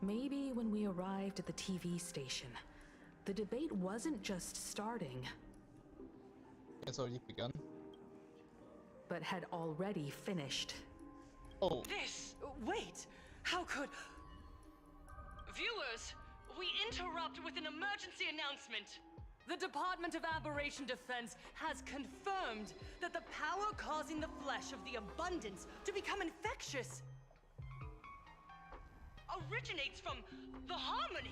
Maybe when we arrived at the TV station, the debate wasn't just starting. It's already begun. But had already finished. Oh. Wait! How could... Viewers, we interrupt with an emergency announcement. The Department of Aberration Defense has confirmed that the power causing the flesh of the Abundance to become infectious originates from the Harmony.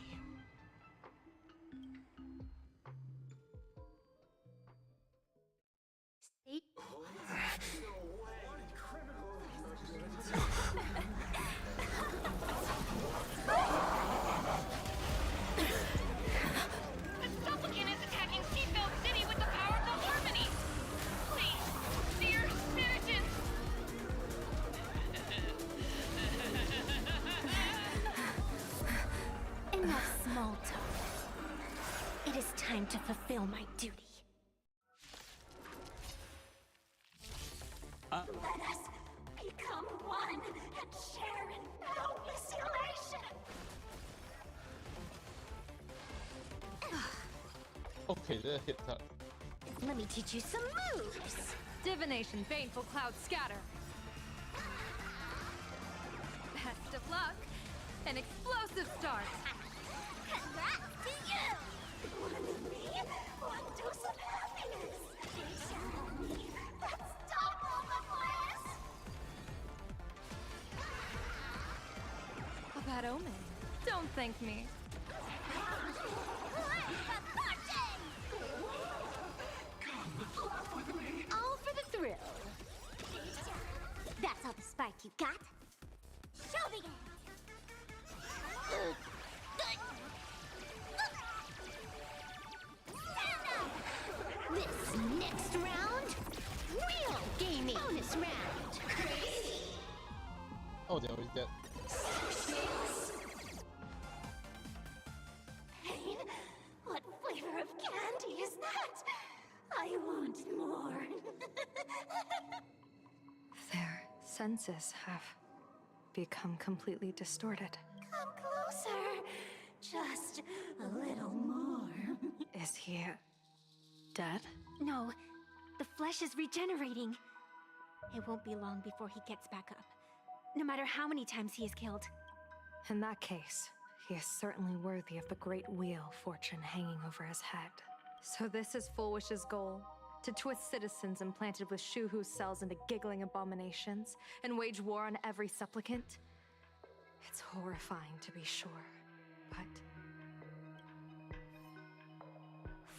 Enough small talk. It is time to fulfill my duty. Let us become one and share in boundless elation. Okay, they hit that. Let me teach you some moves. Divination, baneful cloud scatter. Best of luck. An explosive start. Congrats to you! One of me, one dose of happiness. That's double the bliss! A bad omen. Don't thank me. All for the thrill. That's all the spark you got? Show me it! Next round. Crazy. Oh, they already dead. Pain? What flavor of candy is that? I want more. Their senses have become completely distorted. Come closer. Just a little more. Is he dead? No, the flesh is regenerating. It won't be long before he gets back up, no matter how many times he is killed. In that case, he is certainly worthy of the great wheel fortune hanging over his head. So this is Fullwish's goal? To twist citizens implanted with Shuhu's cells into giggling abominations, and wage war on every supplicant? It's horrifying to be sure, but...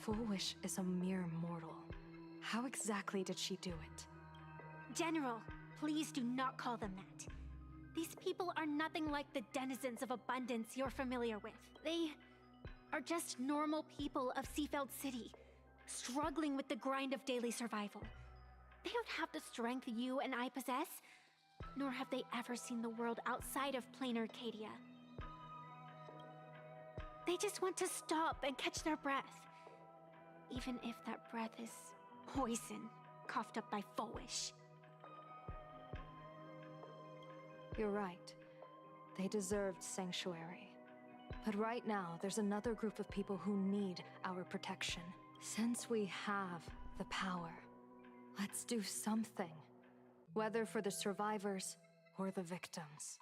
Fullwish is a mere mortal. How exactly did she do it? General, please do not call them that. These people are nothing like the denizens of abundance you're familiar with. They are just normal people of Seafeld City, struggling with the grind of daily survival. They don't have the strength you and I possess, nor have they ever seen the world outside of plain Arcadia. They just want to stop and catch their breath, even if that breath is poison coughed up by Fullwish. You're right. They deserved sanctuary. But right now, there's another group of people who need our protection. Since we have the power, let's do something. Whether for the survivors or the victims.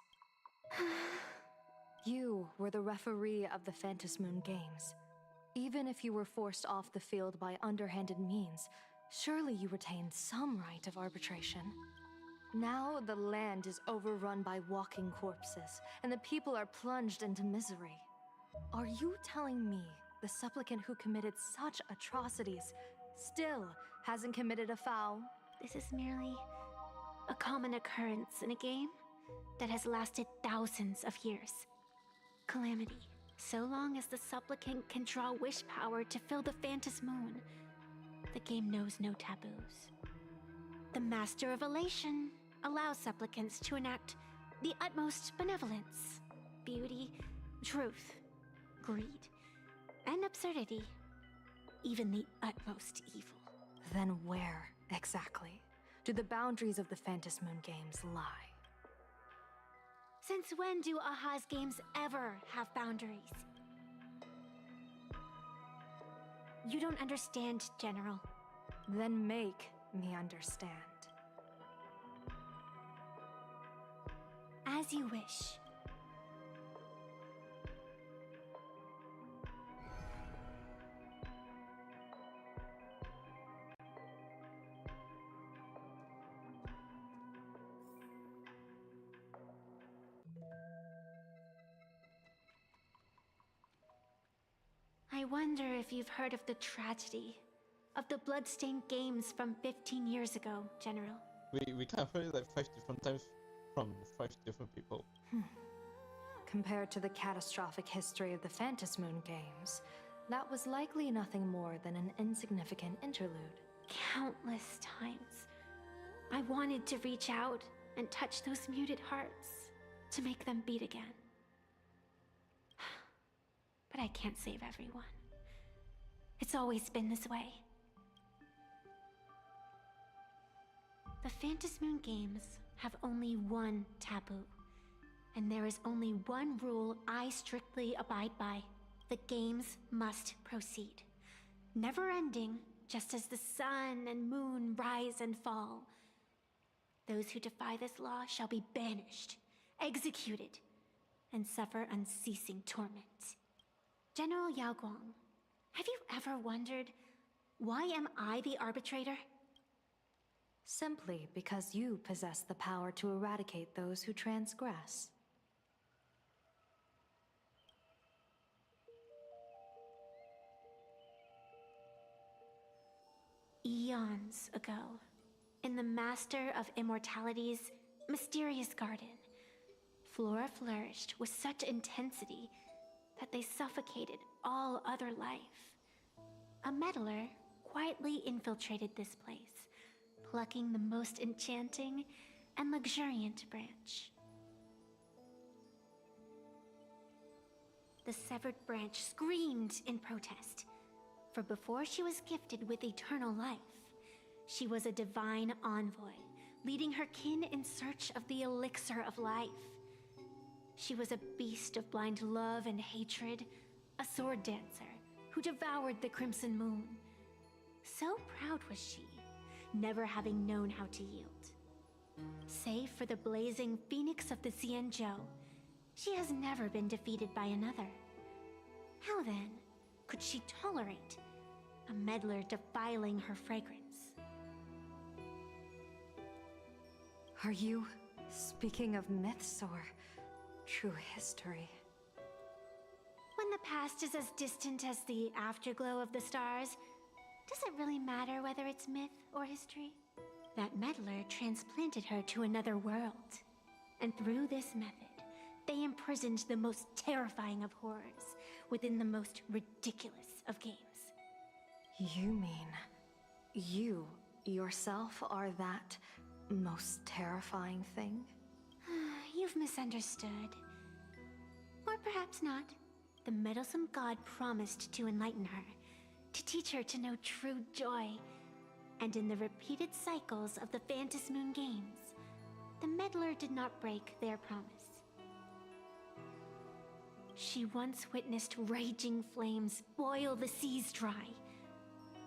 You were the referee of the Phantasmoon Games. Even if you were forced off the field by underhanded means, surely you retained some right of arbitration. Now the land is overrun by walking corpses, and the people are plunged into misery. Are you telling me the supplicant who committed such atrocities still hasn't committed a foul? This is merely a common occurrence in a game that has lasted thousands of years. Calamity. So long as the supplicant can draw wish power to fill the Phantasmoon, the game knows no taboos. The Master of Elation allows supplicants to enact the utmost benevolence, beauty, truth, greed, and absurdity, even the utmost evil. Then where, exactly, do the boundaries of the Phantasmoon Games lie? Since when do Aha's games ever have boundaries? You don't understand, General. Then make me understand. As you wish. I wonder if you've heard of the tragedy of the Bloodstained Games from 15 years ago, General. We kind of heard it like 5 different times from 5 different people. Compared to the catastrophic history of the Phantasmoon Games, that was likely nothing more than an insignificant interlude. Countless times, I wanted to reach out and touch those muted hearts, to make them beat again. But I can't save everyone. It's always been this way. The Phantasmoon Games have only one taboo. And there is only one rule I strictly abide by. The games must proceed. Never ending, just as the sun and moon rise and fall. Those who defy this law shall be banished, executed, and suffer unceasing torment. General Yao Guang, have you ever wondered, why am I the arbitrator? Simply because you possess the power to eradicate those who transgress. Eons ago, in the Master of Immortality's mysterious garden, flora flourished with such intensity that they suffocated all other life. A meddler quietly infiltrated this place, plucking the most enchanting and luxuriant branch. The severed branch screamed in protest, for before she was gifted with eternal life, she was a divine envoy, leading her kin in search of the elixir of life. She was a beast of blind love and hatred, a sword dancer who devoured the crimson moon. So proud was she, never having known how to yield. Save for the blazing phoenix of the Xianzhou, she has never been defeated by another. How then could she tolerate a meddler defiling her fragrance? Are you speaking of myths or true history? When the past is as distant as the afterglow of the stars, does it really matter whether it's myth or history? That meddler transplanted her to another world, and through this method, they imprisoned the most terrifying of horrors within the most ridiculous of games. You mean you yourself are that most terrifying thing? You've misunderstood. Or perhaps not. The meddlesome god promised to enlighten her, to teach her to know true joy. And in the repeated cycles of the Phantom Moon games, the meddler did not break their promise. She once witnessed raging flames boil the seas dry,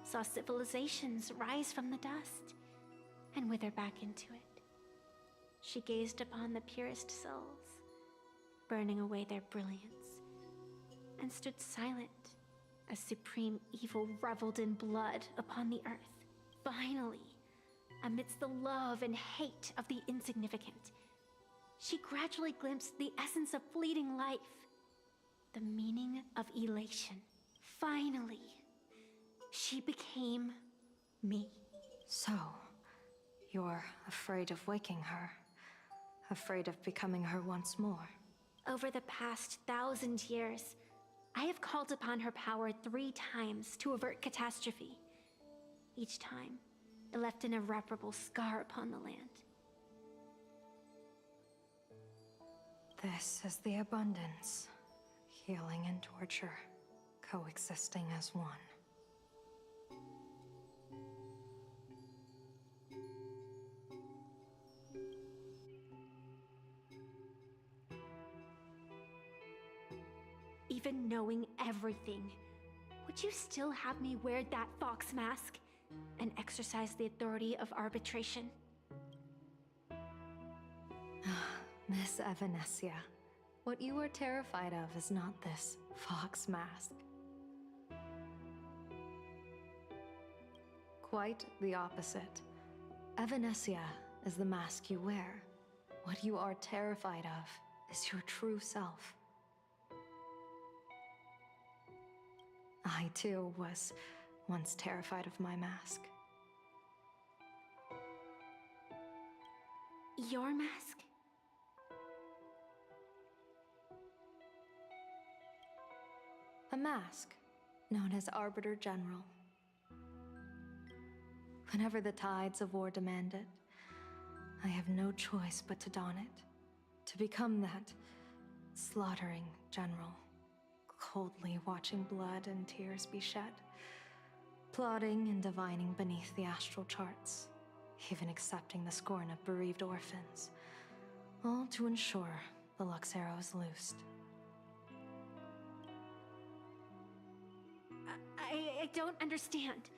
saw civilizations rise from the dust, and wither back into it. She gazed upon the purest souls, burning away their brilliance, and stood silent as supreme evil reveled in blood upon the earth. Finally, amidst the love and hate of the insignificant, she gradually glimpsed the essence of fleeting life, the meaning of elation. Finally, she became me. So, you're afraid of waking her, afraid of becoming her once more. Over the past 1,000 years, I have called upon her power 3 times to avert catastrophe. Each time, it left an irreparable scar upon the land. This is the abundance, healing and torture, coexisting as one. Even knowing everything, would you still have me wear that fox mask and exercise the authority of arbitration? Miss Evanesia, what you are terrified of is not this fox mask. Quite the opposite. Evanesia is the mask you wear. What you are terrified of is your true self. I, too, was once terrified of my mask. Your mask? A mask, known as Arbiter General. Whenever the tides of war demand it, I have no choice but to don it, to become that slaughtering general, coldly watching blood and tears be shed, plotting and divining beneath the astral charts, even accepting the scorn of bereaved orphans, all to ensure the Luxero is loosed. I don't understand.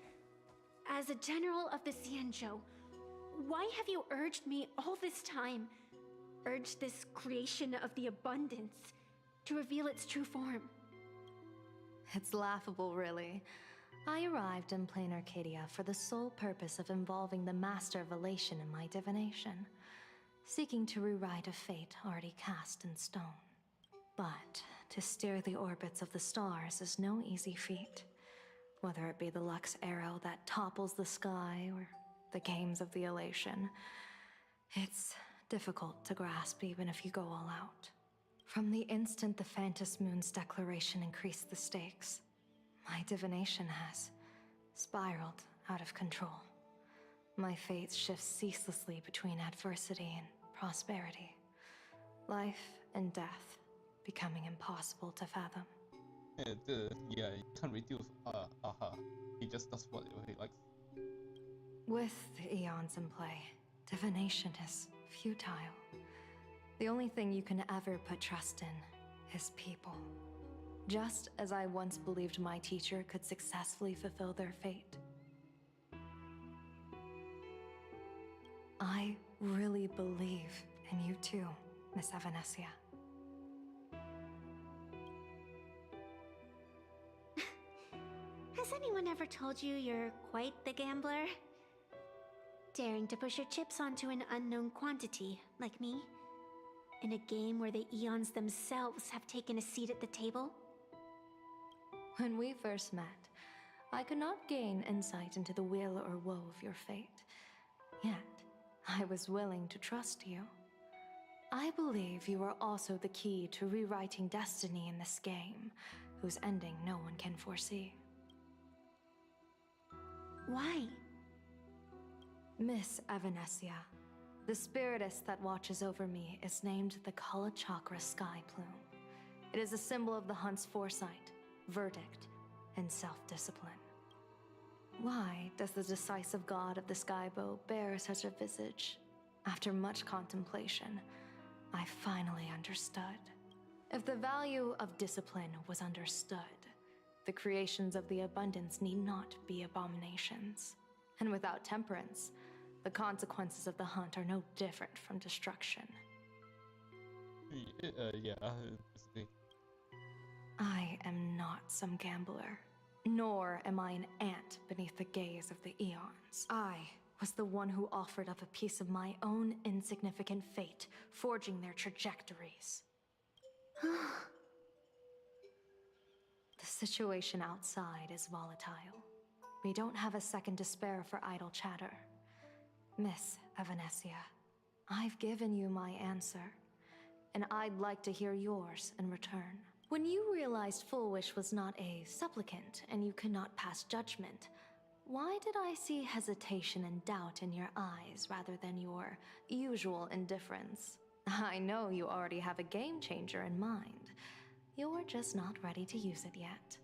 As a general of the Xianzhou, why have you urged me all this time, urged this creation of the abundance, to reveal its true form? It's laughable, really. I arrived in plain Arcadia for the sole purpose of involving the Master of Elation in my divination, seeking to rewrite a fate already cast in stone. But to steer the orbits of the stars is no easy feat, whether it be the Lux arrow that topples the sky or the games of the Elation. It's difficult to grasp even if you go all out. From the instant the Phantom Moon's declaration increased the stakes, my divination has spiraled out of control. My fate shifts ceaselessly between adversity and prosperity. Life and death, becoming impossible to fathom. Yeah, you can't reduce he just does what he likes. With the eons in play, divination is futile. The only thing you can ever put trust in is people. Just as I once believed my teacher could successfully fulfill their fate. I really believe in you too, Miss Evanesia. Has anyone ever told you you're quite the gambler? Daring to push your chips onto an unknown quantity, like me? In a game where the eons themselves have taken a seat at the table? When we first met, I could not gain insight into the will or woe of your fate. Yet, I was willing to trust you. I believe you are also the key to rewriting destiny in this game, whose ending no one can foresee. Why? Miss Evanesia, the spiritess that watches over me is named the Kala Chakra Sky Plume. It is a symbol of the hunt's foresight, verdict, and self-discipline. Why does the decisive god of the Skybow bear such a visage? After much contemplation, I finally understood. If the value of discipline was understood, the creations of the abundance need not be abominations. And without temperance, the consequences of the hunt are no different from destruction. Yeah, basically. I am not some gambler, nor am I an ant beneath the gaze of the eons. I was the one who offered up a piece of my own insignificant fate, forging their trajectories. The situation outside is volatile. We don't have a second to spare for idle chatter. Miss Evanesia, I've given you my answer, and I'd like to hear yours in return. When you realized Full Wish was not a supplicant and you could not pass judgment, why did I see hesitation and doubt in your eyes rather than your usual indifference? I know you already have a game changer in mind. You're just not ready to use it yet.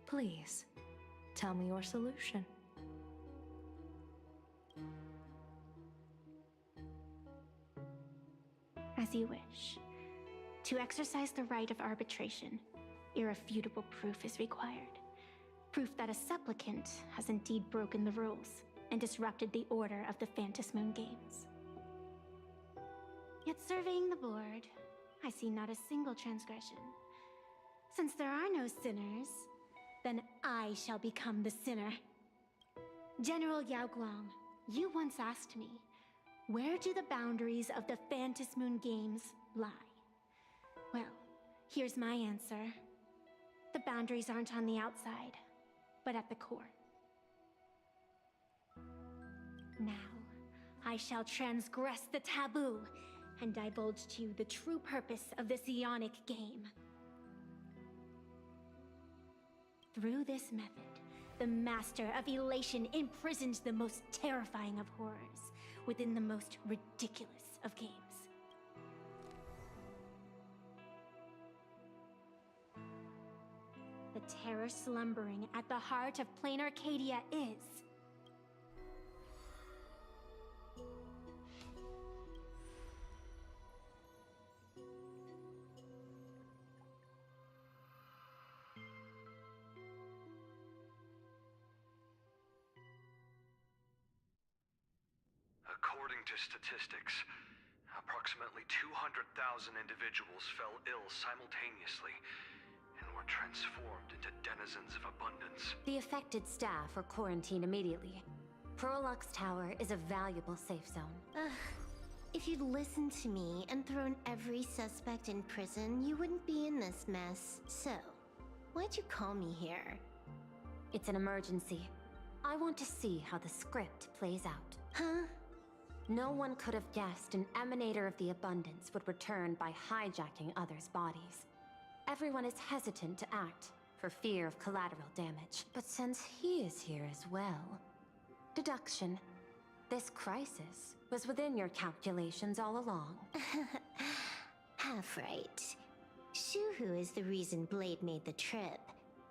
Please, tell me your solution. As you wish. To exercise the right of arbitration, irrefutable proof is required. Proof that a supplicant has indeed broken the rules and disrupted the order of the Phantom Moon Games. Yet surveying the board, I see not a single transgression. Since there are no sinners, then I shall become the sinner. General Yao Guang, you once asked me, where do the boundaries of the Phantom Moon Games lie? Well, here's my answer. The boundaries aren't on the outside, but at the core. Now, I shall transgress the taboo and divulge to you the true purpose of this Ionic game. Through this method, the Master of Elation imprisoned the most terrifying of horrors within the most ridiculous of games. The terror slumbering at the heart of plain Arcadia is... According to statistics, approximately 200,000 individuals fell ill simultaneously and were transformed into denizens of abundance. The affected staff are quarantined immediately. Prolux Tower is a valuable safe zone. If you'd listened to me and thrown every suspect in prison, you wouldn't be in this mess. So, why'd you call me here? It's an emergency. I want to see how the script plays out. Huh? No one could have guessed an emanator of the abundance would return by hijacking others' bodies. Everyone is hesitant to act, for fear of collateral damage. But since he is here as well... Deduction. This crisis was within your calculations all along. Half right. Shuhu is the reason Blade made the trip.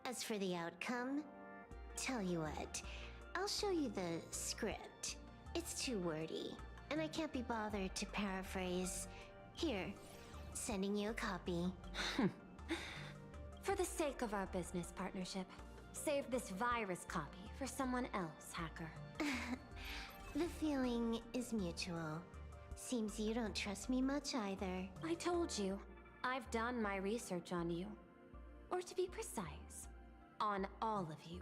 As for the outcome, tell you what, I'll show you the script. It's too wordy, and I can't be bothered to paraphrase. Here, sending you a copy. For the sake of our business partnership, save this virus copy for someone else, hacker. The feeling is mutual. Seems you don't trust me much either. I told you, I've done my research on you. Or to be precise, on all of you.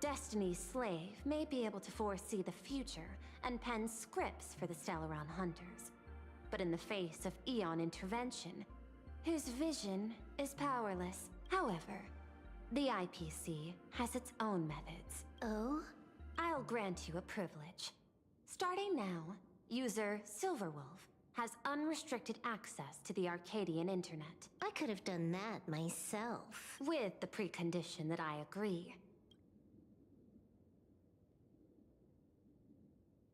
Destiny's slave may be able to foresee the future and pen scripts for the Stellaron Hunters. But in the face of Eon intervention, his vision is powerless. However, the IPC has its own methods. Oh? I'll grant you a privilege. Starting now, user Silverwolf has unrestricted access to the Arcadian internet. I could have done that myself. With the precondition that I agree.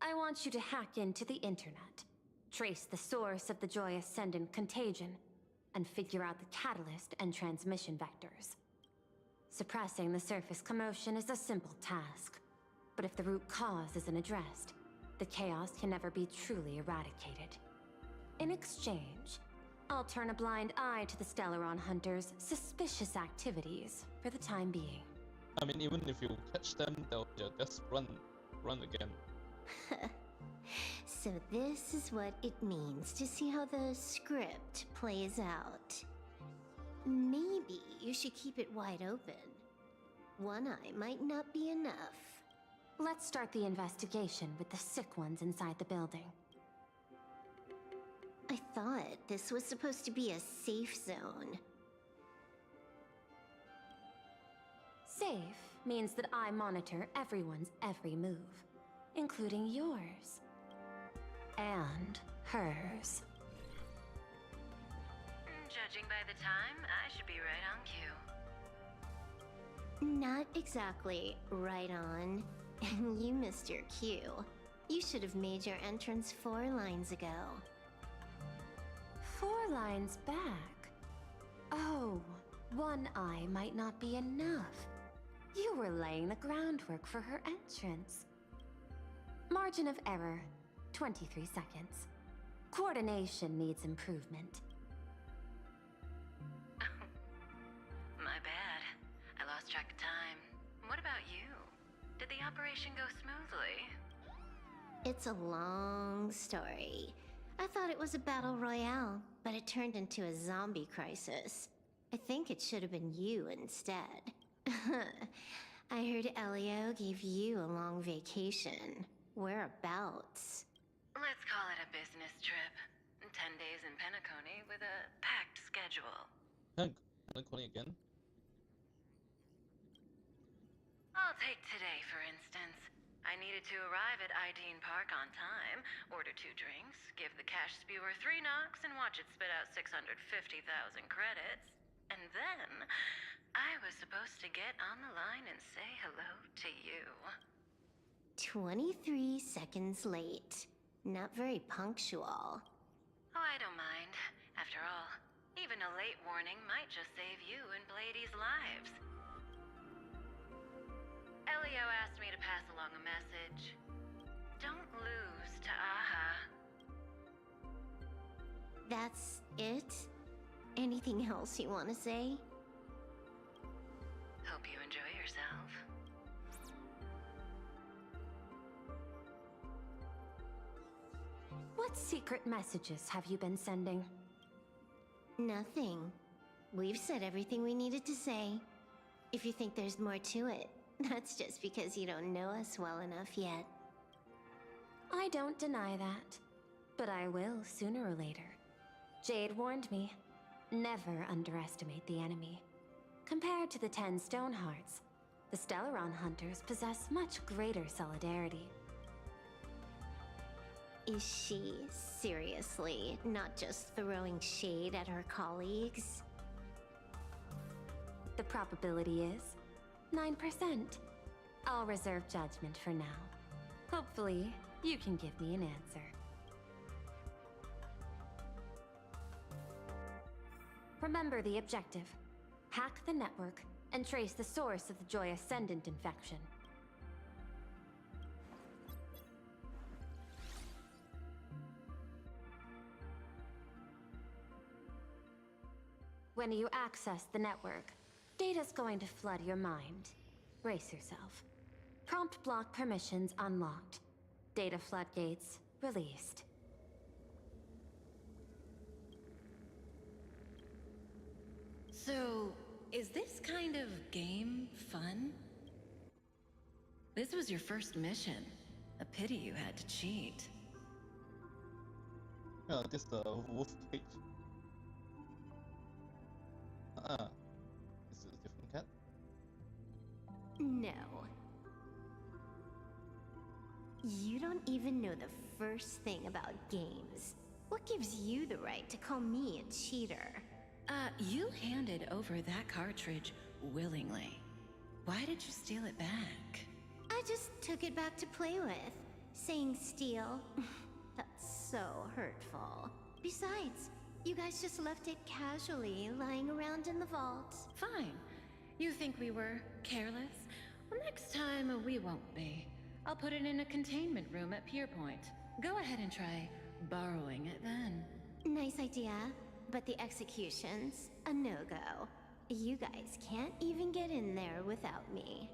I want you to hack into the internet, trace the source of the Joy Ascendant contagion, and figure out the catalyst and transmission vectors. Suppressing the surface commotion is a simple task, but if the root cause isn't addressed, the chaos can never be truly eradicated. In exchange, I'll turn a blind eye to the Stellaron Hunters' suspicious activities for the time being. I mean, even if you catch them, they'll just run again. So this is what it means to see how the script plays out. Maybe you should keep it wide open. One eye might not be enough. Let's start the investigation with the sick ones inside the building. I thought this was supposed to be a safe zone. Safe means that I monitor everyone's every move, including yours. And hers. Judging by the time, I should be right on cue. Not exactly right on. You missed your cue. You should have made your entrance 4 lines ago. 4 lines back? Oh, one eye might not be enough. You were laying the groundwork for her entrance. Margin of error, 23 seconds. Coordination needs improvement. My bad. I lost track of time. What about you? Did the operation go smoothly? It's a long story. I thought it was a battle royale, but it turned into a zombie crisis. I think it should have been you instead. I heard Elio gave you a long vacation. Whereabouts? Let's call it a business trip. 10 days in Penacony with a packed schedule. Penacony again? I'll take today, for instance. I needed to arrive at Ideen Park on time, order 2 drinks, give the cash spewer 3 knocks, and watch it spit out 650,000 credits. And then, I was supposed to get on the line and say hello to you. 23 seconds late. Not very punctual. Oh, I don't mind. After all, even a late warning might just save you and Blady's lives. Elio asked me to pass along a message. Don't lose to Aha. That's it? Anything else you want to say? Hope you enjoy yourself. What secret messages have you been sending? Nothing. We've said everything we needed to say. If you think there's more to it, that's just because you don't know us well enough yet. I don't deny that, but I will sooner or later. Jade warned me, never underestimate the enemy. Compared to the 10 Stonehearts, the Stellaron Hunters possess much greater solidarity. Is she seriously not just throwing shade at her colleagues? The probability is 9%. I'll reserve judgment for now. Hopefully, you can give me an answer. Remember the objective. Hack the network and trace the source of the Joy Ascendant infection. When you access the network, data's going to flood your mind. Brace yourself. Prompt block permissions unlocked. Data floodgates released. So, is this kind of game fun? This was your first mission. A pity you had to cheat. This the wolf cage. This is a different cat. No. You don't even know the first thing about games. What gives you the right to call me a cheater? You handed over that cartridge willingly. Why did you steal it back? I just took it back to play with. Saying steal, that's so hurtful. Besides, you guys just left it casually lying around in the vault. Fine. You think we were careless? Well, next time we won't be. I'll put it in a containment room at Pier Point. Go ahead and try borrowing it then. Nice idea, but the execution's a no-go. You guys can't even get in there without me.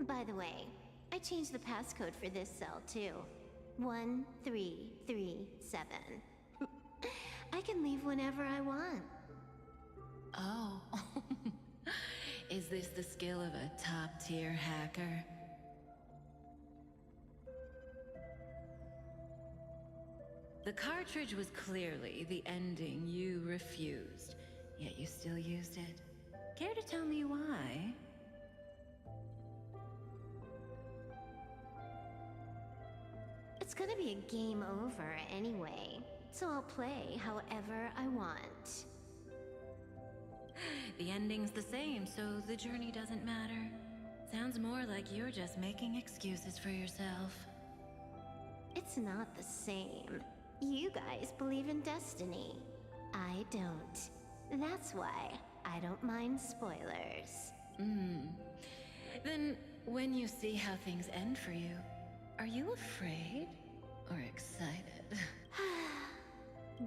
By the way, I changed the passcode for this cell too. 1337. I can leave whenever I want. Oh. Is this the skill of a top-tier hacker? The cartridge was clearly the ending you refused, yet you still used it. Care to tell me why? It's gonna be a game over anyway, so I'll play however I want. The ending's the same, so the journey doesn't matter. Sounds more like you're just making excuses for yourself. It's not the same. You guys believe in destiny. I don't. That's why I don't mind spoilers. Then, when you see how things end for you, are you afraid or excited?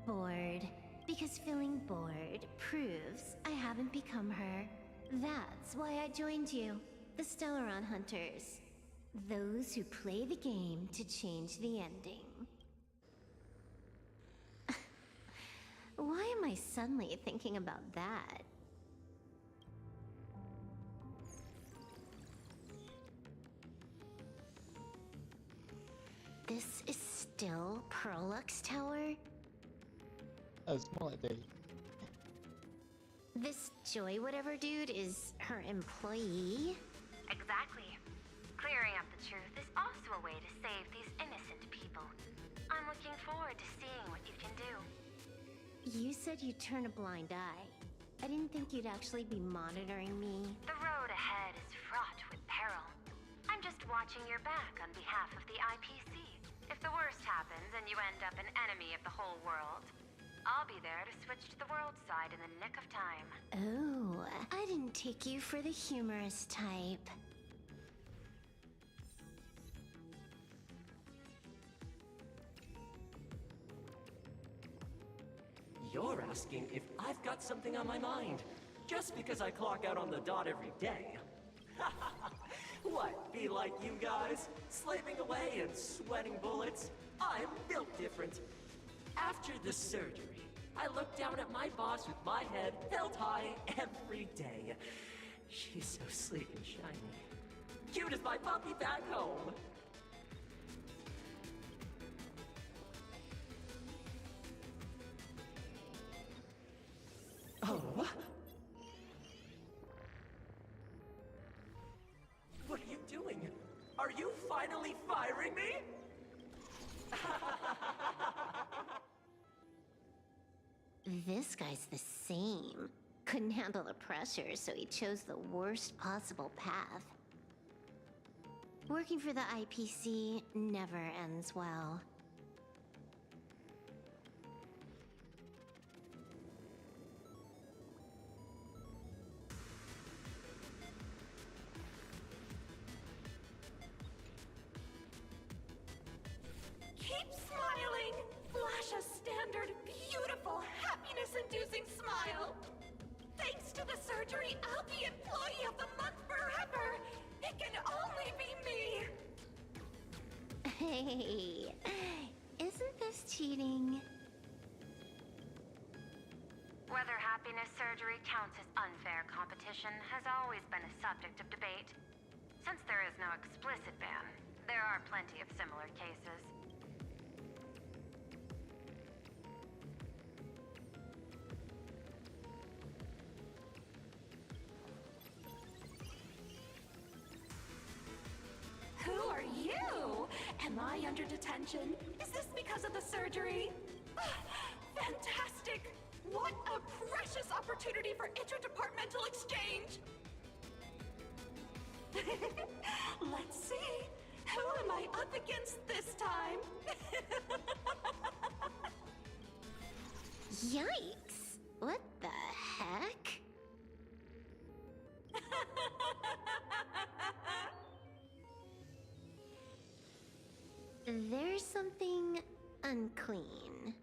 Bored. Because feeling bored proves I haven't become her. That's why I joined you, the Stellaron Hunters. Those who play the game to change the ending. Why am I suddenly thinking about that? This is still Perlux Tower? It's more like they... This Joy whatever dude is her employee? Exactly. Clearing up the truth is also a way to save these innocent people. I'm looking forward to seeing what you can do. You said you'd turn a blind eye. I didn't think you'd actually be monitoring me. The road ahead is fraught with peril. I'm just watching your back on behalf of the IPC. If the worst happens and you end up an enemy of the whole world, I'll be there to switch to the world side in the nick of time. Oh, I didn't take you for the humorous type. You're asking if I've got something on my mind, just because I clock out on the dot every day. What, be like you guys? Slaving away and sweating bullets? I'm built different. After the surgery, I look down at my boss with my head held high every day. She's so sleek and shiny. Cute as my puppy back home. Oh? What are you doing? Are you finally firing me? This guy's the same. couldn't handle the pressure, so he chose the worst possible path. Working for the IPC never ends well. Keep smiling! Flash a standard, beautiful, happiness-inducing smile! Thanks to the surgery, I'll be Employee of the Month forever! It can only be me! Hey, isn't this cheating? Whether happiness surgery counts as unfair competition has always been a subject of debate. Since there is no explicit ban, there are plenty of similar cases. Who are you? Am I under detention? Is this because of the surgery? Fantastic! What a precious opportunity for interdepartmental exchange! Let's see. Who am I up against this time? Yikes! What the heck? There's something unclean.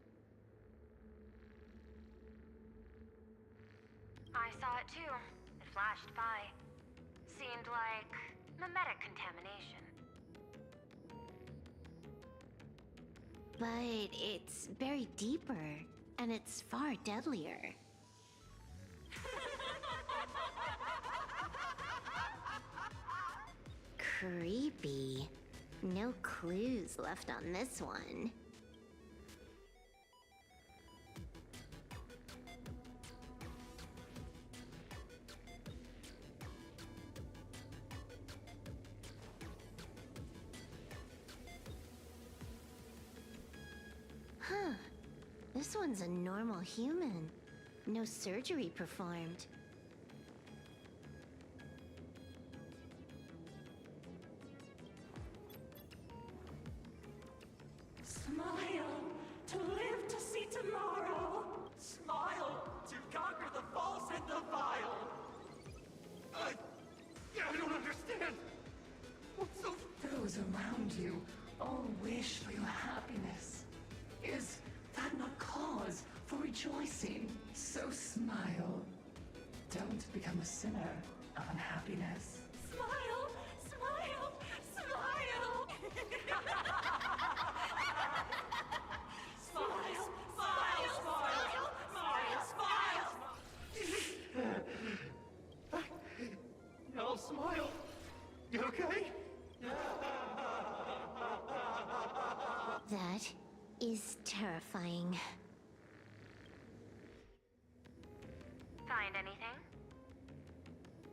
I saw it too. It flashed by. Seemed like mimetic contamination. But it's buried deeper, and it's far deadlier. Creepy. No clues left on this one. Huh. This one's a normal human. No surgery performed. Smile to live to see tomorrow. Smile to conquer the false and the vile. I don't understand. What's so... Those around you all wish for your happiness. Is that not cause for rejoicing? So smile. Don't become a sinner of unhappiness. Smile! Smile! Smile! Smile! Smile! Smile! Smile! Smile! No, smile. You okay? That is terrifying. Find anything?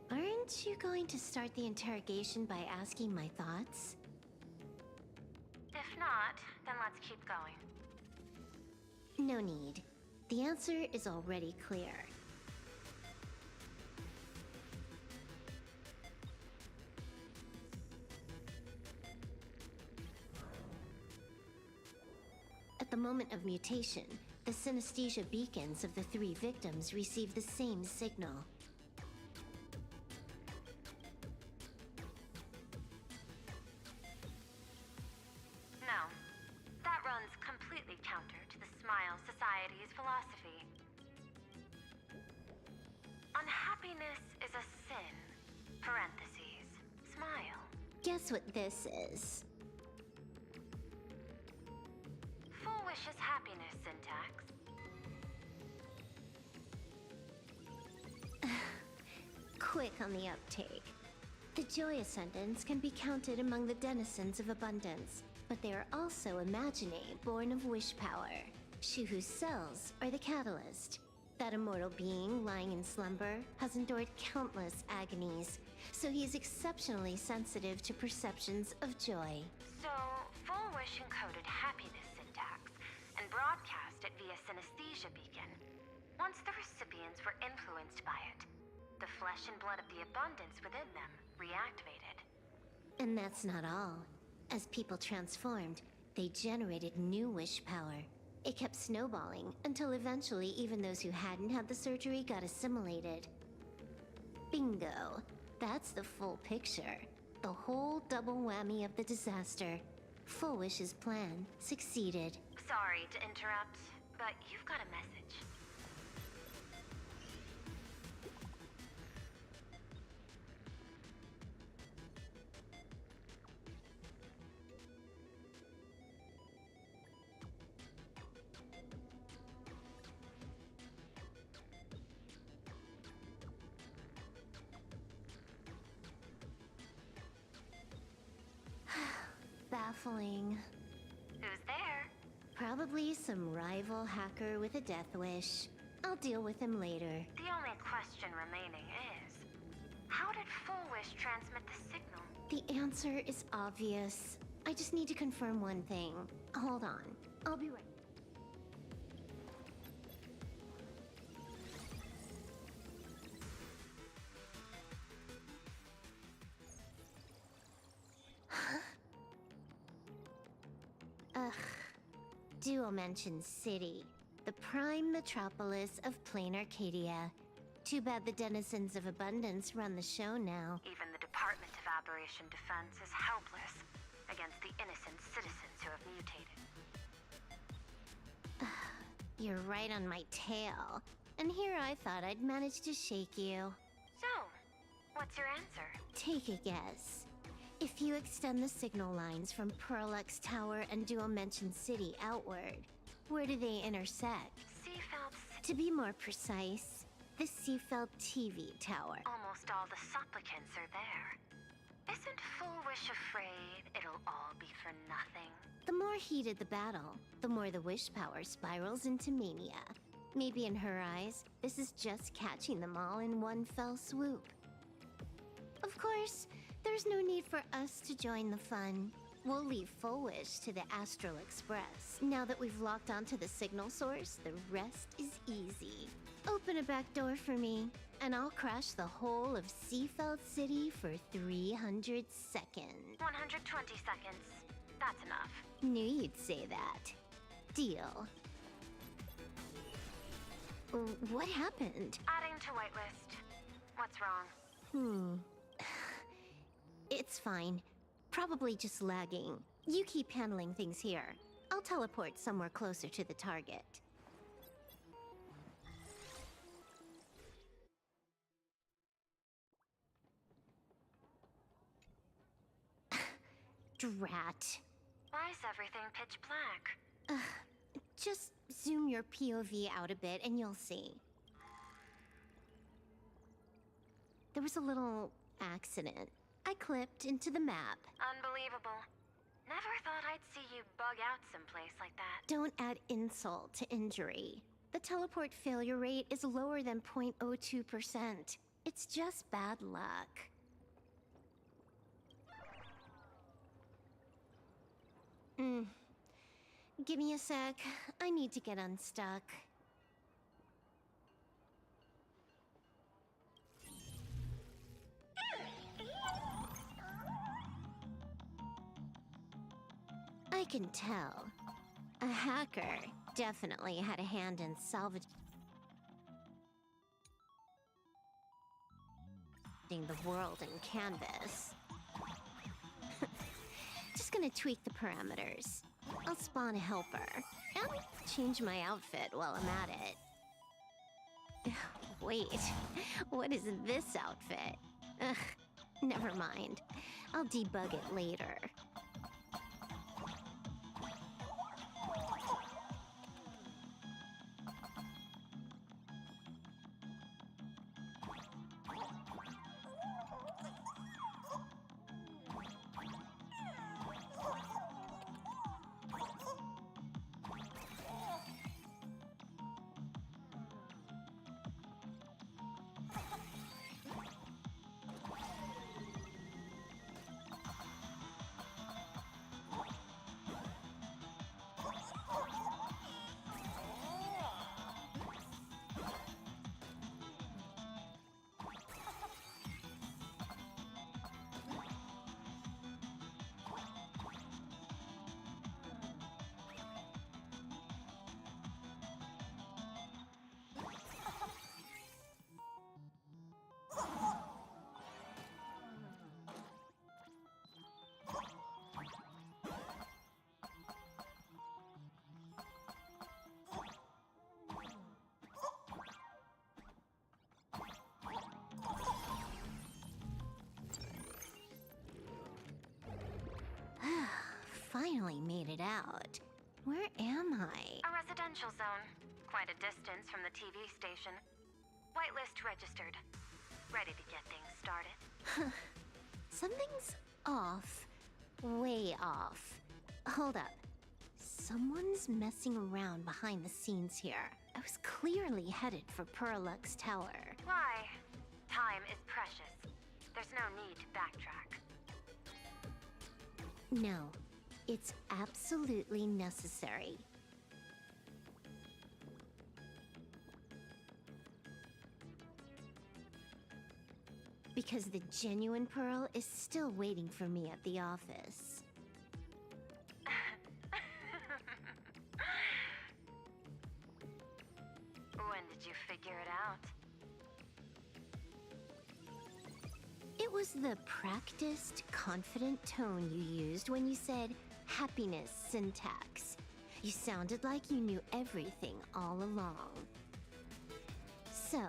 Aren't you going to start the interrogation by asking my thoughts? If not, then let's keep going. No need. The answer is already clear. At the moment of mutation, the synesthesia beacons of the 3 victims receive the same signal. No. That runs completely counter to the Smile Society's philosophy. Unhappiness is a sin. Parentheses. Smile. Guess what this is? Full wish is happiness syntax. Quick on the uptake. The joy ascendants can be counted among the denizens of abundance, but they are also imaginae born of wish power. Shuhu's cells are the catalyst. That immortal being lying in slumber has endured countless agonies, so he is exceptionally sensitive to perceptions of joy. So, Full Wish encoded happiness syntax and broadcast it via synesthesia beacon. Once the recipients were influenced by it, the flesh and blood of the abundance within them reactivated. And that's not all. As people transformed, they generated new wish power. It kept snowballing until eventually even those who hadn't had the surgery got assimilated. Bingo. That's the full picture. The whole double whammy of the disaster. Full Wish's plan succeeded. Sorry to interrupt, but you've got a message. Baffling. Who's there? Probably some rival hacker with a death wish. I'll deal with him later. The only question remaining is, how did Full Wish transmit the signal? The answer is obvious. I just need to confirm one thing. Hold on. I'll be right. Ugh. Dual Mention City. The prime metropolis of plain Arcadia. Too bad the denizens of abundance run the show now. Even the Department of Aberration Defense is helpless against the innocent citizens who have mutated. You're right on my tail. And here I thought I'd manage to shake you. So, what's your answer? Take a guess. If you extend the signal lines from Pearlux Tower and Dual Mention City outward, where do they intersect? Seafeld. To be more precise, the Seafeld TV Tower. Almost all the supplicants are there. Isn't Full Wish afraid it'll all be for nothing? The more heated the battle, the more the wish power spirals into mania. Maybe in her eyes, this is just catching them all in one fell swoop. Of course, there's no need for us to join the fun. We'll leave Full Wish to the Astral Express. Now that we've locked onto the signal source, the rest is easy. Open a back door for me, and I'll crash the whole of Seafeld City for 300 seconds. 120 seconds. That's enough. Knew you'd say that. Deal. What happened? Adding to whitelist. What's wrong? It's fine. Probably just lagging. You keep handling things here. I'll teleport somewhere closer to the target. Drat. Why is everything pitch black? Just zoom your POV out a bit and you'll see. There was a little accident. I clipped into the map. Unbelievable. Never thought I'd see you bug out someplace like that. Don't add insult to injury. The teleport failure rate is lower than 0.02%. It's just bad luck. Give me a sec. I need to get unstuck. I can tell. A hacker definitely had a hand in salvaging the world in Canvas. Just gonna tweak the parameters. I'll spawn a helper and change my outfit while I'm at it. Wait, what is this outfit? Ugh, never mind. I'll debug it later. finally made it out. Where am I? A residential zone. Quite a distance from the TV station. Whitelist registered. Ready to get things started. Something's off. Way off. Hold up. Someone's messing around behind the scenes here. I was clearly headed for Perlux Tower. Why? Time is precious. There's no need to backtrack. No, it's absolutely necessary. Because the genuine Pearl is still waiting for me at the office. When did you figure it out? It was the practiced, confident tone you used when you said happiness syntax. You sounded like you knew everything all along. So,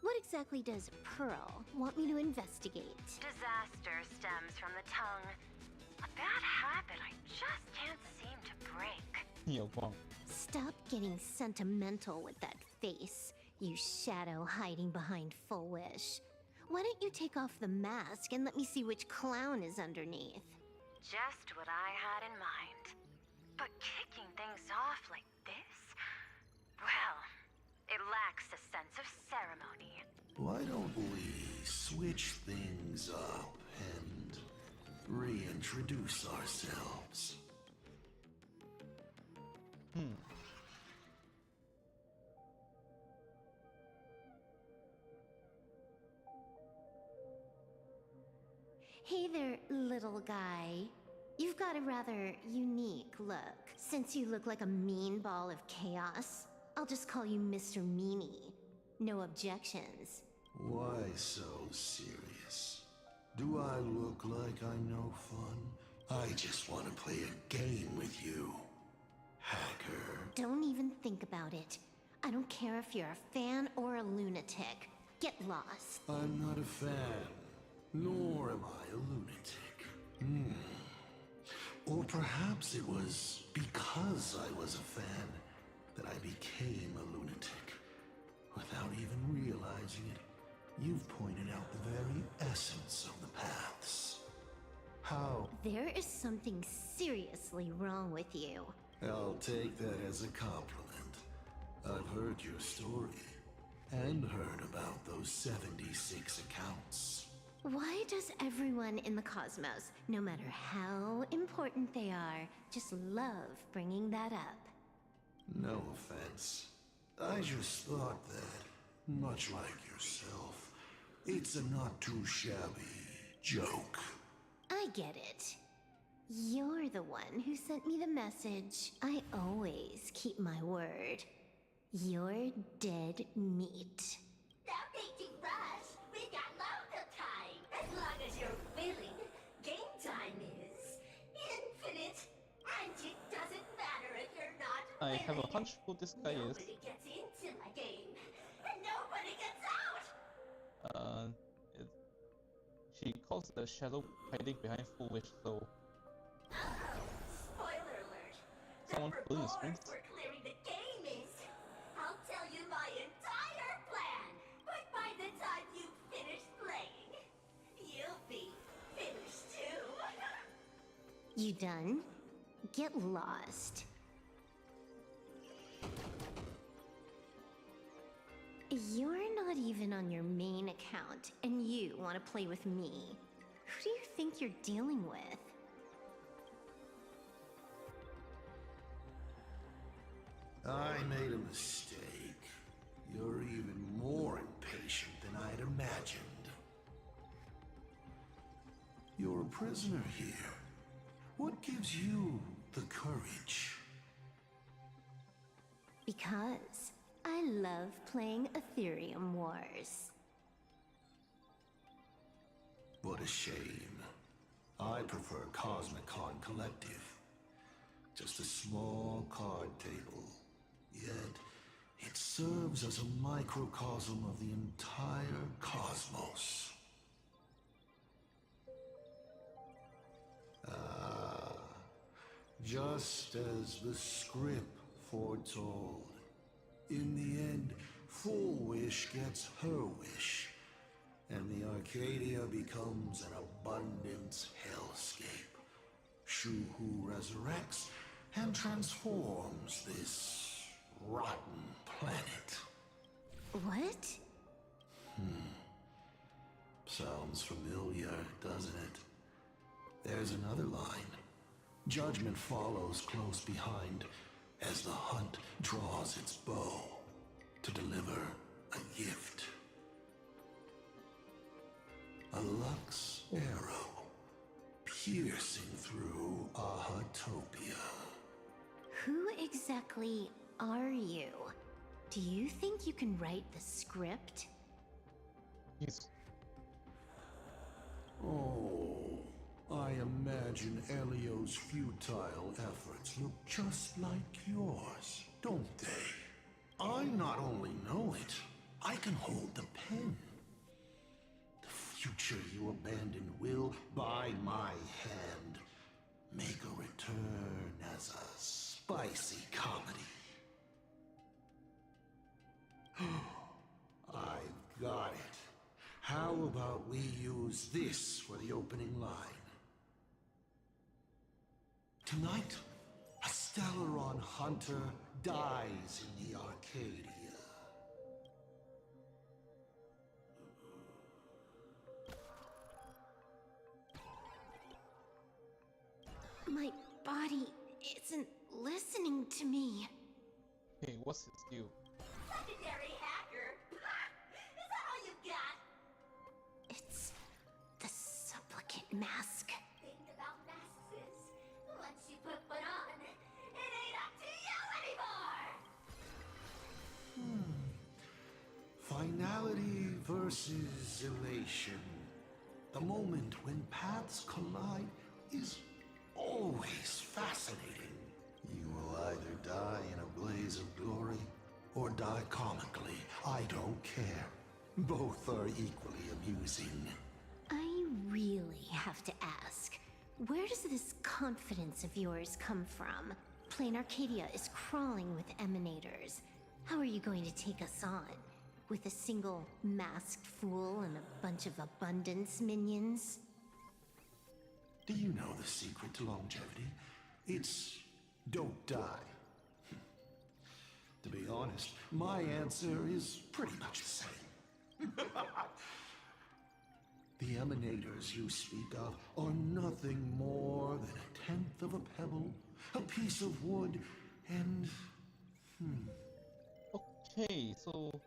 what exactly does Pearl want me to investigate? Disaster stems from the tongue. A bad habit I just can't seem to break. Stop getting sentimental with that face, you shadow hiding behind Full Wish. Why don't you take off the mask and let me see which clown is underneath? Just what I had in mind. But kicking things off like this? Well, it lacks a sense of ceremony. Why don't we switch things up and reintroduce ourselves? Hey there, little guy. You've got a rather unique look. Since you look like a mean ball of chaos, I'll just call you Mr. Meanie. No objections. Why so serious? Do I look like I'm no fun? I just want to play a game with you, hacker. Don't even think about it. I don't care if you're a fan or a lunatic. Get lost. I'm not a fan, nor am I a lunatic. Or perhaps it was because I was a fan that I became a lunatic. Without even realizing it, you've pointed out the very essence of the paths. How? There is something seriously wrong with you. I'll take that as a compliment. I've heard your story, and heard about those 76 accounts. Why does everyone in the cosmos, no matter how important they are, just love bringing that up? No offense. I just thought that, much like yourself, it's a not too shabby joke. I get it. You're the one who sent me the message. I always keep my word. You're dead meat. Stop making rush. We've got loads of time. As long as you're willing, game time is infinite. And it doesn't matter if you're not I willing. have a hunch who this guy is. Nobody gets into my game, and nobody gets out. She calls the shadow hiding behind Full Wish, so Spoiler alert. someone The pulling the reward strings. for clearing the game is, I'll tell you my entire plan. But by the time you finish playing, you'll be finished too. You done? Get lost. You're not even on your main account, and you want to play with me. Who do you think you're dealing with? I made a mistake. You're even more impatient than I'd imagined. You're a prisoner here. What gives you the courage? Because I love playing Ethereum Wars. What a shame. I prefer Cosmicon Collective. Just a small card table. Yet, it serves as a microcosm of the entire cosmos. Just as the script foretold. In the end, Full Wish gets her wish, and the Arcadia becomes an abundance hellscape. Shu-Hu resurrects and transforms this rotten planet. What? Sounds familiar, doesn't it? There's another line. Judgment follows close behind as the hunt draws its bow to deliver a gift. A Lux arrow piercing through Ahatopia. Who exactly are you? Do you think you can write the script? He's Oh, I imagine Elio's futile efforts look just like yours, don't they? I not only know it, I can hold the pen. The future you abandoned will, by my hand, make a return as a spicy comedy. I've got it. How about we use this for the opening line? Tonight, a Stellaron hunter dies in the Arcadia. My body isn't listening to me. hey, what's his deal? Secondary hacker! Is that all you got? It's the supplicant mask. Thing about masks is, once you put one on, it ain't up to you anymore! Finality versus elation. The moment when paths collide is always fascinating. You will either die in a blaze of glory or die comically. I don't care. Both are equally amusing. I really have to ask, where does this confidence of yours come from? Plain Arcadia is crawling with emanators. How are you going to take us on? With a single masked fool and a bunch of abundance minions? Do you know the secret to longevity? It's don't die. To be honest, my answer is pretty much the same. The emanators you speak of are nothing more than a tenth of a pebble, a piece of wood, and... Okay, so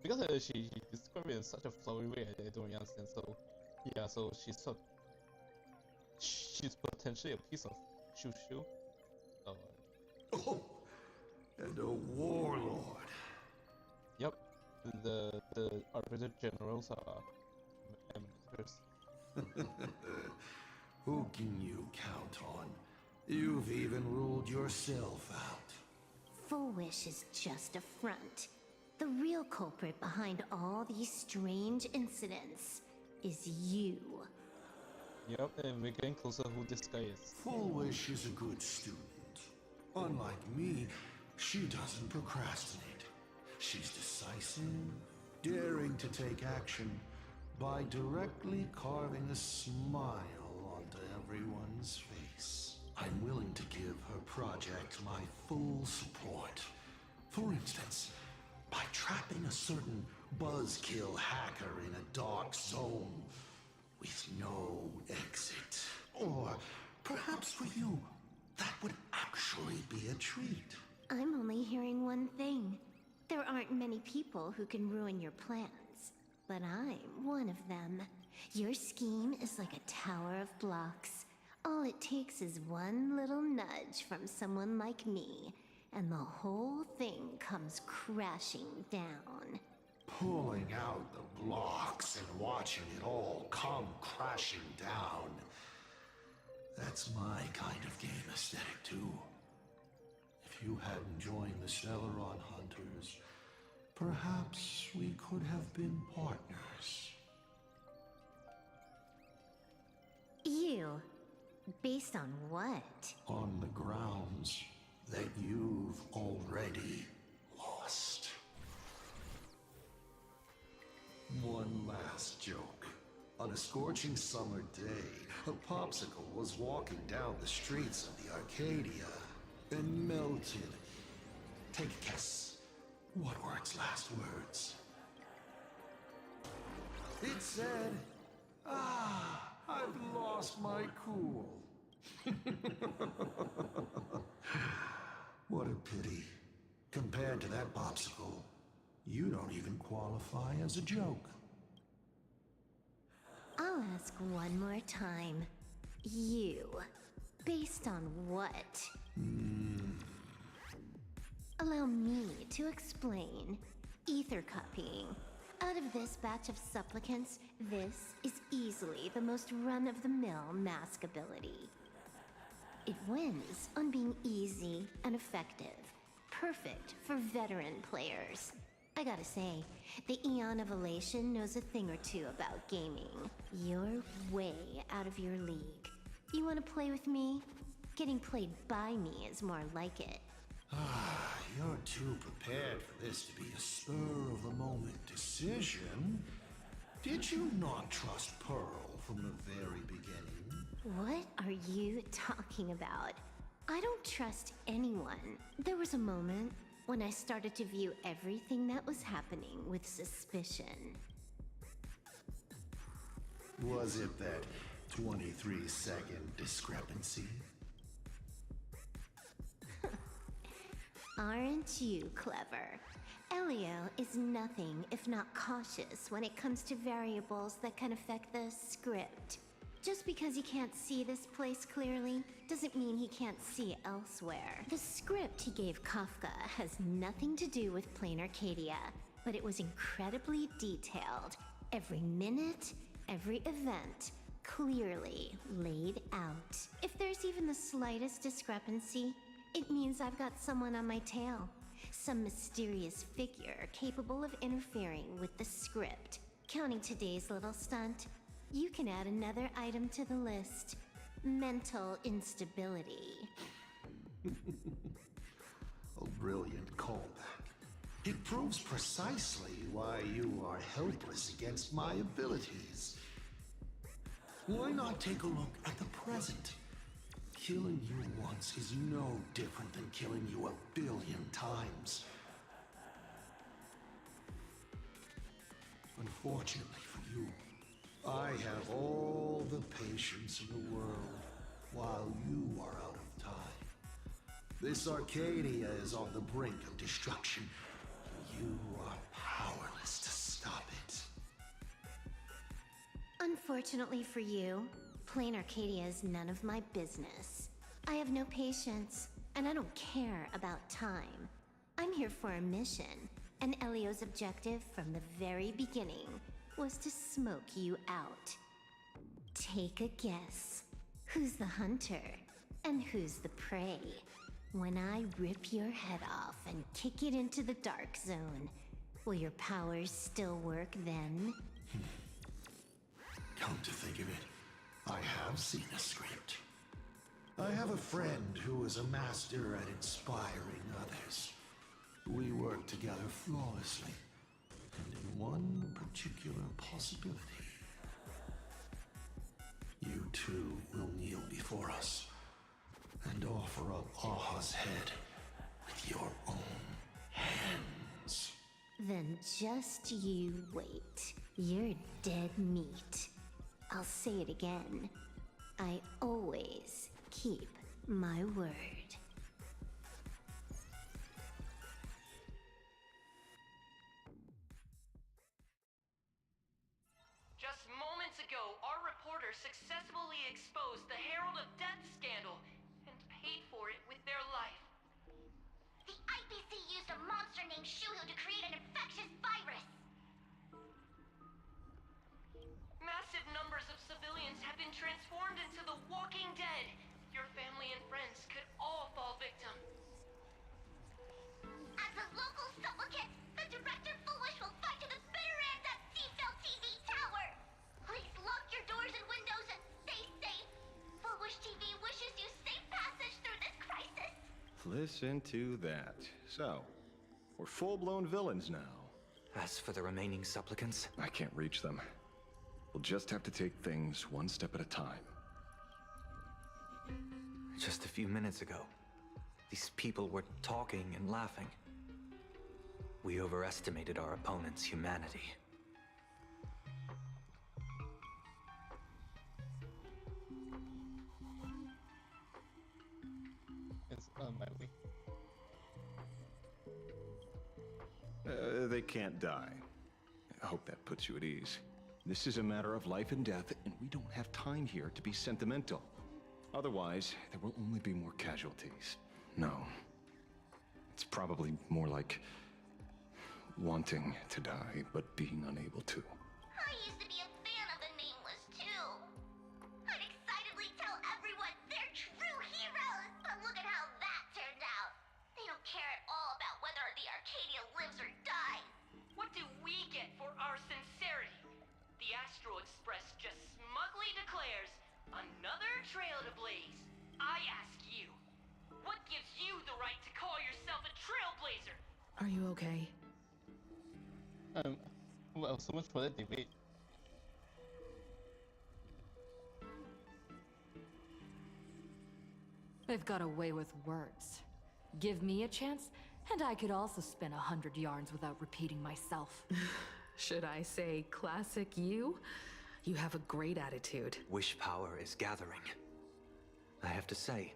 because she described it in such a flowery way, I don't really understand. So yeah, so she's potentially a piece of Shushu. Oh, and a warlord. Yep, the Arbiter Generals are amateurs. Who can you count on? You've even ruled yourself out. Full Wish is just a front. The real culprit behind all these strange incidents is you. Yep, and we're getting closer who this guy is. Full Wish is a good student. Unlike me, she doesn't procrastinate. She's decisive, daring to take action by directly carving a smile onto everyone's face. I'm willing to give her project my full support. For instance, by trapping a certain buzzkill hacker in a dark zone with no exit. Or perhaps for you, that would actually be a treat. I'm only hearing one thing. There aren't many people who can ruin your plans, but I'm one of them. Your scheme is like a tower of blocks. All it takes is one little nudge from someone like me, and the whole thing comes crashing down. Pulling out the blocks and watching it all come crashing down. That's my kind of game aesthetic, too. If you hadn't joined the Stellaron Hunters, perhaps we could have been partners. Based on what? On the grounds that you've already lost. One last joke. On a scorching summer day, a popsicle was walking down the streets of the Arcadia and melted. Take a guess. What were its last words? It said, "Ah, I've lost my cool." What a pity. Compared to that popsicle, you don't even qualify as a joke. I'll ask one more time. You. Based on what? Allow me to explain. Ether copying. Out of this batch of supplicants, this is easily the most run-of-the-mill mask ability. It wins on being easy and effective. Perfect for veteran players. I gotta say, the Eon of Elation knows a thing or two about gaming. You're way out of your league. You wanna play with me? Getting played by me is more like it. You're too prepared for this to be a spur-of-the-moment decision. Did you not trust Pearl from the very beginning? What are you talking about? I don't trust anyone. There was a moment when I started to view everything that was happening with suspicion. Was it that 23-second discrepancy? Aren't you clever? Elio is nothing if not cautious when it comes to variables that can affect the script. Just because he can't see this place clearly, doesn't mean he can't see elsewhere. The script he gave Kafka has nothing to do with Plain Arcadia, but it was incredibly detailed. Every minute, every event, clearly laid out. If there's even the slightest discrepancy, it means I've got someone on my tail. Some mysterious figure capable of interfering with the script. Counting today's little stunt, you can add another item to the list. Mental instability. A brilliant callback. It proves precisely why you are helpless against my abilities. Why not take a look at the present? Killing you once is no different than killing you 1 billion times. Unfortunately for you, I have all the patience in the world, while you are out of time. This Arcadia is on the brink of destruction. You are powerless to stop it. Unfortunately for you, Plain Arcadia is none of my business. I have no patience, and I don't care about time. I'm here for a mission, and Elio's objective from the very beginning was to smoke you out. Take a guess. Who's the hunter, and who's the prey? When I rip your head off and kick it into the dark zone, will your powers still work then? Come to think of it, I have seen a script. I have a friend who is a master at inspiring others. We work together flawlessly, and in one particular possibility. You two will kneel before us and offer up Aha's head with your own hands. Then just you wait. You're dead meat. I'll say it again. I always keep my word. Just moments ago, our reporter successfully exposed the Herald of Death scandal and paid for it with their life. The IPC used a monster named Shuhu to create an infectious virus. Massive numbers of civilians have been transformed into the Walking Dead. Your family and friends could all fall victim. As a local supplicant, the Director Foolish will fight to the bitter end at Seafell TV Tower. Please lock your doors and windows and stay safe. Foolish TV Listen to that. So, we're full-blown villains now. As for the remaining supplicants, I can't reach them. We'll just have to take things one step at a time. just a few minutes ago, these people were talking and laughing. We overestimated our opponent's humanity. It's on my way. They can't die. I hope that puts you at ease. This is a matter of life and death, and we don't have time here to be sentimental. Otherwise, there will only be more casualties. No. It's probably more like wanting to die, but being unable to. I used to be a fan of the Nameless, too. I'd excitedly tell everyone they're true heroes, but look at how that turned out. They don't care at all about whether the Arcadia lives or dies. What do we get for our sincerity? The Astral Express just smugly declares another trail to blaze. I ask you, what gives you the right to call yourself a Trailblazer? Are you okay? Well, so much for that debate. They've got a way with words. Give me a chance, and I could also spin 100 yarns without repeating myself. Should I say classic you? You have a great attitude. Wish power is gathering. I have to say,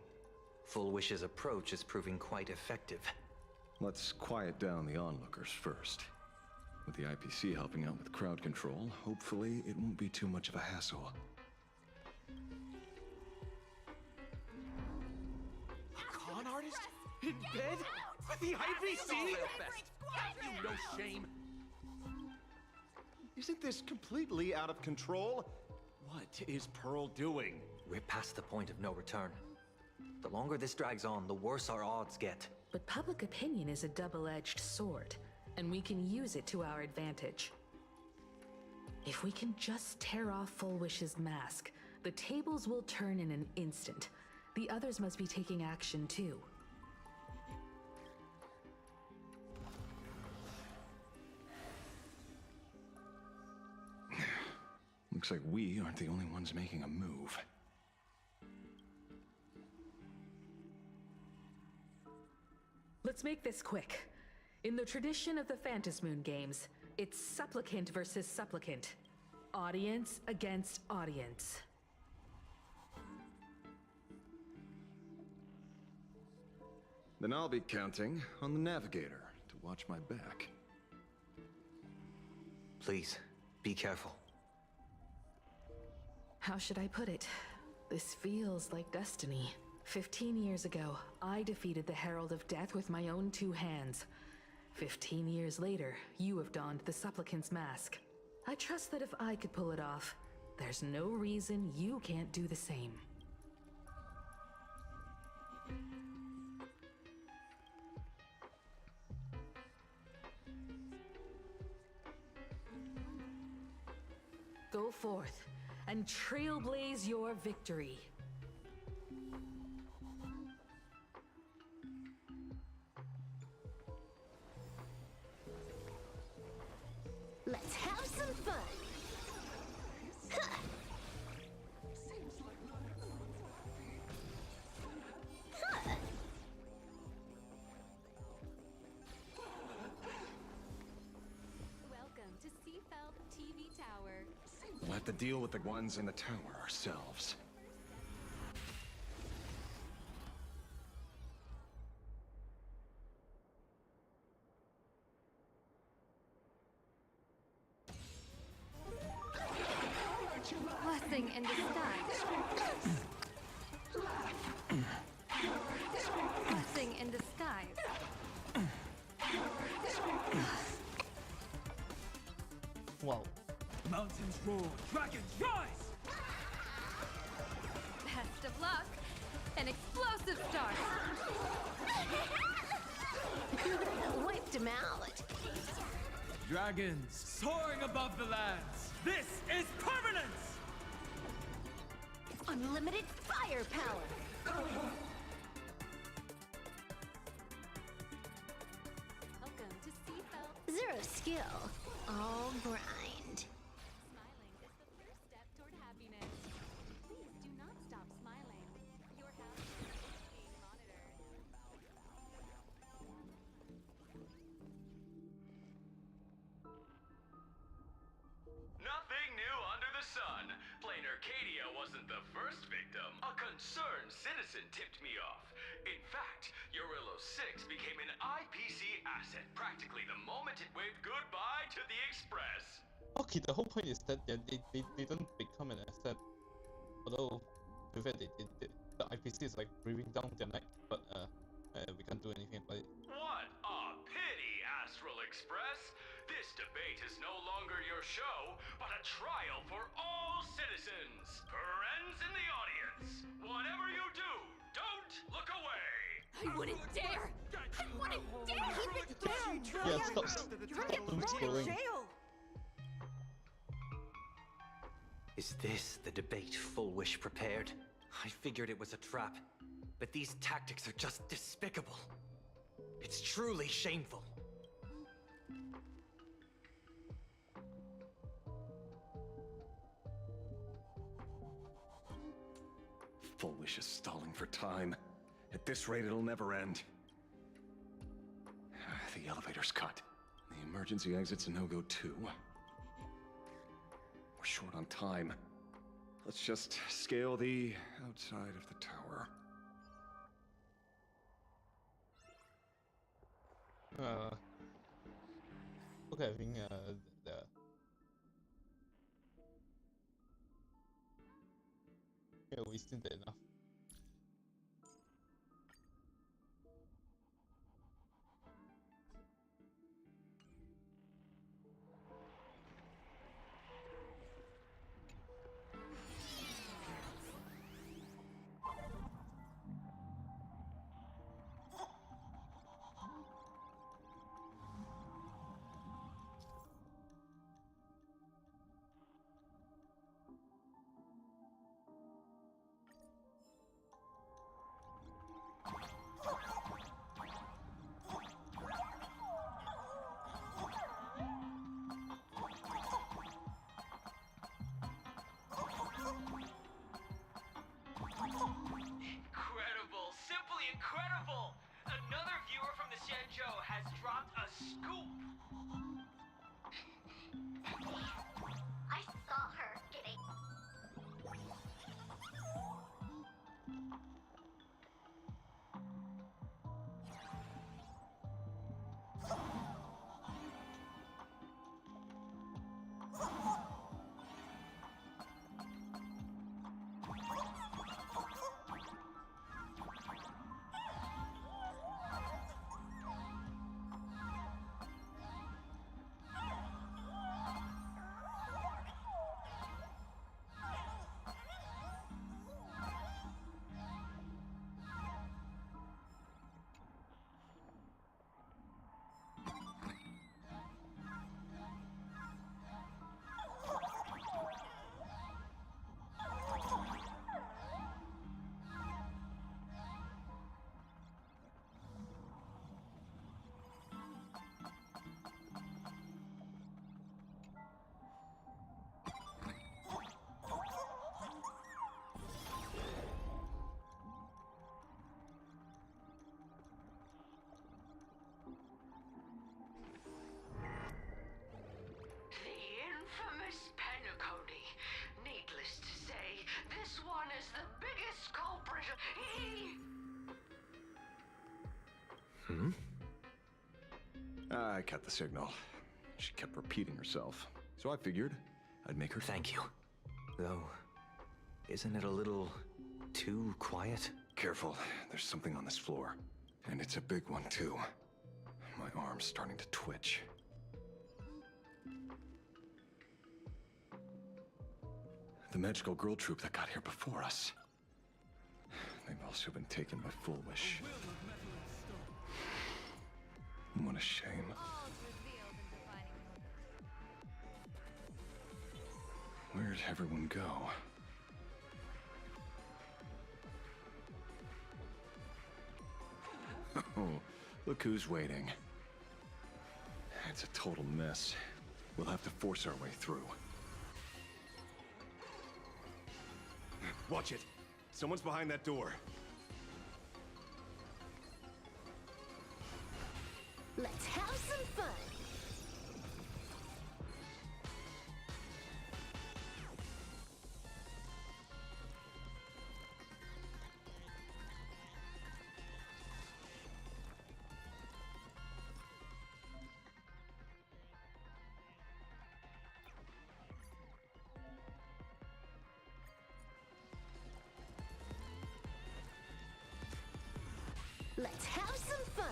Full Wish's approach is proving quite effective. Let's quiet down the onlookers first. With the IPC helping out with crowd control, hopefully it won't be too much of a hassle. A con artist? In bed? With the IPC? Have you no shame? Isn't this completely out of control? What is Pearl doing? We're past the point of no return. The longer this drags on, the worse our odds get. But public opinion is a double-edged sword, and we can use it to our advantage. If we can just tear off Full Wish's mask, the tables will turn in an instant. The others must be taking action too. Looks like we aren't the only ones making a move. Let's make this quick. In the tradition of the Phantasmoon games, it's supplicant versus supplicant. Audience against audience. Then I'll be counting on the navigator to watch my back. Please, be careful. How should I put it? This feels like destiny. 15 years ago, I defeated the Herald of Death with my own 2 hands. 15 years later, you have donned the supplicant's mask. I trust that if I could pull it off, there's no reason you can't do the same. Go forth and trailblaze your victory. Let's have some fun. Welcome to Seafeld TV Tower. We'll have to deal with the ones in the tower ourselves. Blessing in disguise. Blessing in disguise. Wow. Mountains roar, dragons rise! Best of luck. An explosive start. Wiped him out. Dragons soaring above the lands. This is permanence! Unlimited firepower. skill, all grind. Smiling is the first step toward happiness. Please do not stop smiling. Your happiness is being monitored. Nothing new under the sun. Plain Arcadia wasn't the first victim. A concerned citizen tipped me off. In fact, Urillo 6 became an IPC asset practically the moment it waved goodbye to the Express. Okay, the whole point is that they didn't become an asset. Although, with that, the IPC is like breathing down their neck, but we can't do anything about it. What a pity, Astral Express! This debate is no longer your show, but a trial for all citizens. Friends in the audience, whatever you do, don't look away! I wouldn't dare! I wouldn't dare! Keep it down! Yeah, stop. You're gonna get Doom thrown in scrolling. jail! Is this the debate Full Wish prepared? I figured it was a trap, but these tactics are just despicable. It's truly shameful. Full Wish is stalling for time. At this rate, it'll never end. The elevator's cut. The emergency exit's a no-go too. We're short on time. Let's just scale the outside of the tower. Okay, I think we still did enough. Incredible! Simply incredible! Another viewer from the Xianzhou has dropped a scoop! I saw her getting... The infamous Penacony. Needless to say, this one is the biggest culprit. I cut the signal. She kept repeating herself. So I figured I'd make her... Thank you. Though, isn't it a little too quiet? Careful, there's something on this floor. And it's a big one, too. My arm's starting to twitch. The magical girl troop that got here before us. They've also been taken by Full Wish. What a shame. Where'd everyone go? Oh, look who's waiting. It's a total mess. We'll have to force our way through. Watch it! Someone's behind that door. Let's have some fun! Let's have some fun!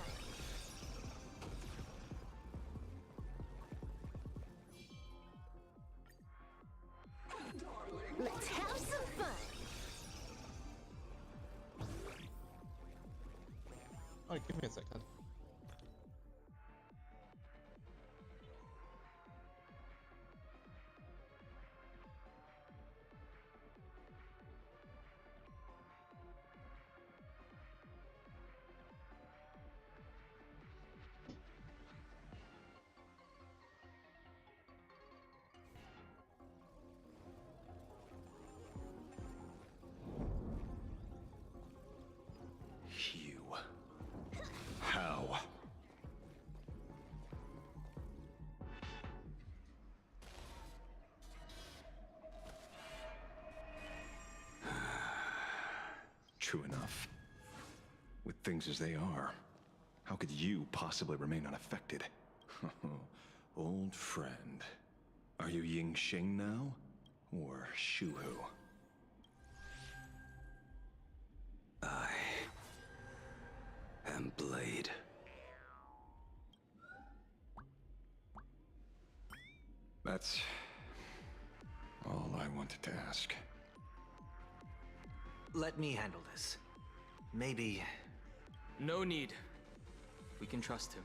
Let's have some fun! Alright, give me a second. You. How? True enough. With things as they are, how could you possibly remain unaffected? Old friend. Are you Ying Xing now? Or Shuhu? I am Blade. That's all I wanted to ask. Let me handle this. Maybe... No need. We can trust him.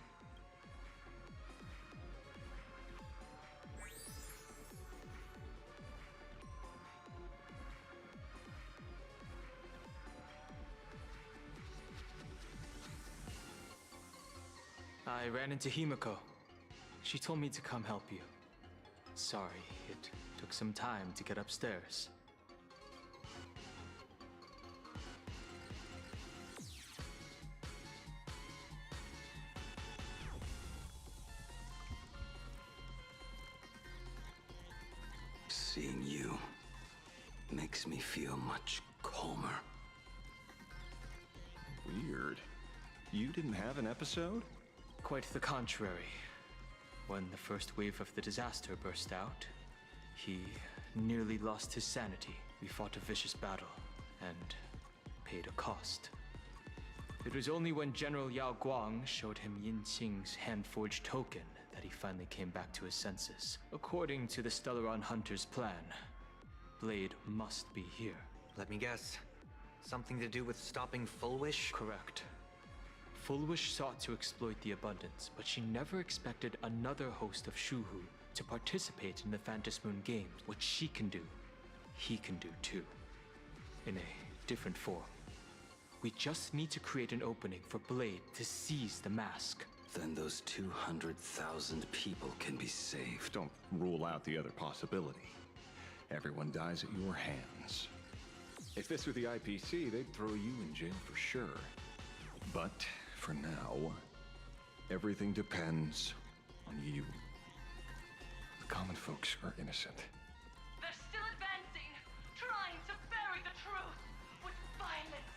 I ran into Himiko. She told me to come help you. Sorry, it took some time to get upstairs. Seeing you makes me feel much calmer. Weird. You didn't have an episode? Quite the contrary. When the first wave of the disaster burst out, he nearly lost his sanity. We fought a vicious battle and paid a cost. It was only when General Yao Guang showed him Yin Qing's hand-forged token that he finally came back to his senses. According to the Stellaron Hunter's plan, Blade must be here. Let me guess. Something to do with stopping Full Wish? Correct. Full Wish sought to exploit the abundance, but she never expected another host of Shuhu to participate in the Phantom Moon Games. What she can do, he can do too. In a different form. We just need to create an opening for Blade to seize the mask. Then those 200,000 people can be saved. Don't rule out the other possibility. Everyone dies at your hands. If this were the IPC, they'd throw you in jail for sure. But for now, everything depends on you. The common folks are innocent. They're still advancing, trying to bury the truth with violence.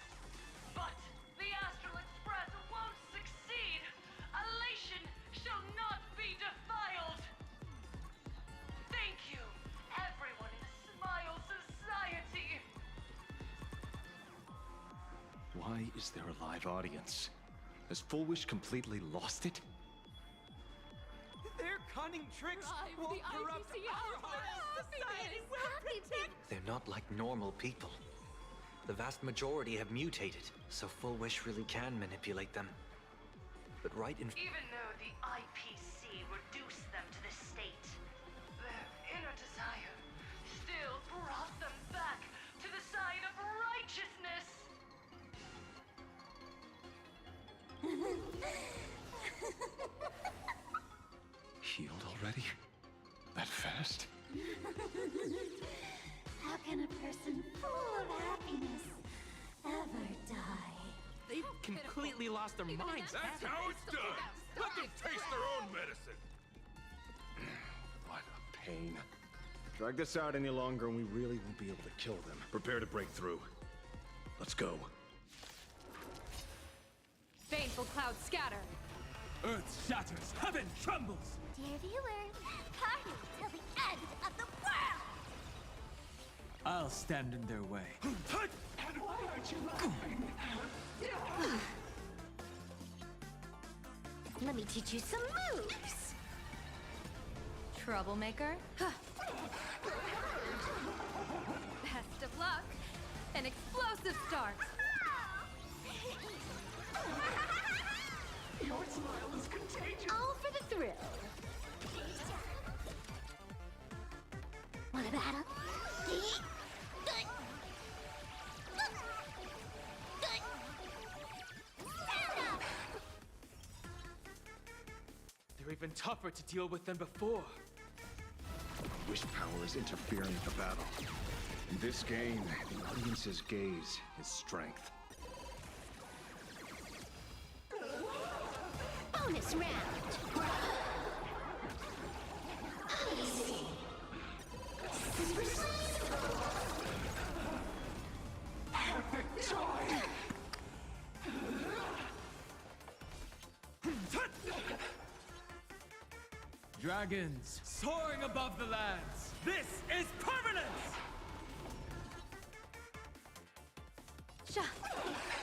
But the Astral Express won't succeed. Elation shall not be defiled. Thank you, everyone in the Smile Society. Why is there a live audience? Has Full Wish completely lost it? Their cunning tricks won't corrupt our hearts. Society will protect. They're not like normal people. The vast majority have mutated, so Full Wish really can manipulate them. But right in... Even though the IPC reduced them to this state, their inner desire still brought them back to the side of righteousness. already? That fast? How can a person full of happiness ever die? They've completely lost their minds. That's how it's done. Let them taste their own medicine. What a pain. Drag this out any longer and we really won't be able to kill them. Prepare to break through. Let's go. Baneful clouds scatter. Earth shatters, heaven trembles. Dear viewers, party till the end of the world! I'll stand in their way. And why aren't you laughing? Let me teach you some moves. Troublemaker? Best of luck. An explosive start. Your smile is contagious. All for the thrill. Want a battle? They're even tougher to deal with than before. Wish power is interfering with the battle. In this game, the audience's gaze is strength. Bonus round. Easy. Perfect joy. Dragons soaring above the lands. This is permanence!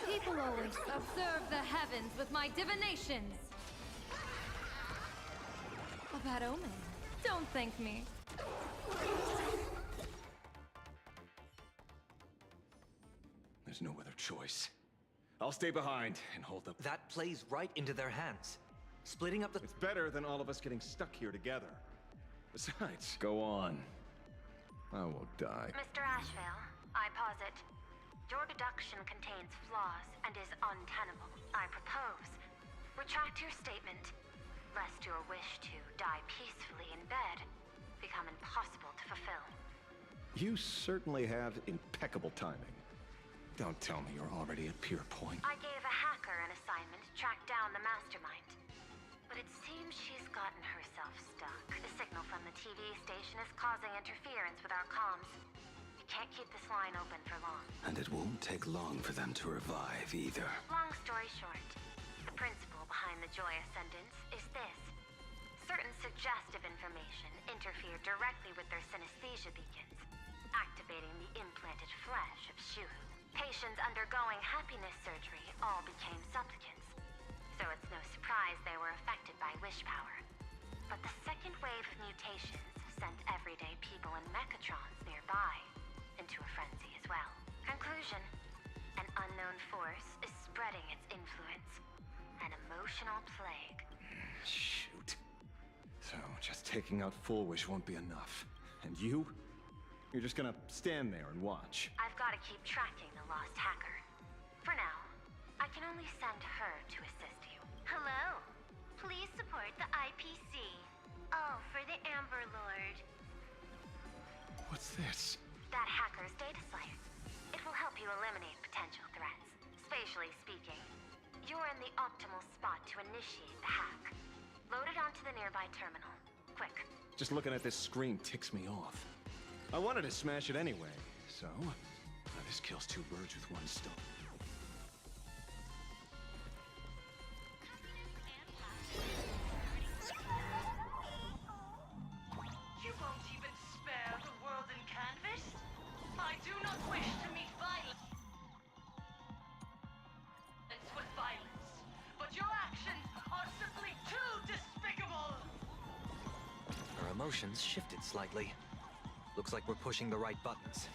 People always observe the heavens with my divinations. A bad omen. Don't thank me. There's no other choice. I'll stay behind and hold them. That plays right into their hands. Splitting up the... It's better than all of us getting stuck here together. Besides, go on. I won't die. Mr. Ashvale, I posit. Your deduction contains flaws and is untenable. I propose. Retract your statement, lest your wish to die peacefully in bed become impossible to fulfill. You certainly have impeccable timing. Don't tell me you're already at Pier Point. I gave a hacker an assignment to track down the mastermind. But it seems she's gotten herself stuck. The signal from the TV station is causing interference with our comms. We can't keep this line open for long. And it won't take long for them to revive either. Long story short, the principle behind the Joy Ascendants is this. Certain suggestive information interfered directly with their synesthesia beacons, activating the implanted flesh of Shuhu. Patients undergoing happiness surgery all became supplicants, so it's no surprise they were affected by wish power. But the second wave of mutations sent everyday people in mechatrons nearby into a frenzy as well. Conclusion: an unknown force is spreading its influence. An emotional plague. Shoot. So, just taking out Full Wish won't be enough. And you? You're just gonna stand there and watch. I've got to keep tracking the lost hacker. For now, I can only send her to assist you. Hello. Please support the IPC. All for the Amber Lord. What's this? That hacker's data slice. It will help you eliminate potential threats. Spatially speaking, you're in the optimal spot to initiate the hack. Load it onto the nearby terminal. Quick. Just looking at this screen ticks me off. I wanted to smash it anyway, so... this kills two birds with one stone. You won't even spare the world in canvas? I do not wish to meet violence with violence, but your actions are simply too despicable! Her emotions shifted slightly. Looks like we're pushing the right buttons.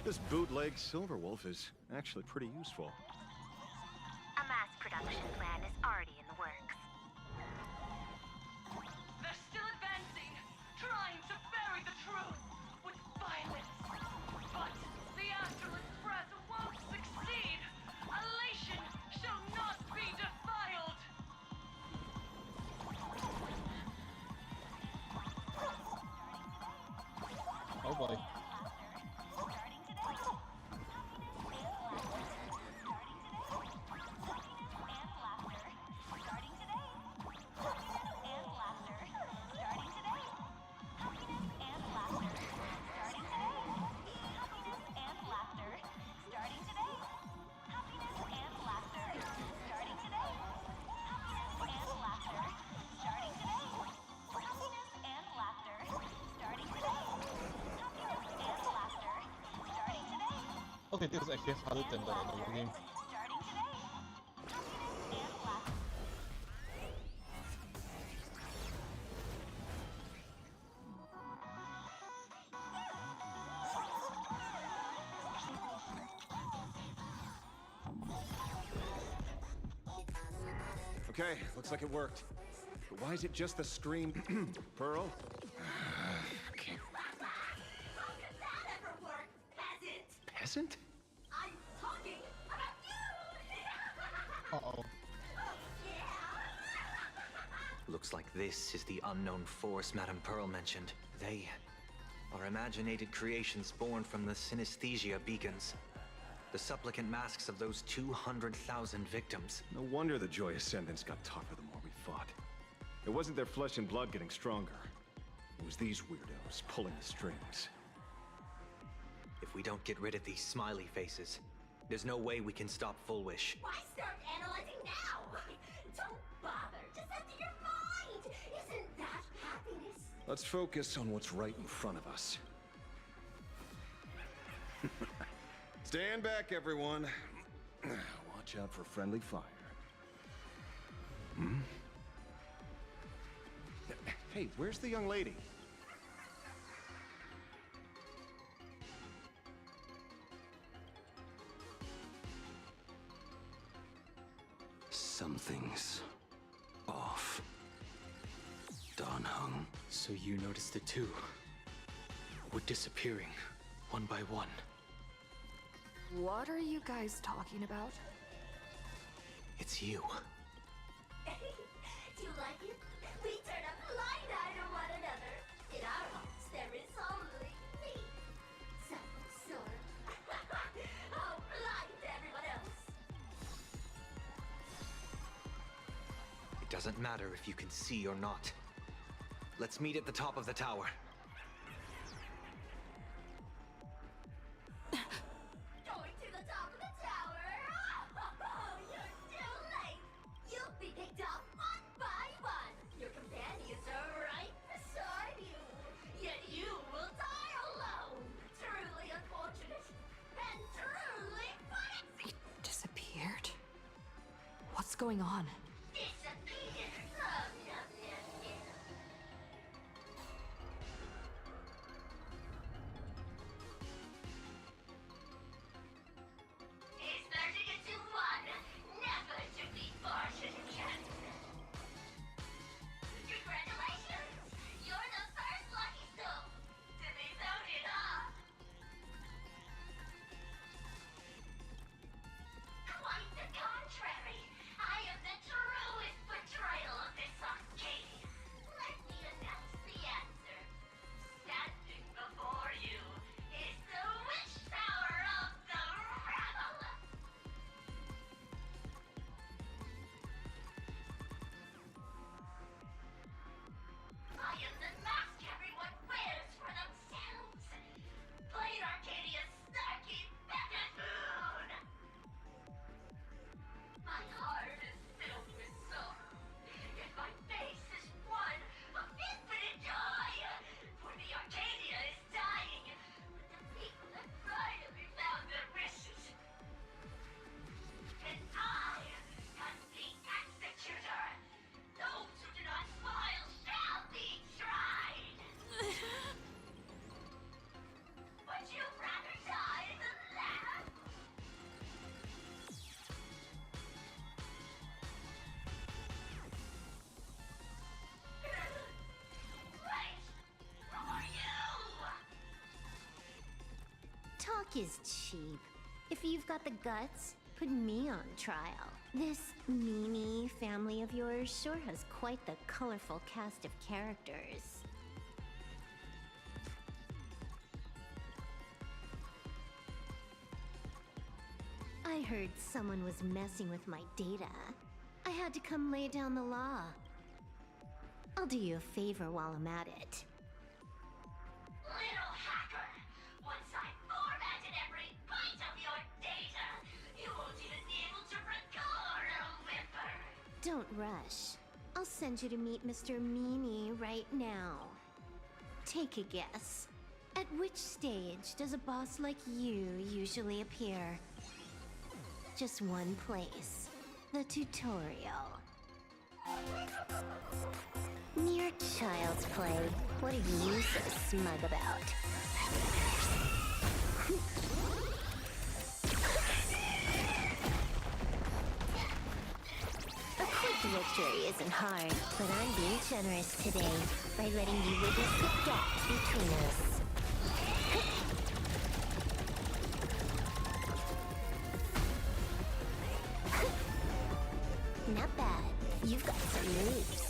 This bootleg Silverwolf is actually pretty useful. A mass production plan is already in the works. They're still advancing, trying to bury the truth with violence. But the Astral Express won't succeed. Elation shall not be defiled. Oh boy. Okay, this is actually harder than the normal game. Okay, looks like it worked. But why is it just the scream, Pearl? Okay. How could that ever work, peasant? Peasant? I'm talking about you! Uh-oh. Looks like this is the unknown force Madame Pearl mentioned. They are imaginated creations born from the synesthesia beacons. The supplicant masks of those 200,000 victims. No wonder the Joy Ascendants got tougher the more we fought. It wasn't their flesh and blood getting stronger. It was these weirdos pulling the strings. If we don't get rid of these smiley faces, there's no way we can stop Full Wish. Why start analyzing now? Don't bother. Just empty your mind. Isn't that happiness? Let's focus on what's right in front of us. Stand back, everyone. Watch out for friendly fire. Hmm? Hey, where's the young lady? Something's off. Dan Heng. So you noticed it too. We're disappearing, one by one. What are you guys talking about? It's you. Do you like it? We turn up blind-eyed on one another. In our hearts, there is only me. Self-absorbed. Oh, blind to everyone else. It doesn't matter if you can see or not. Let's meet at the top of the tower. Going to the top of the tower. Oh, you're too late. You'll be picked off one by one. Your companions are right beside you. Yet you will die alone. Truly unfortunate. And truly funny. Disappeared? What's going on? Disappear. Oh, no, no, no. It's starting to get too fun. Never to be fortunate again. Congratulations! You're the first lucky soul to be voted off. Quite the contrary. I am the is cheap. If you've got the guts, put me on trial. This Mimi family of yours sure has quite the colorful cast of characters. I heard someone was messing with my data. I had to come lay down the law. I'll do you a favor while I'm at it. Little hacker! Once I formatted every byte of your data, you won't even be able to record a whimper! Don't rush. I'll send you to meet Mr. Meanie right now. Take a guess. At which stage does a boss like you usually appear? Just one place. The tutorial. Mere child's play. What are you so smug about? A quick victory isn't hard, but I'm being generous today by letting you witness the gap between us. Not bad. You've got some moves.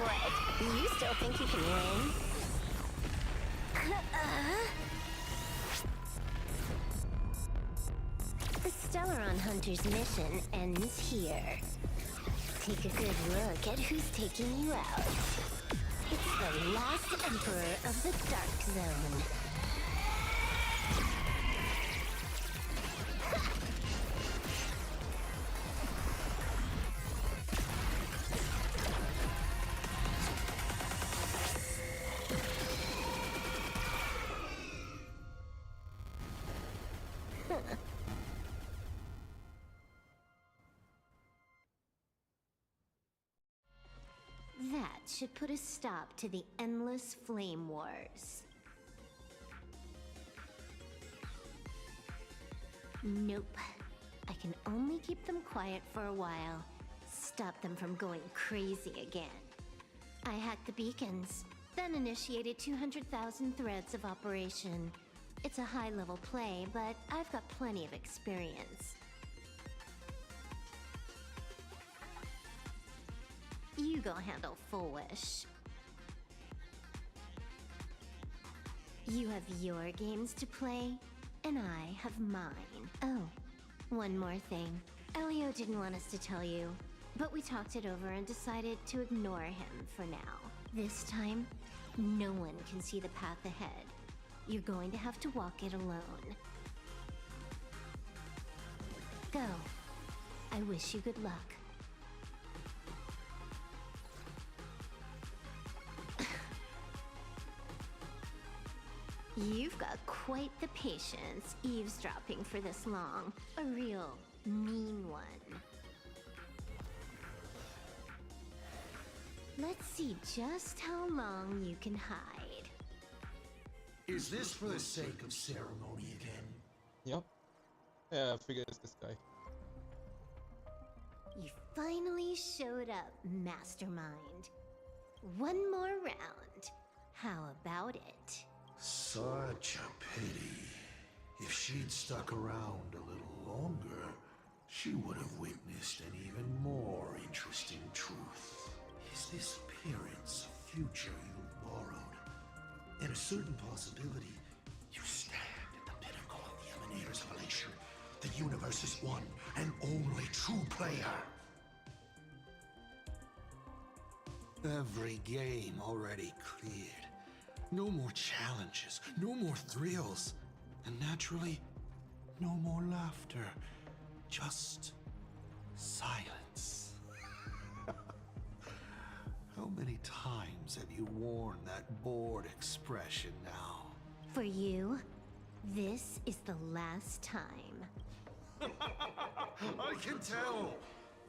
What? You still think you can win? The Stellaron Hunter's mission ends here. Take a good look at who's taking you out. It's the last Emperor of the Dark Zone. That should put a stop to the endless flame wars. Nope. I can only keep them quiet for a while. Stop them from going crazy again. I hacked the beacons, then initiated 200,000 threads of operation. It's a high-level play, but I've got plenty of experience. You go handle Full Wish. You have your games to play, and I have mine. Oh, one more thing. Elio didn't want us to tell you, but we talked it over and decided to ignore him for now. This time, no one can see the path ahead. You're going to have to walk it alone. Go. I wish you good luck. You've got quite the patience eavesdropping for this long. A real mean one. Let's see just how long you can hide. Is this for the sake of ceremony again? Yep. Yeah, I figured it's this guy. You finally showed up, Mastermind. One more round. How about it? Such a pity. If she'd stuck around a little longer, she would have witnessed an even more interesting truth. Is this appearance a future you've borrowed? In a certain possibility, you stand at the pinnacle of the Emanator's evolution. The universe's one and only true player. Every game already cleared. No more challenges, no more thrills, and naturally, no more laughter. Just silence. How many times have you worn that bored expression now? For you, this is the last time. I can tell!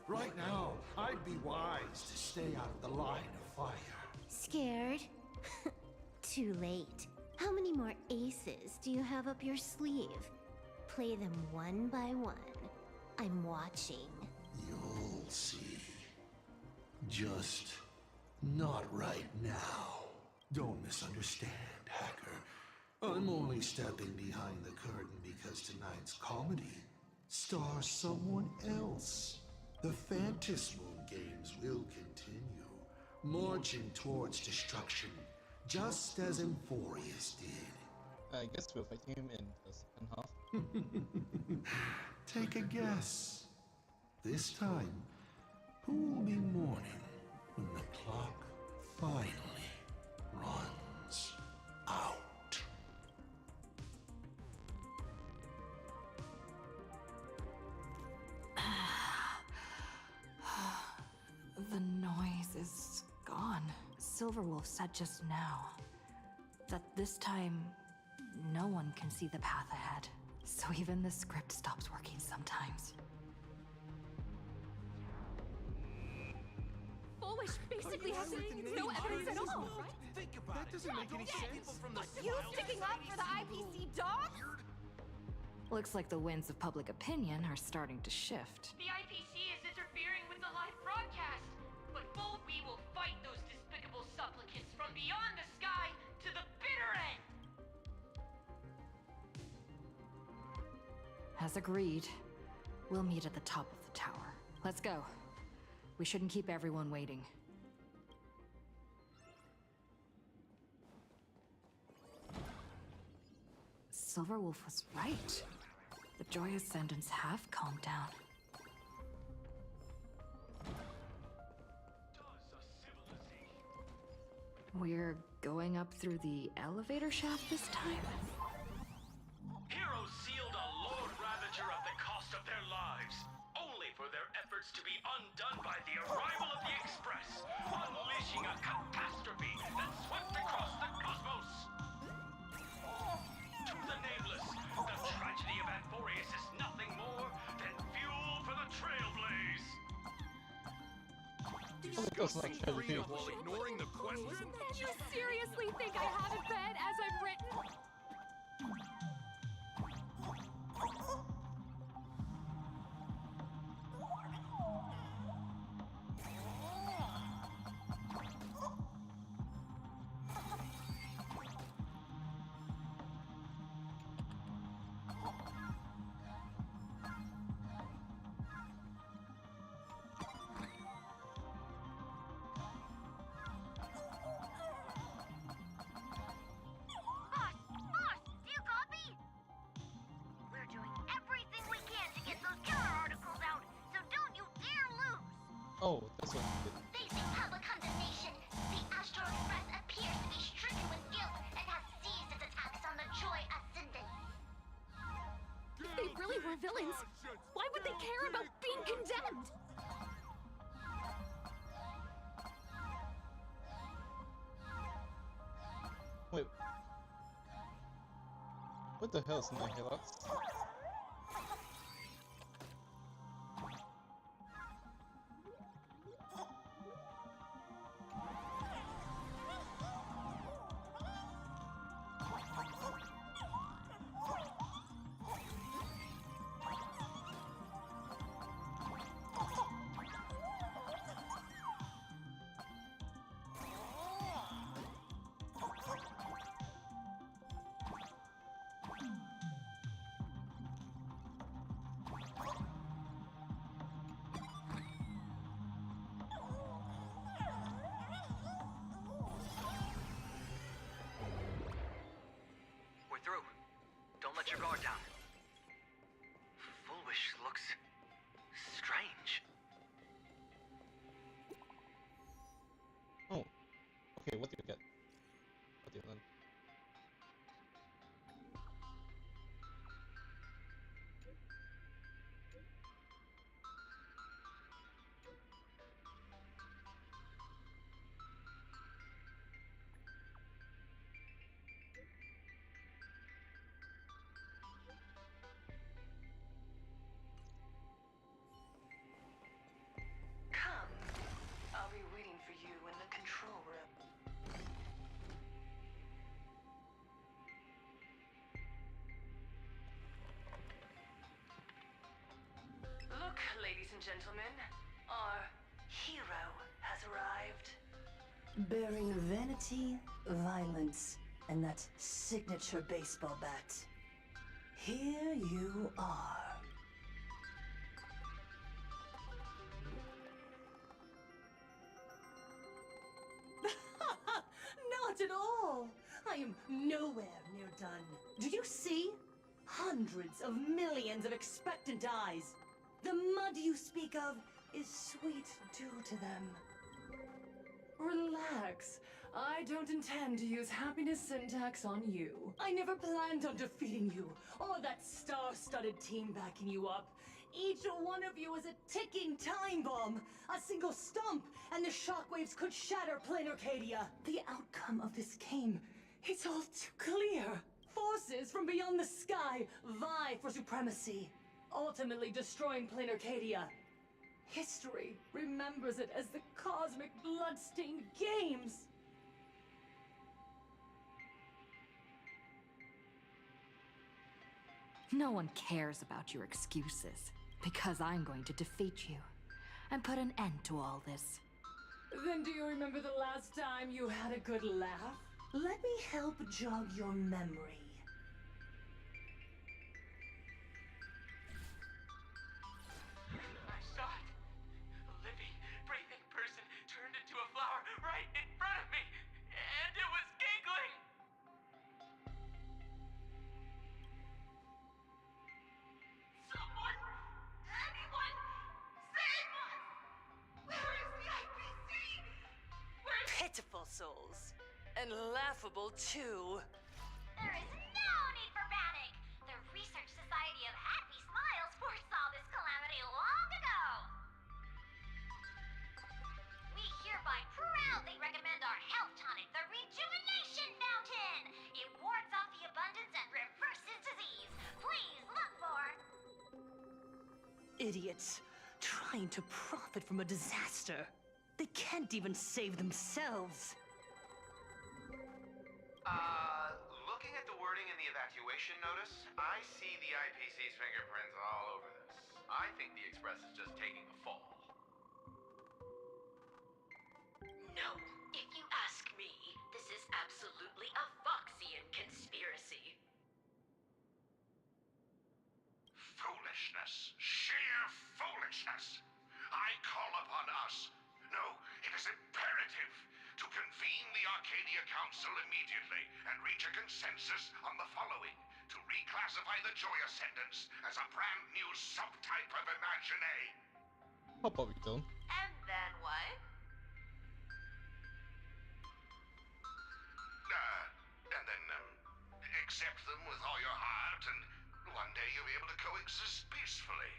Right now, I'd be wise to stay out of the line of fire. Scared? Too late. How many more aces do you have up your sleeve? Play them one by one. I'm watching. You'll see. Just not right now. Don't misunderstand, Hacker. I'm only stepping behind the curtain because tonight's comedy stars someone else. The Phantasmoon games will continue, marching towards destruction, just as Emphorius did. I guess we're fighting him in the second half. Take a guess. This time, who will be mourning when the clock finally runs out? The noise is gone. Silverwolf said just now that this time no one can see the path ahead. So even the script stops working sometimes. Foolish basically has no evidence at all, right? Think about that doesn't make any sense. You sticking up for the IPC dogs? Looks like the winds of public opinion are starting to shift. The IPC is interfering with the live broadcast, but both we will fight those despicable supplicants from beyond the sky to the bitter end! As agreed, we'll meet at the top of the tower. Let's go. We shouldn't keep everyone waiting. Silverwolf was right. The Joy Ascendants have calmed down. We're going up through the elevator shaft this time? Heroes sealed a Lord Ravager at the cost of their lives, only for their efforts to be undone by the arrival of the Express, unleashing a catastrophe that swept across the cosmos. To the nameless, the tragedy of Anthorius is nothing more than fuel for the Trailblaze. Discussing freedom while ignoring the question. You seriously think I haven't read as I've written? Boss, do you copy? We're doing everything we can to get those counter articles out, so don't you dare lose! Oh, that's what he did. Facing public condemnation, the Astro Express appears to be stricken with guilt and has ceased its attacks on the Joy Ascendant. If they really were villains, why would they care about being condemned? Wait. What the hell is Nihilux? and gentlemen, our hero has arrived. Bearing vanity, violence, and that signature baseball bat. Here you are. Not at all! I am nowhere near done. Do you see? Hundreds of millions of expectant eyes. The mud you speak of is sweet due to them. Relax. I don't intend to use happiness syntax on you. I never planned on defeating you, or that star-studded team backing you up. Each one of you is a ticking time bomb. A single stump, and the shockwaves could shatter plain Arcadia. The outcome of this game, it's all too clear. Forces from beyond the sky vie for supremacy, ultimately destroying plain Arcadia. History remembers it as the cosmic bloodstained games. No one cares about your excuses, because I'm going to defeat you and put an end to all this. Then do you remember the last time you had a good laugh? Let me help jog your memory. I saw it. A living, breathing person turned into a flower right in front of me, and it was giggling. Someone, anyone, save us! Where is the IPC? Pitiful souls. And laughable, too. There is no need for panic! The Research Society of Happy Smiles foresaw this calamity long ago! We hereby proudly recommend our health tonic, the Rejuvenation Fountain! It wards off the abundance and reverses disease. Please look for... Idiots. Trying to profit from a disaster. They can't even save themselves. Looking at the wording in the evacuation notice, I see the IPC's fingerprints all over this. I think the Express is just taking a fall. No, if you ask me, this is absolutely a Foxian conspiracy. Foolishness. Sheer foolishness. I call upon us. No, it is imperative to convene the Arcadia Council immediately and reach a consensus on the following. To reclassify the Joy Ascendants as a brand new subtype of Imagine. How about we don't? And then what? And then, accept them with all your heart, and one day you'll be able to coexist peacefully.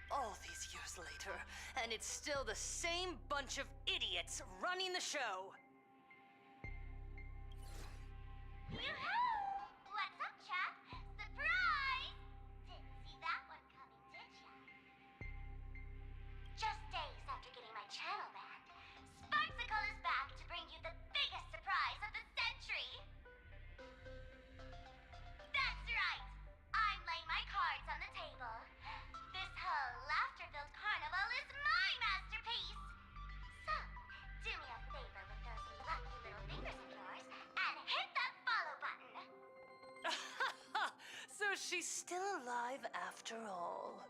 All these years later, and it's still the same bunch of idiots running the show. Yoo-hoo! What's up, chap? Surprise! Didn't see that one coming, did ya? Just days after getting my channel banned, Sparksicle is back to bring you the biggest surprise of the century! That's right! I'm laying my cards on the table. This whole laughter-filled carnival is my masterpiece! So, do me a favor with those lucky little fingers of yours and hit that follow button! So she's still alive after all.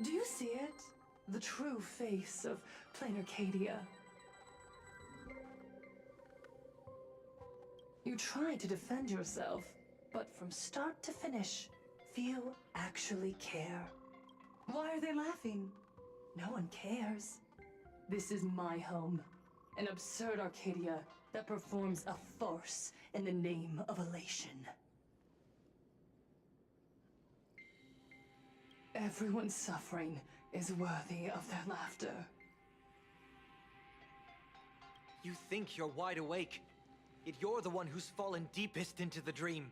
Do you see it? The true face of plain Arcadia. You tried to defend yourself, but from start to finish, few actually care. Why are they laughing? No one cares. This is my home, an absurd Arcadia that performs a farce in the name of elation. Everyone's suffering is worthy of their laughter. You think you're wide awake, yet you're the one who's fallen deepest into the dream.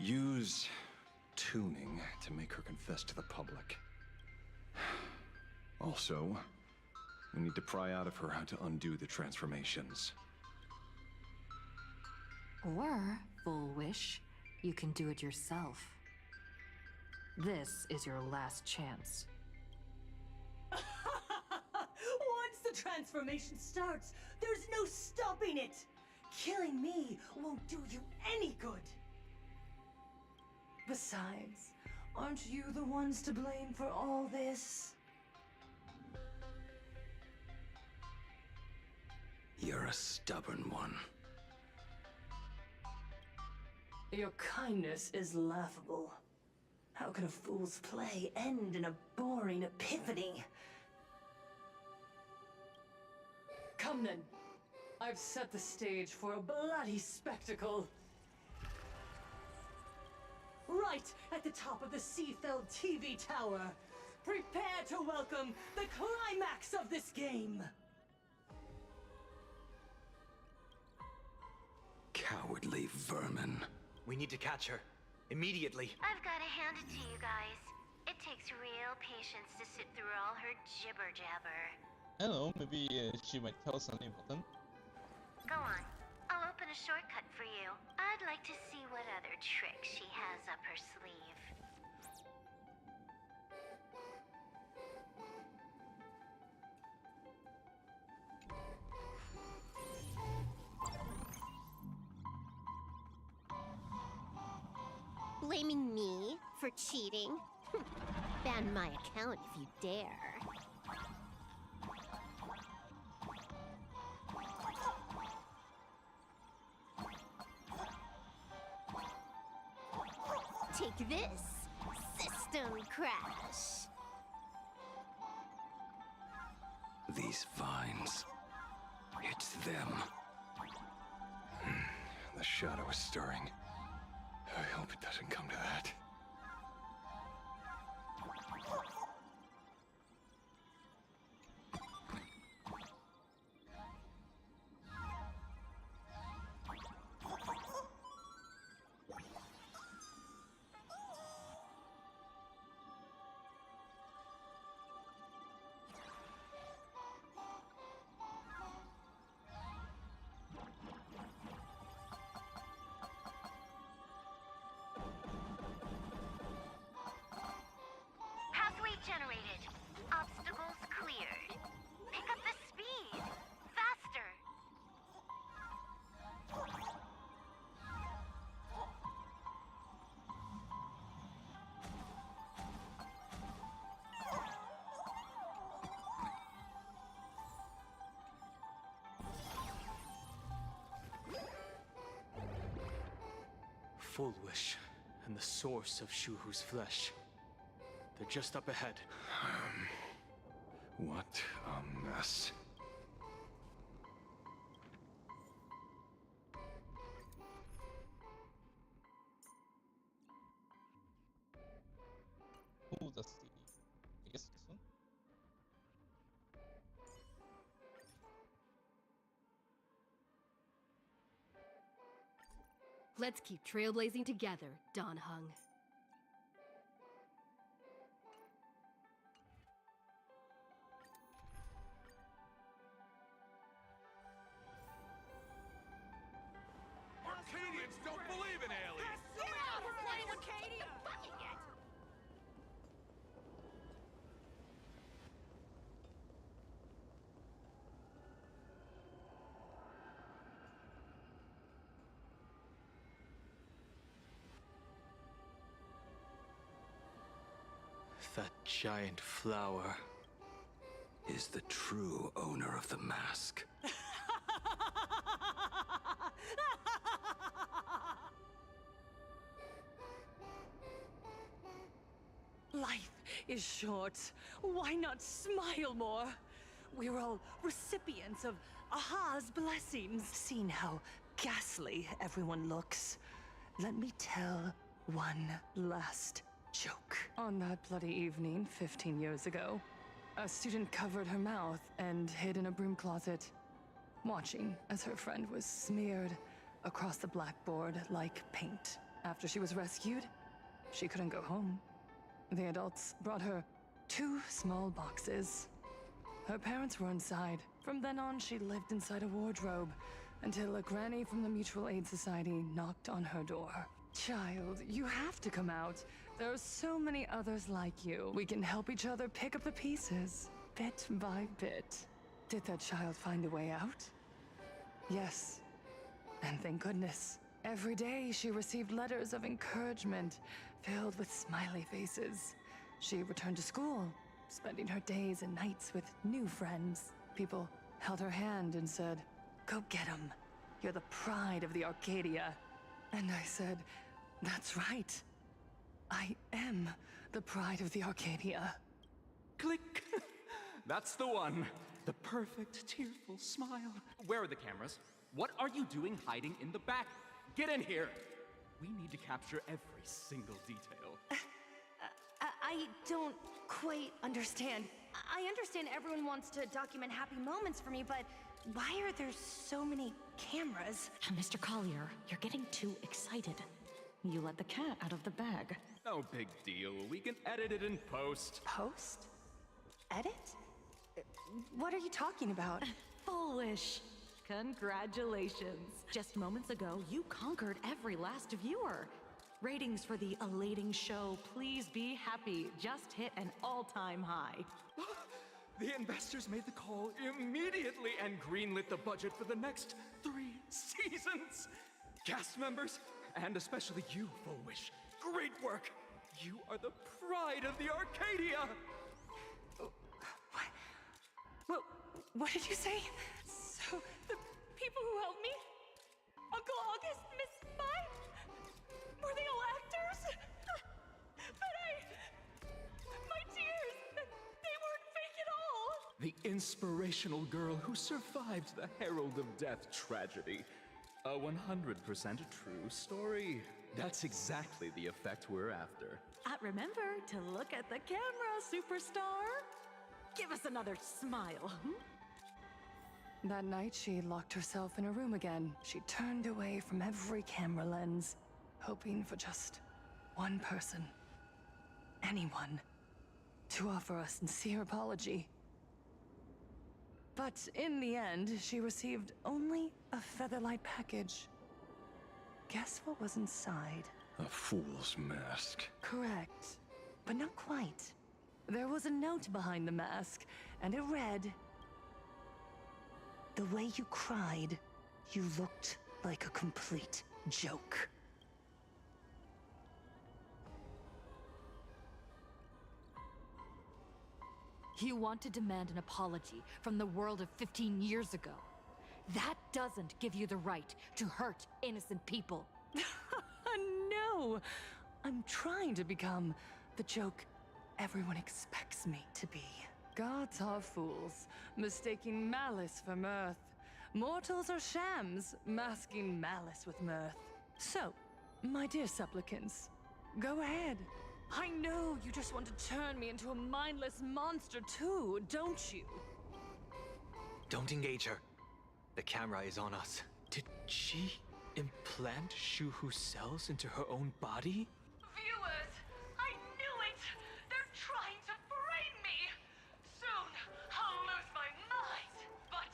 Use tuning to make her confess to the public. Also, we need to pry out of her how to undo the transformations. Or, Full Wish, you can do it yourself. This is your last chance. Once the transformation starts, there's no stopping it! Killing me won't do you any good! Besides, aren't you the ones to blame for all this? You're a stubborn one. Your kindness is laughable. How can a fool's play end in a boring epiphany? Come then. I've set the stage for a bloody spectacle. Right at the top of the Seafeld TV tower. Prepare to welcome the climax of this game. Cowardly vermin. We need to catch her. Immediately. I've got to hand it to you guys. It takes real patience to sit through all her jibber-jabber. I don't know, maybe she might tell us something important. Go on. I'll open a shortcut for you. I'd like to see what other tricks she has up her sleeve. Blaming me for cheating? Ban my account if you dare. Take this, system crash. These vines. It's them. The shadow is stirring. I hope it doesn't come to that. Generated. Obstacles cleared. Pick up the speed. Faster. Full Wish and the source of Shuhu's flesh. They're just up ahead. What a mess. Ooh, that's the... I guess this one? Let's keep trailblazing together, Don Hung. Arcadians don't believe in aliens! Get out of playing Acadia! Fucking it! That giant flower is the true owner of the mask. Life is short. Why not smile more? We're all recipients of Aha's blessings. Seeing how ghastly everyone looks, let me tell one last joke. On that bloody evening 15 years ago, a student covered her mouth and hid in a broom closet, watching as her friend was smeared across the blackboard like paint. After she was rescued, she couldn't go home. The adults brought her 2 small boxes. Her parents were inside. From then on, she lived inside a wardrobe, until a granny from the Mutual Aid Society knocked on her door. Child, you have to come out. There are so many others like you. We can help each other pick up the pieces, bit by bit. Did that child find a way out? Yes. And thank goodness. Every day she received letters of encouragement filled with smiley faces. She returned to school, spending her days and nights with new friends. People held her hand and said, "Go get 'em. You're the pride of the Arcadia." And I said, "That's right. I am the pride of the Arcadia." Click! That's the one. The perfect, tearful smile. Where are the cameras? What are you doing hiding in the back? Get in here! We need to capture every single detail. I don't quite understand. I understand everyone wants to document happy moments for me, but why are there so many cameras? Mr. Collier, you're getting too excited. You let the cat out of the bag. No big deal. We can edit it in post. Post? Edit? What are you talking about? Foolish. Congratulations. Just moments ago, you conquered every last viewer. Ratings for the elating show, Please Be Happy, just hit an all-time high. The investors made the call immediately and greenlit the budget for the next 3 seasons. Cast members, and especially you, Foolish. Great work. You are the pride of the Arcadia. What did you say? So, the people who helped me? Uncle August, Miss Spike? Were they all actors? But my tears, they weren't fake at all. The inspirational girl who survived the Herald of Death tragedy. A 100% true story. That's exactly the effect we're after. Remember to look at the camera, superstar. Give us another smile. That night, she locked herself in a room again. She turned away from every camera lens, hoping for just one person, anyone, to offer a sincere apology. But in the end, she received only a Featherlight package. Guess what was inside? A fool's mask. Correct, but not quite. There was a note behind the mask, and it read, "The way you cried, you looked like a complete joke." You want to demand an apology from the world of 15 years ago. That doesn't give you the right to hurt innocent people. No! I'm trying to become the joke everyone expects me to be. Gods are fools, mistaking malice for mirth. Mortals are shams, masking malice with mirth. So, my dear supplicants, go ahead. I know you just want to turn me into a mindless monster too, don't you? Don't engage her. The camera is on us. Did she implant Shuhu's cells into her own body? Viewers, I knew it! They're trying to frame me! Soon, I'll lose my mind! But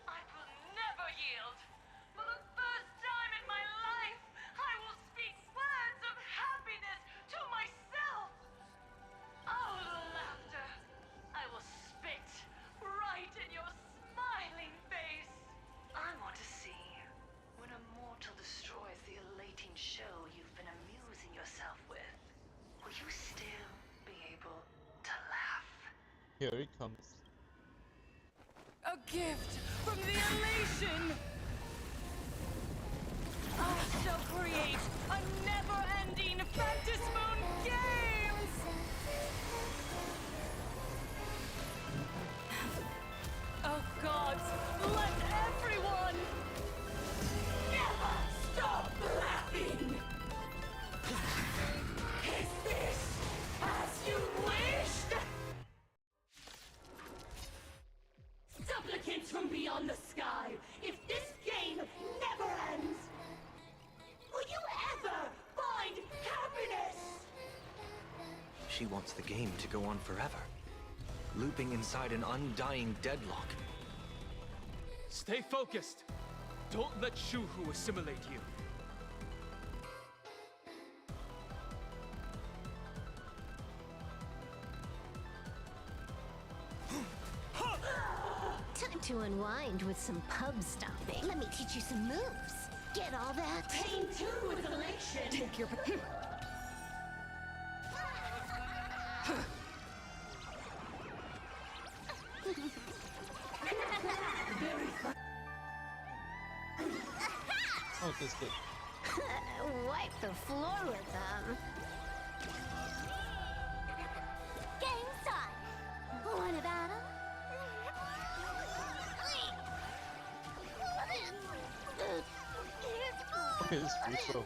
I will never yield! For the first time in my life, I will speak words of happiness to myself! Oh, laughter! I will spit right in your smiling face! I want to see when a mortal destroys the elating show you've been amusing yourself with. Will you still be able to laugh? Here it comes. A gift from the elation! I shall create a never-ending Fantasmoon Games! Oh gods, let everyone never stop laughing! Is this as you wished? Supplicants from beyond the sky, if this game never ends, will you ever find happiness? She wants the game to go on forever, looping inside an undying deadlock. Stay focused. Don't let Shuhu assimilate you. Time to unwind with some pub stomping. Let me teach you some moves. Get all that? Pain 2 with elation. Take your... Oh, this good. Wipe the floor with them. Game's on. Want a battle? Okay, it's free throw.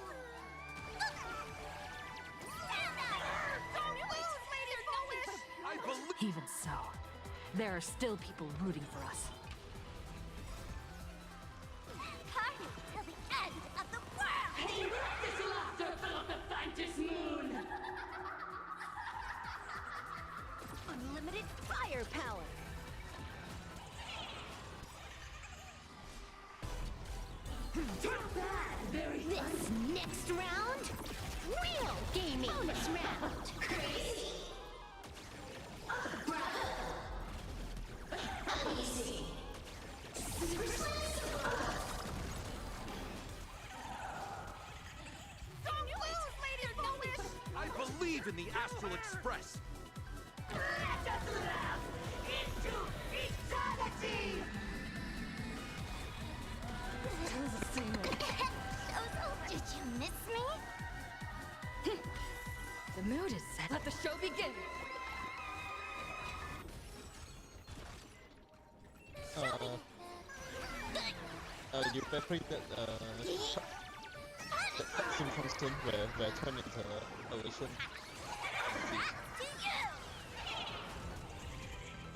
Even so, there are still people rooting for us. Party till the end of the world! Hey, let this laughter fill up the Fantas Moon! Unlimited firepower. Too bad, very This next round, real gaming. Bonus round. Crazy. Uneasy. Super slice. Don't lose, Lady Foolish! I believe in the Astral Express. Let us laugh into eternity! Zozo, did you miss me? The mood is set. Let the show begin. You better that scene constant where I turn into elation.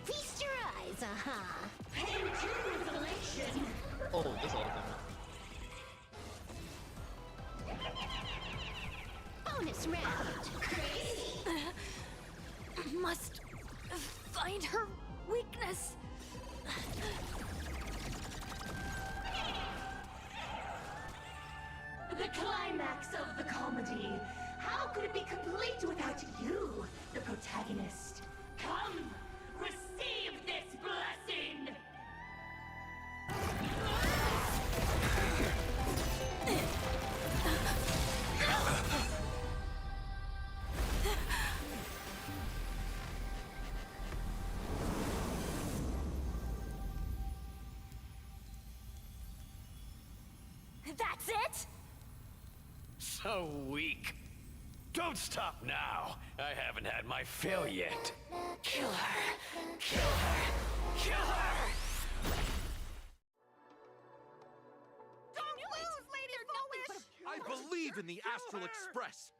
Feast your eyes, aha. Pain 2 with elation. Oh, that's all of them. Bonus round. Crazy. Must find her weakness. The climax of the comedy. How could it be complete without you, the protagonist? Come, receive this blessing! That's it? So weak. Don't stop now. I haven't had my fill yet. Kill her. Kill her. Kill her. Don't lose, Lady Foolish! I believe in the Astral Express.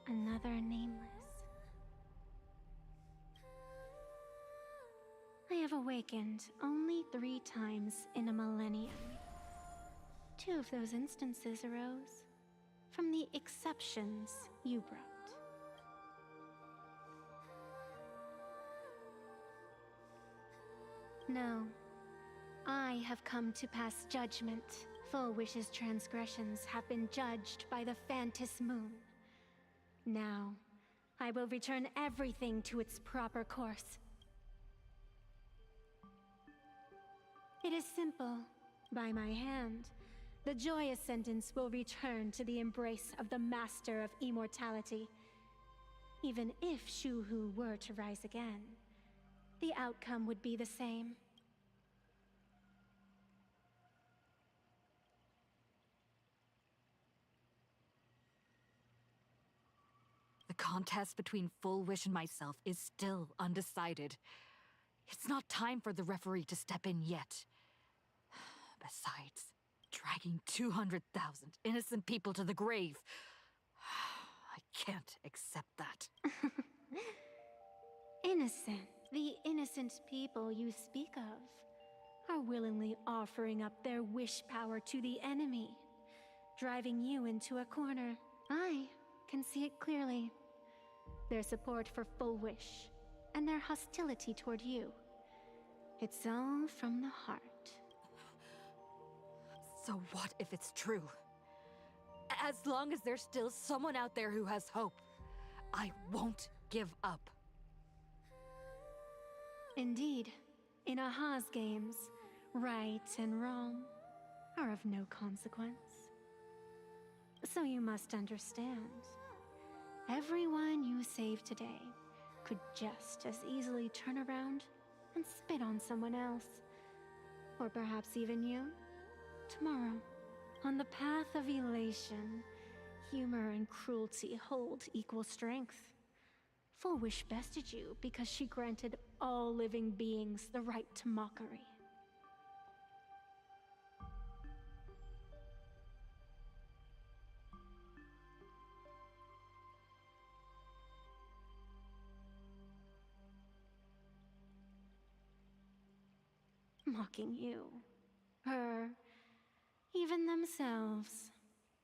Another nameless. I have awakened only 3 times in a millennium. 2 of those instances arose from the exceptions you brought. No, I have come to pass judgment. Full Wish's transgressions have been judged by the Fantas Moon. Now, I will return everything to its proper course. It is simple. By my hand, the joyous sentence will return to the embrace of the Master of Immortality. Even if Shuhu were to rise again, the outcome would be the same. The contest between Full Wish and myself is still undecided. It's not time for the referee to step in yet. Besides, dragging 200,000 innocent people to the grave. I can't accept that. Innocent. The innocent people you speak of are willingly offering up their wish power to the enemy, driving you into a corner. I can see it clearly. Their support for Full Wish, and their hostility toward you. It's all from the heart. So what if it's true? As long as there's still someone out there who has hope, I won't give up. Indeed, in Aha's games, right and wrong are of no consequence. So you must understand, everyone you save today could just as easily turn around and spit on someone else. Or perhaps even you, tomorrow. On the path of elation, humor and cruelty hold equal strength. Full Wish bested you because she granted all living beings the right to mockery. Mocking you, her, even themselves.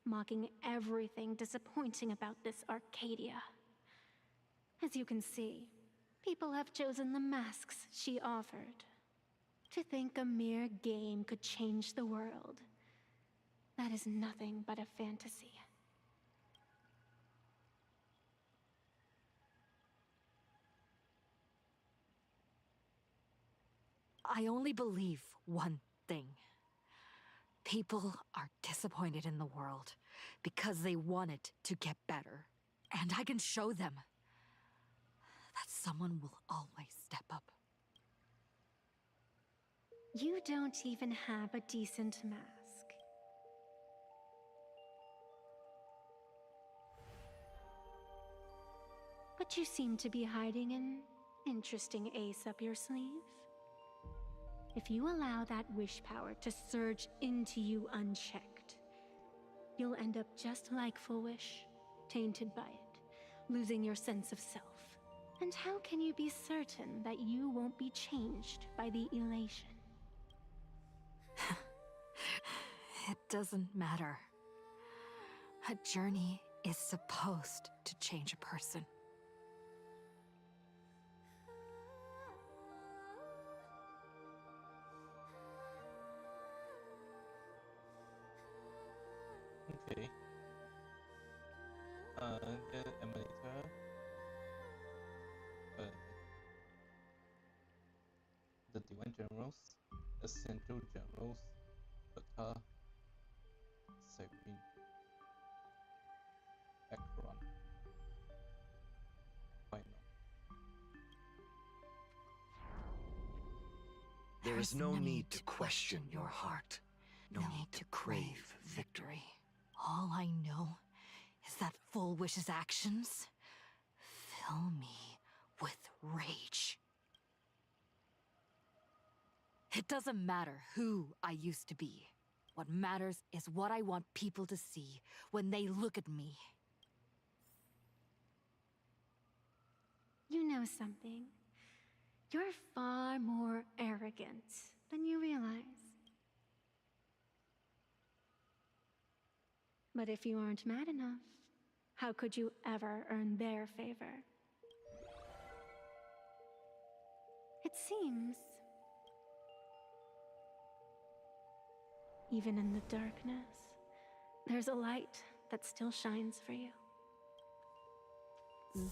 Mocking everything disappointing about this Arcadia. As you can see, people have chosen the masks she offered. To think a mere game could change the world, that is nothing but a fantasy. I only believe one thing. People are disappointed in the world because they want it to get better. And I can show them that someone will always step up. You don't even have a decent mask. But you seem to be hiding an interesting ace up your sleeve. If you allow that wish power to surge into you unchecked, you'll end up just like Full Wish, tainted by it, losing your sense of self. And how can you be certain that you won't be changed by the elation? It doesn't matter. A journey is supposed to change a person. Okay. Get emulator. The Divine Generals, Essential Generals, Bata, Sabine, Akron, Final. There is no need to question your heart. No need to crave victory. All I know is that Full Wish's actions fill me with rage. It doesn't matter who I used to be. What matters is what I want people to see when they look at me. You know something? You're far more arrogant than you realize. But if you aren't mad enough, how could you ever earn their favor? It seems, even in the darkness, there's a light that still shines for you.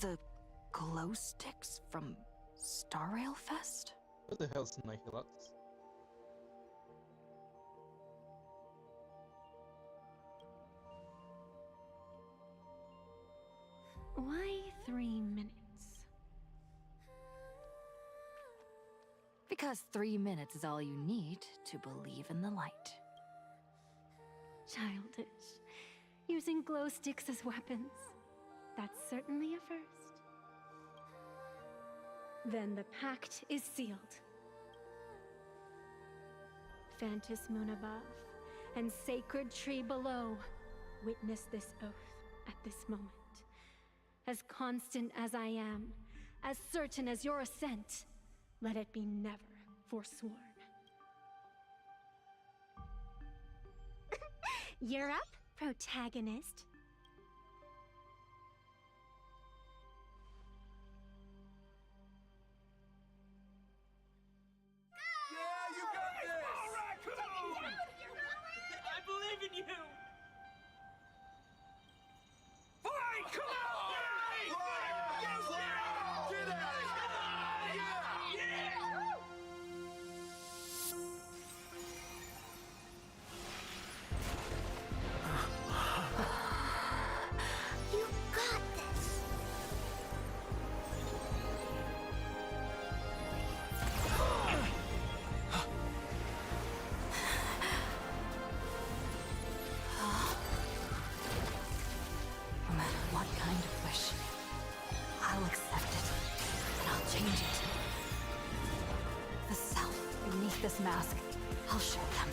The glow sticks from Star Rail Fest? What the hell's Nihilux? Why 3 minutes? Because 3 minutes is all you need to believe in the light. Childish. Using glow sticks as weapons. That's certainly a first. Then the pact is sealed. Phantom Moon above and Sacred Tree below, witness this oath at this moment. As constant as I am, as certain as your ascent, let it be never forsworn. You're up, protagonist. Yeah, you got this! All right, come on! I believe in you! Fine, come on! Get out of here! Yeah! You got this! No matter what kind of wish, I'll accept it, and I'll change it. The self beneath this mask, I'll show them.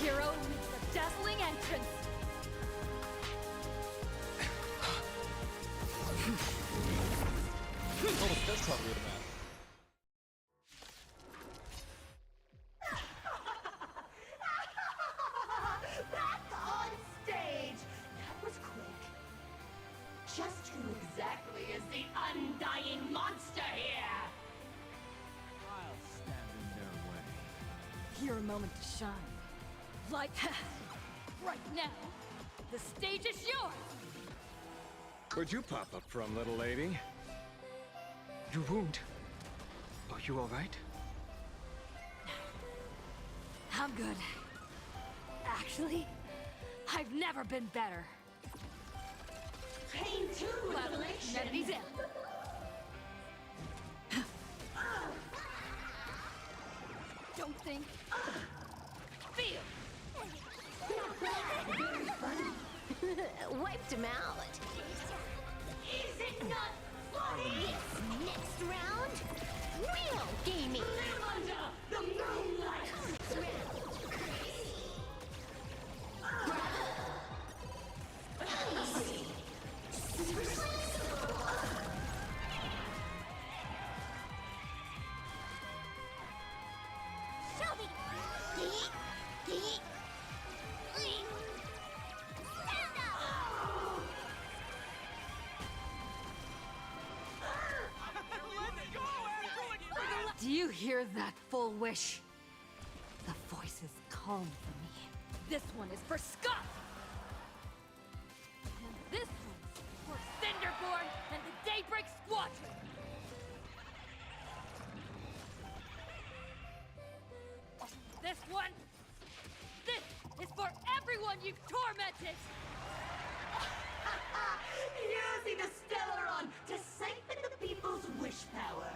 Hero meets a dazzling entrance. Oh, that's not real man. Back on stage! That was quick. Just who exactly is the undying monster here? I'll stand in their way. Your moment to shine. Like right now. The stage is yours. Where'd you pop up from, little lady? Your wound. Are you all right? I'm good. Actually, I've never been better. Pain 2 revelation! Nevi's in. Don't think. Feel. Wiped him out. Is it not funny? Next round, real gaming. Live under the moonlight! Shelby! Do you hear that full wish? The voice is calling for me. This one is for Scott! And this one's for Cinderborn and the Daybreak Squadron! This one, this is for everyone you've tormented! Using the Stellaron to siphon the people's wish power.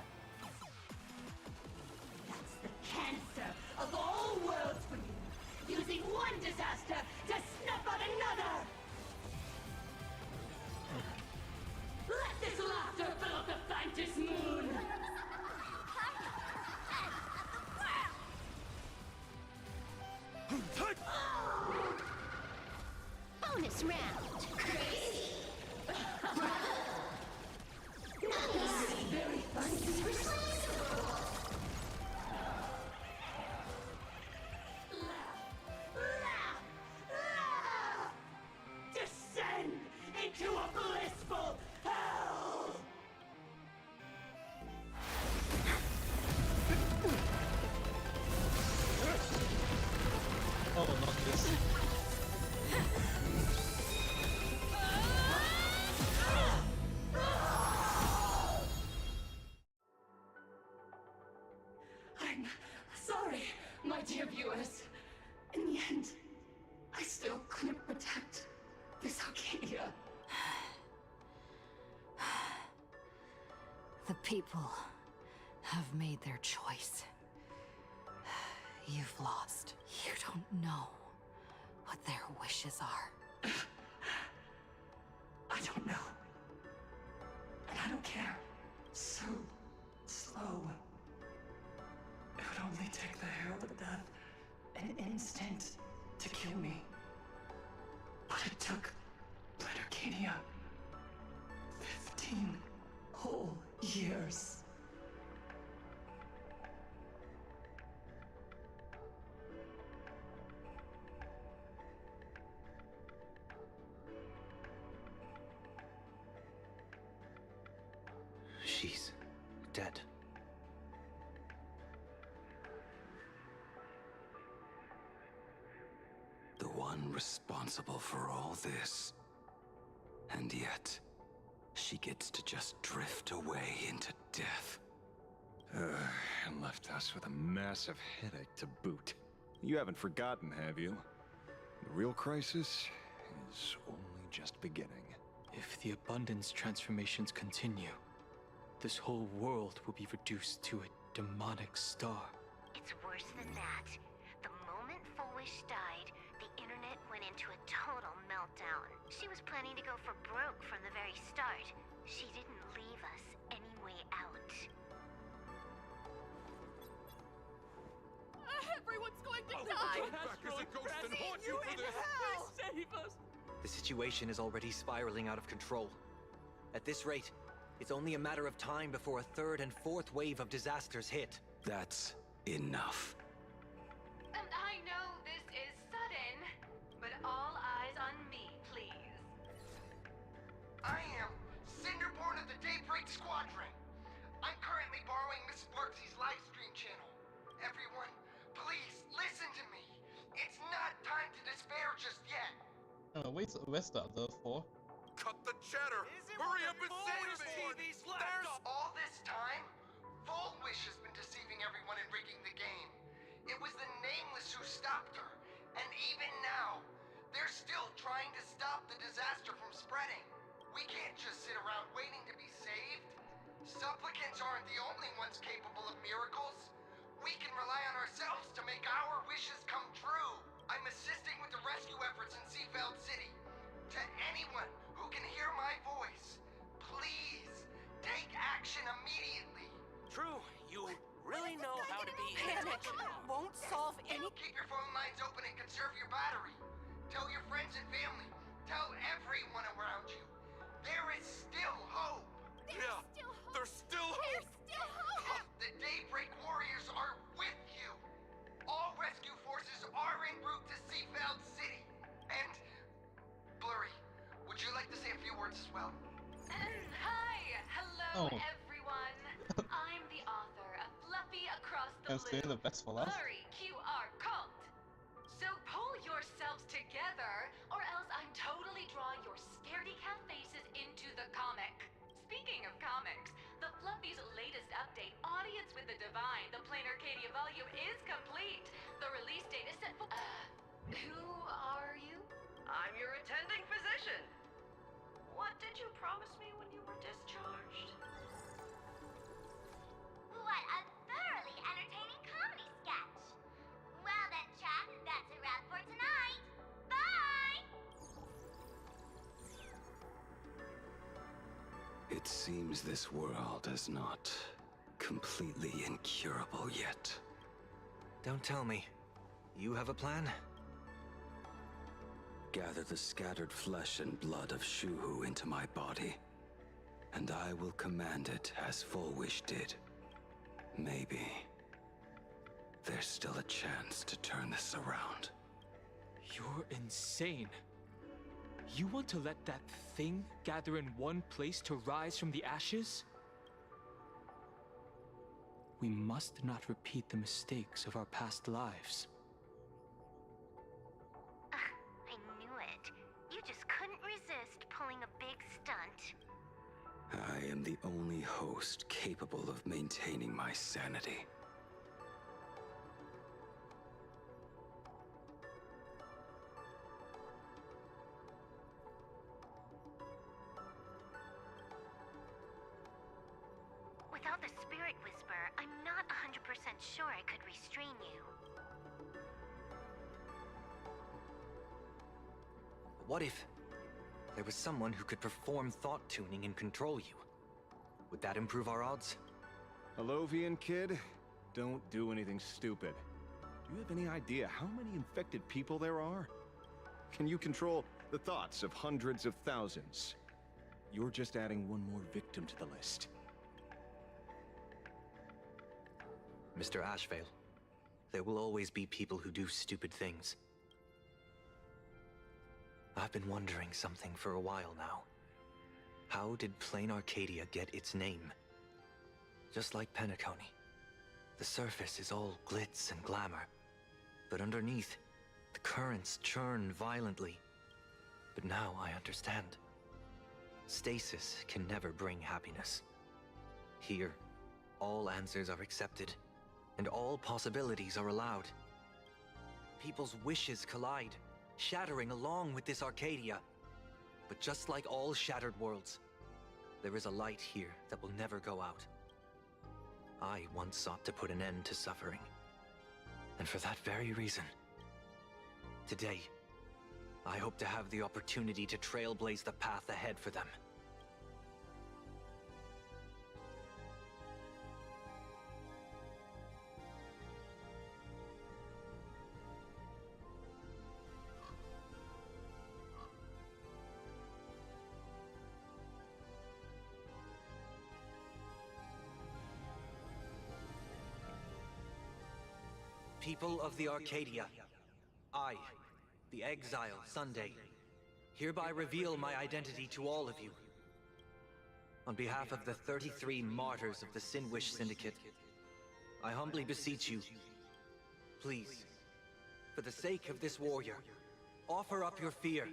That's the cancer of all worlds for you. Using one disaster to snuff out another. Let this laughter fill up the Fantas moon. Bonus round. Crazy. Nice. Very funny. Descend into a blissful hell! Oh, not this. I'm sorry, my dear viewers. In the end, I still couldn't protect this Arcadia. The people have made their choice. You've lost. You don't know what their wishes are. I don't know. And I don't care. So slow. It would only take the herald of death an instant to kill me. But it took Planet Arcadia 15 whole years. She's dead. The one responsible for all this. And yet, she gets to just drift away into death. And left us with a massive headache to boot. You haven't forgotten, have you? The real crisis is only just beginning. If the abundance transformations continue, this whole world will be reduced to a demonic star. It's worse than that. The moment Fullwish died, the internet went into a total meltdown. She was planning to go for broke from the very start. She didn't leave us any way out. Everyone's going to die! Back as a ghost and haunt you for this! Please save us! The situation is already spiraling out of control. At this rate, it's only a matter of time before a third and fourth wave of disasters hit. That's enough. And I know this is sudden, but all eyes on me, please. I am Cinderborn of the Daybreak Squadron. I'm currently borrowing Miss Sparksy's livestream channel. Everyone, please listen to me. It's not time to despair just yet. Where's the other four? Cut the chatter! Hurry up and save me! There's All this time, Fullwish has been deceiving everyone and rigging the game. It was the Nameless who stopped her. And even now, they're still trying to stop the disaster from spreading. We can't just sit around waiting to be saved. Supplicants aren't the only ones capable of miracles. We can rely on ourselves to make our wishes come true. I'm assisting with the rescue efforts in Seafeld City. To anyone who can hear my voice, please take action immediately. True, you really know how to be... Panic won't solve any... Keep your phone lines open and conserve your battery. Tell your friends and family. Tell everyone around you. There is still hope. There's still hope! The Daybreak Warriors are with you. All rescue forces are en route to Seafeld City. And... Blurry, would you like to say a few words as well? Hi! Hello, everyone! I'm the author of Fluffy Across the And save the best for last. Blurry QR cult. So pull yourselves together, or else I'm totally drawing your scaredy cat faces into the comic. Speaking of comics, the Fluffy's latest update, Audience with the Divine, the Plain Arcadia volume, is complete. The release date is set for... who are you? I'm your attending physician. What did you promise me when you were discharged? What a thoroughly entertaining comedy sketch! Well then, chat, that's a wrap for tonight. Bye! It seems this world is not completely incurable yet. Don't tell me. You have a plan? Gather the scattered flesh and blood of Shuhu into my body, and I will command it as Fullwish did. Maybe there's still a chance to turn this around. You're insane. You want to let that thing gather in one place to rise from the ashes? We must not repeat the mistakes of our past lives. I knew it. You just couldn't resist pulling a big stunt. I am the only host capable of maintaining my sanity. Without the Spirit Whisper, I'm not 100% sure I could restrain you. What if there was someone who could perform thought tuning and control you? Would that improve our odds? Alovian kid, don't do anything stupid. Do you have any idea how many infected people there are? Can you control the thoughts of hundreds of thousands? You're just adding one more victim to the list. Mr. Ashvale. There will always be people who do stupid things. I've been wondering something for a while now. How did Plain Arcadia get its name? Just like Penacony, the surface is all glitz and glamour, but underneath, the currents churn violently. But now I understand. Stasis can never bring happiness. Here, all answers are accepted, and all possibilities are allowed. People's wishes collide, shattering along with this Arcadia. But just like all shattered worlds, there is a light here that will never go out. I once sought to put an end to suffering. And for that very reason, today, I hope to have the opportunity to trailblaze the path ahead for them. People of the Arcadia, I, the Exile Sunday, hereby reveal my identity to all of you. On behalf of the 33 martyrs of the Sinwish Syndicate, I humbly beseech you, please, for the sake of this warrior, offer up your fear.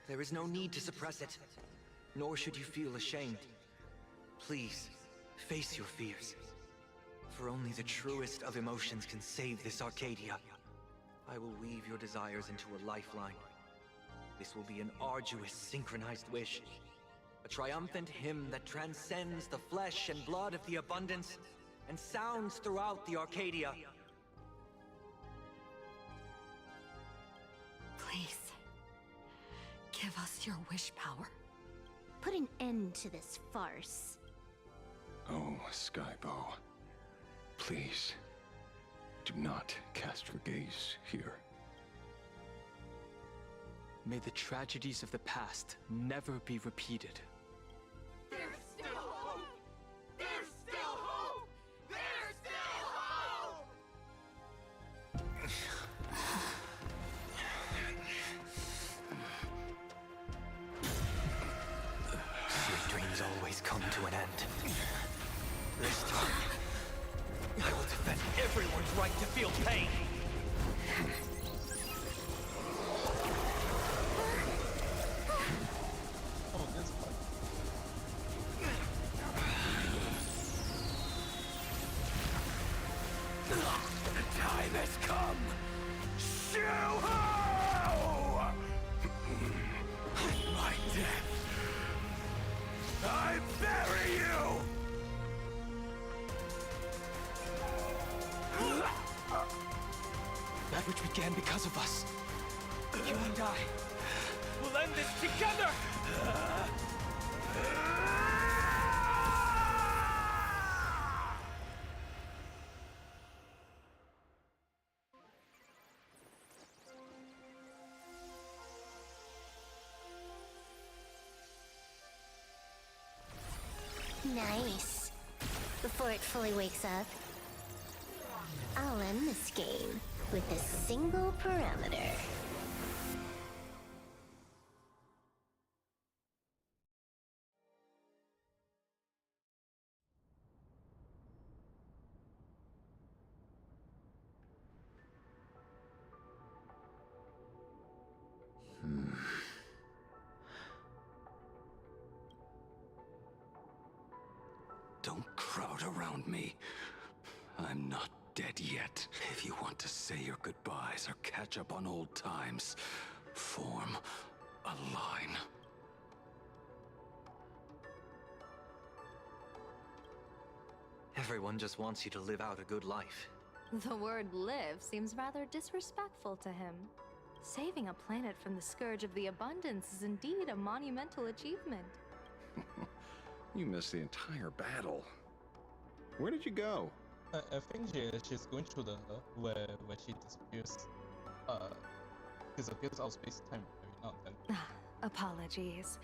There is no need to suppress it, nor should you feel ashamed. Please, face your fears. For only the truest of emotions can save this Arcadia. I will weave your desires into a lifeline. This will be an arduous, synchronized wish. A triumphant hymn that transcends the flesh and blood of the abundance and sounds throughout the Arcadia. Please, give us your wish power. Put an end to this farce. Oh, Skybow. Please, do not cast your gaze here. May the tragedies of the past never be repeated. There's still hope! There's still hope! There's still hope! Sweet dreams always come to an end. This time, I will defend everyone's right to feel pain! Oh, this part. The time has come! Shoo-ho! My death! I bury you! That which began because of us. You and I will end this together! Nice. Before it fully wakes up, I'll end this game with a single parameter. Don't crowd around me. I'm not dead yet. If you want to say your goodbyes or catch up on old times, form a line. Everyone just wants you to live out a good life. The word live seems rather disrespectful to him. Saving a planet from the scourge of the abundance is indeed a monumental achievement. You missed the entire battle. Where did you go? I think she's going to the where she disappears. Disappears out of space time every now and then. Apologies.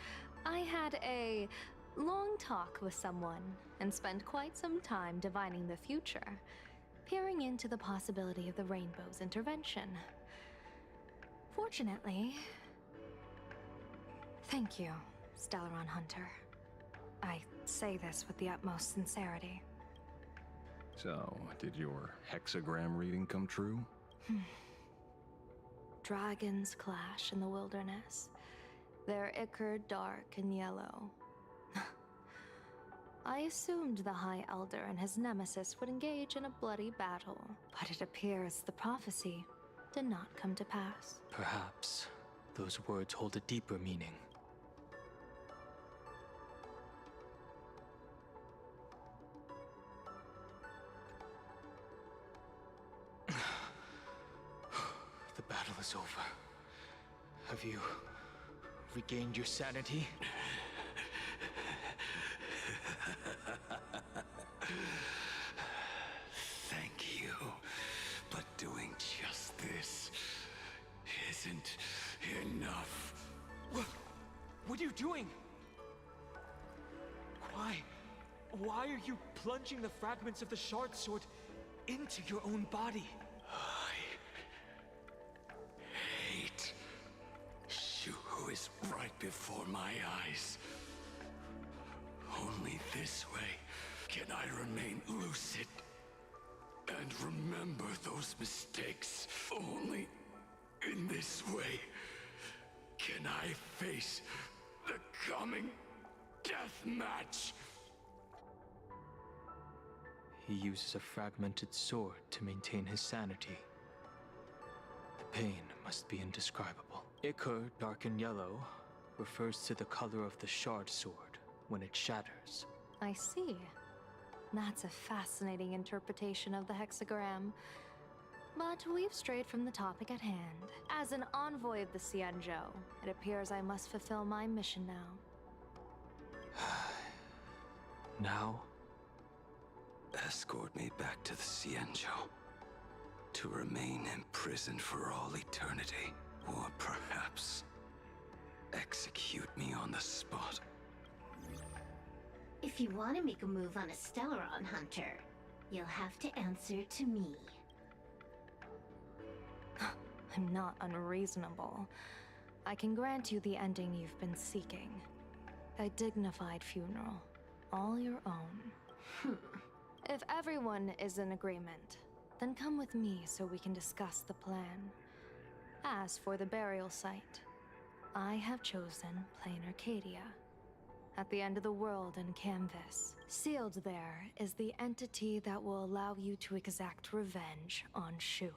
I had a Long talk with someone, and spend quite some time divining the future, peering into the possibility of the Rainbow's intervention. Fortunately... Thank you, Stellaron Hunter. I say this with the utmost sincerity. So, did your hexagram reading come true? Dragons clash in the wilderness. Their ichor dark and yellow. I assumed the High Elder and his nemesis would engage in a bloody battle, but it appears the prophecy did not come to pass. Perhaps those words hold a deeper meaning. The battle is over. Have you regained your sanity? Thank you. But doing just this isn't enough. What are you doing? Why? Why are you plunging the fragments of the shard sword into your own body? Hate. Shuhu is right before my eyes. Only this way can I remain lucid and remember those mistakes. Only in this way can I face the coming death match. He uses a fragmented sword to maintain his sanity. The pain must be indescribable. Ichor, dark and yellow, refers to the color of the shard sword when it shatters. I see. That's a fascinating interpretation of the hexagram. But we've strayed from the topic at hand. As an envoy of the Xianzhou, it appears I must fulfill my mission now. Now? Escort me back to the Xianzhou. To remain imprisoned for all eternity. Or perhaps execute me on the spot. If you want to make a move on a Stellaron Hunter, you'll have to answer to me. I'm not unreasonable. I can grant you the ending you've been seeking. A dignified funeral, all your own. If everyone is in agreement, then come with me so we can discuss the plan. As for the burial site, I have chosen Plain Arcadia. At the end of the world in Canvas, sealed there is the entity that will allow you to exact revenge on Shuhu.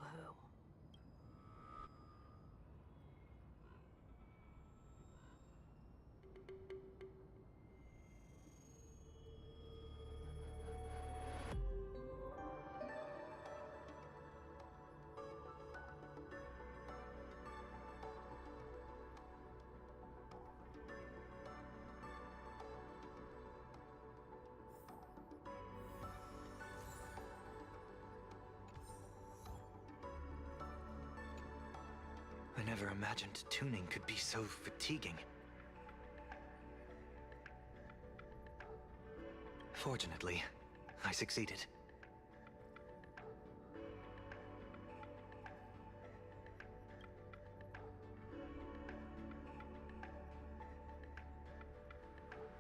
I never imagined tuning could be so fatiguing. Fortunately, I succeeded.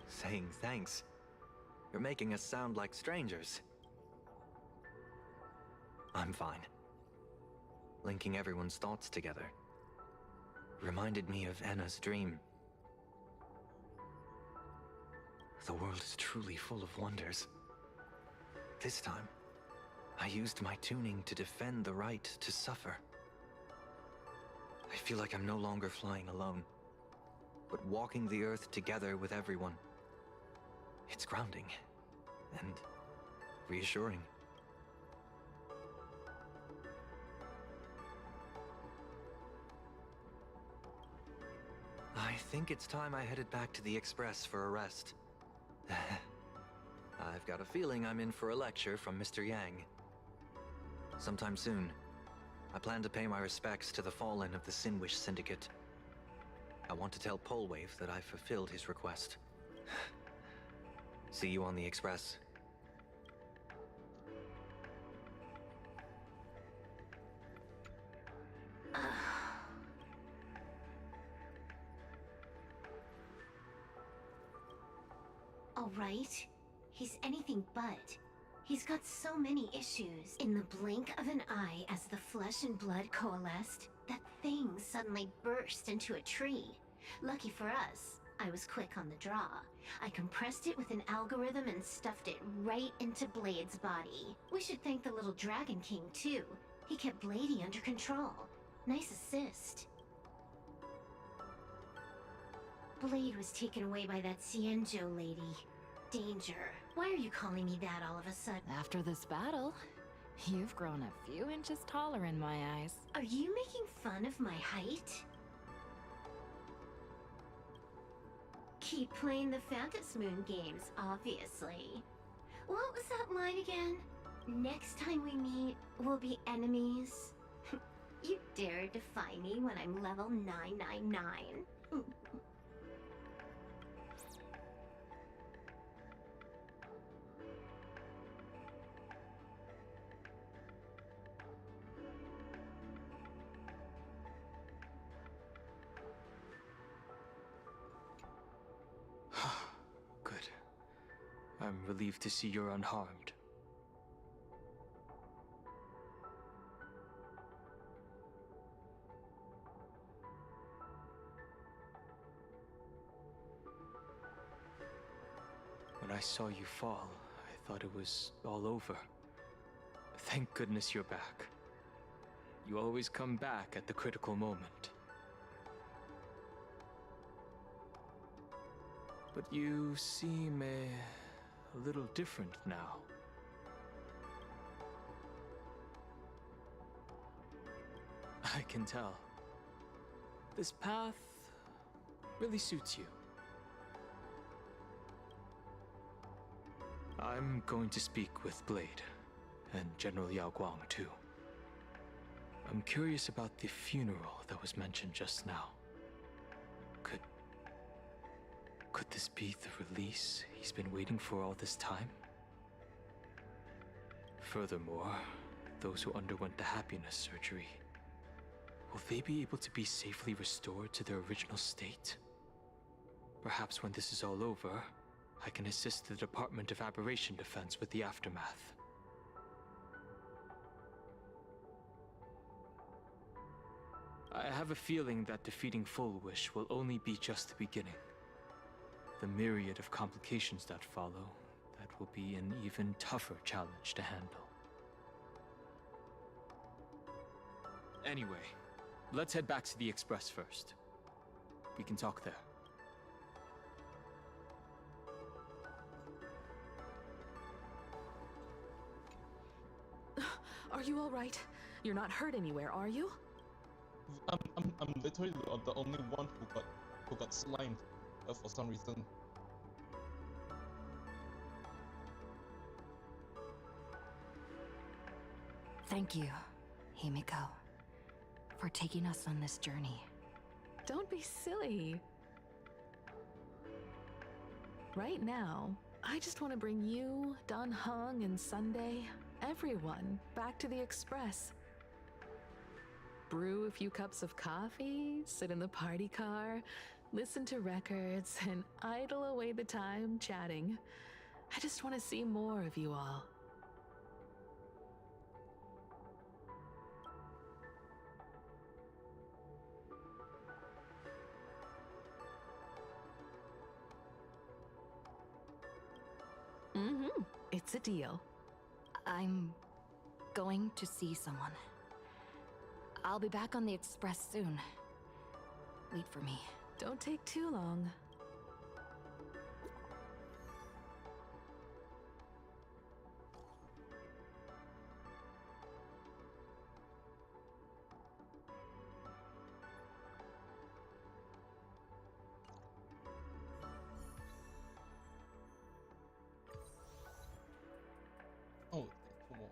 Saying thanks. You're making us sound like strangers. I'm fine. Linking everyone's thoughts together reminded me of Anna's dream. The world is truly full of wonders. This time, I used my tuning to defend the right to suffer. I feel like I'm no longer flying alone, but walking the earth together with everyone. It's grounding and reassuring. I think it's time I headed back to the Express for a rest. I've got a feeling I'm in for a lecture from Mr. Yang. Sometime soon, I plan to pay my respects to the fallen of the Sinwish Syndicate. I want to tell Polwave that I've fulfilled his request. See you on the Express. All right. He's anything but. He's got so many issues. In the blink of an eye, as the flesh and blood coalesced, that thing suddenly burst into a tree. Lucky for us, I was quick on the draw. I compressed it with an algorithm and stuffed it right into Blade's body. We should thank the little Dragon King, too. He kept Bladey under control. Nice assist. Blade was taken away by that Xianzhou lady. Danger. Why are you calling me that all of a sudden? After this battle, you've grown a few inches taller in my eyes. Are you making fun of my height? Keep playing the Phantom Moon games, obviously. What was that line again? Next time we meet, we'll be enemies. You dare defy me when I'm level 999. Good. I'm relieved to see you're unharmed. When I saw you fall, I thought it was all over. Thank goodness you're back. You always come back at the critical moment. But you seem a little different now. I can tell. This path really suits you. I'm going to speak with Blade, and General Yao Guang too. I'm curious about the funeral that was mentioned just now. Could this be the release he's been waiting for all this time? Furthermore, those who underwent the happiness surgery, will they be able to be safely restored to their original state? Perhaps when this is all over, I can assist the Department of Aberration Defense with the aftermath. I have a feeling that defeating Full Wish will only be just the beginning. The myriad of complications that follow, that will be an even tougher challenge to handle. Anyway, let's head back to the Express first. We can talk there. Are you all right? You're not hurt anywhere, are you? I'm literally the only one who got slimed for some reason. Thank you, Himiko, for taking us on this journey. Don't be silly. Right now, I just want to bring you, Dan Heng, and Sunday, everyone, back to the Express. Brew a few cups of coffee, sit in the party car, listen to records, and idle away the time chatting. I just want to see more of you all. It's a deal. I'm going to see someone. I'll be back on the Express soon. Wait for me. Don't take too long. Oh, two more.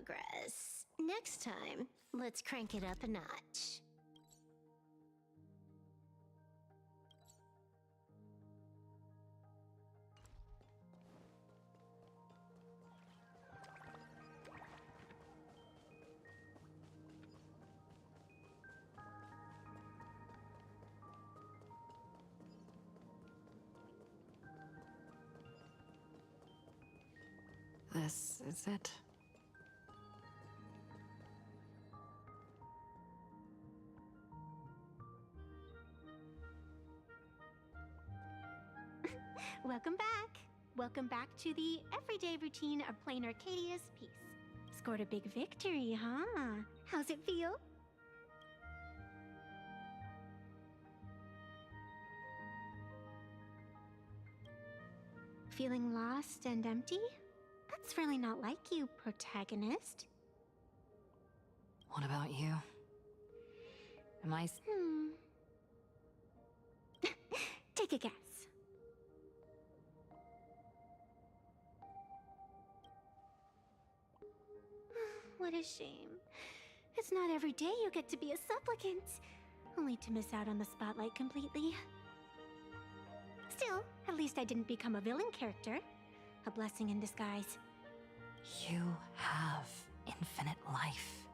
progress. Next time, let's crank it up a notch. This is it. Welcome back. Welcome back to the everyday routine of playing Arcadia's piece. Scored a big victory, huh? How's it feel? Feeling lost and empty? That's really not like you, protagonist. What about you? Am I... Take a guess. What a shame. It's not every day you get to be a supplicant, only to miss out on the spotlight completely. Still, at least I didn't become a villain character. A blessing in disguise. You have infinite life.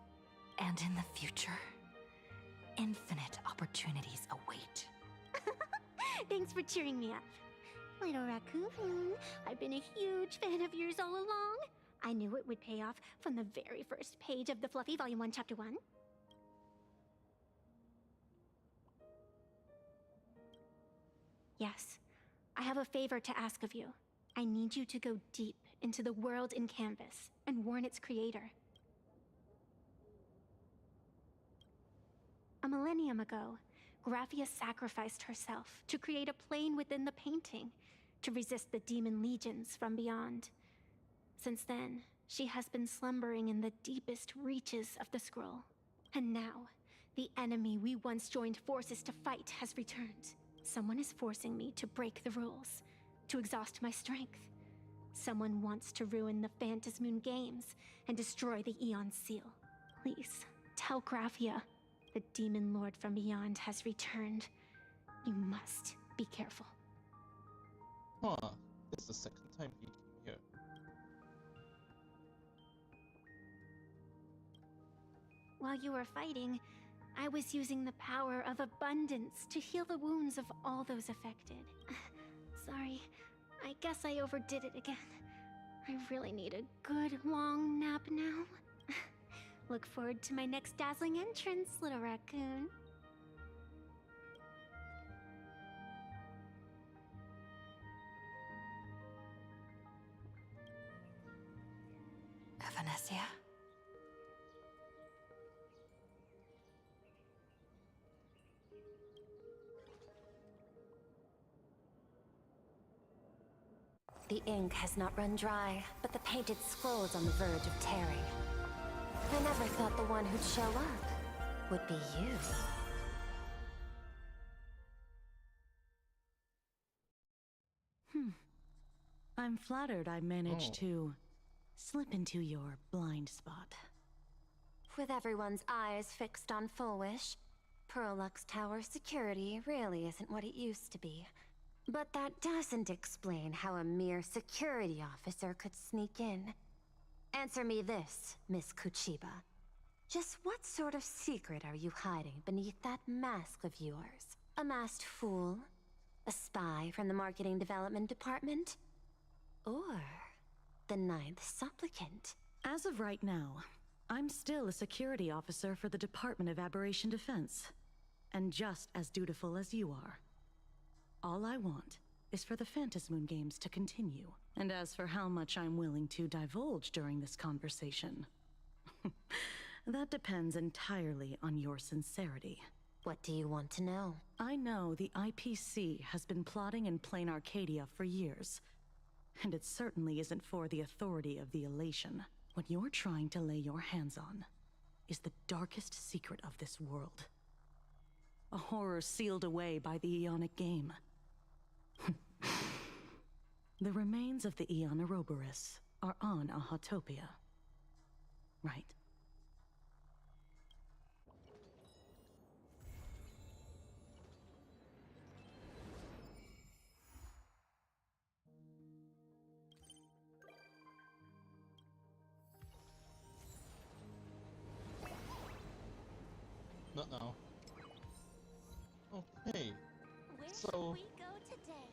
And in the future, infinite opportunities await. Thanks for cheering me up. Little raccoon, I've been a huge fan of yours all along. I knew it would pay off from the very first page of the Fluffy Volume 1, Chapter 1. Yes, I have a favor to ask of you. I need you to go deep into the world in Canvas and warn its creator. A millennium ago, Graphia sacrificed herself to create a plane within the painting, to resist the demon legions from beyond. Since then, she has been slumbering in the deepest reaches of the scroll. And now, the enemy we once joined forces to fight has returned. Someone is forcing me to break the rules, to exhaust my strength. Someone wants to ruin the Phantasmoon games and destroy the Eon Seal. Please, tell Graphia. The demon lord from beyond has returned. You must be careful. Huh. This is the second time he came here. While you were fighting, I was using the power of abundance to heal the wounds of all those affected. Sorry, I guess I overdid it again. I really need a good long nap now. Look forward to my next dazzling entrance, little raccoon. Evanesia? The ink has not run dry, but the painted scroll is on the verge of tearing. I never thought the one who'd show up would be you. I'm flattered I managed to slip into your blind spot. With everyone's eyes fixed on Full Wish, Prolux Tower security really isn't what it used to be. But that doesn't explain how a mere security officer could sneak in. Answer me this, Miss Kuchiba. Just what sort of secret are you hiding beneath that mask of yours? A masked fool? A spy from the Marketing Development Department? Or the Ninth Supplicant? As of right now, I'm still a security officer for the Department of Aberration Defense, and just as dutiful as you are. All I want is for the Phantasmoon games to continue. And as for how much I'm willing to divulge during this conversation, that depends entirely on your sincerity. What do you want to know? I know the IPC has been plotting in Plain Arcadia for years, and it certainly isn't for the authority of the Elation. What you're trying to lay your hands on is the darkest secret of this world. A horror sealed away by the Eonic game. The remains of the Eon Ouroboros are on Ahatopia. Right. Not now. Okay. Where So should we go today?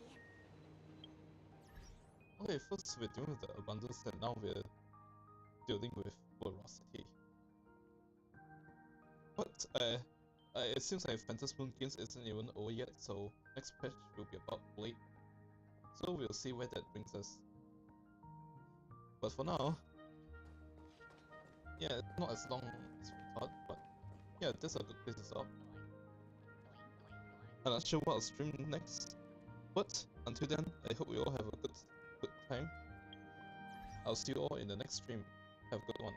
okay, first we're dealing with the abundance, and now we're dealing with ferocity. But it seems like Phantom Moon Games isn't even over yet, so next patch will be about Blade. So we'll see where that brings us. But for now, yeah, it's not as long as we thought, but yeah, that's a good place to stop. I'm not sure what I'll stream next, but until then, I hope you all have a good time. I'll see you all in the next stream. Have a good one.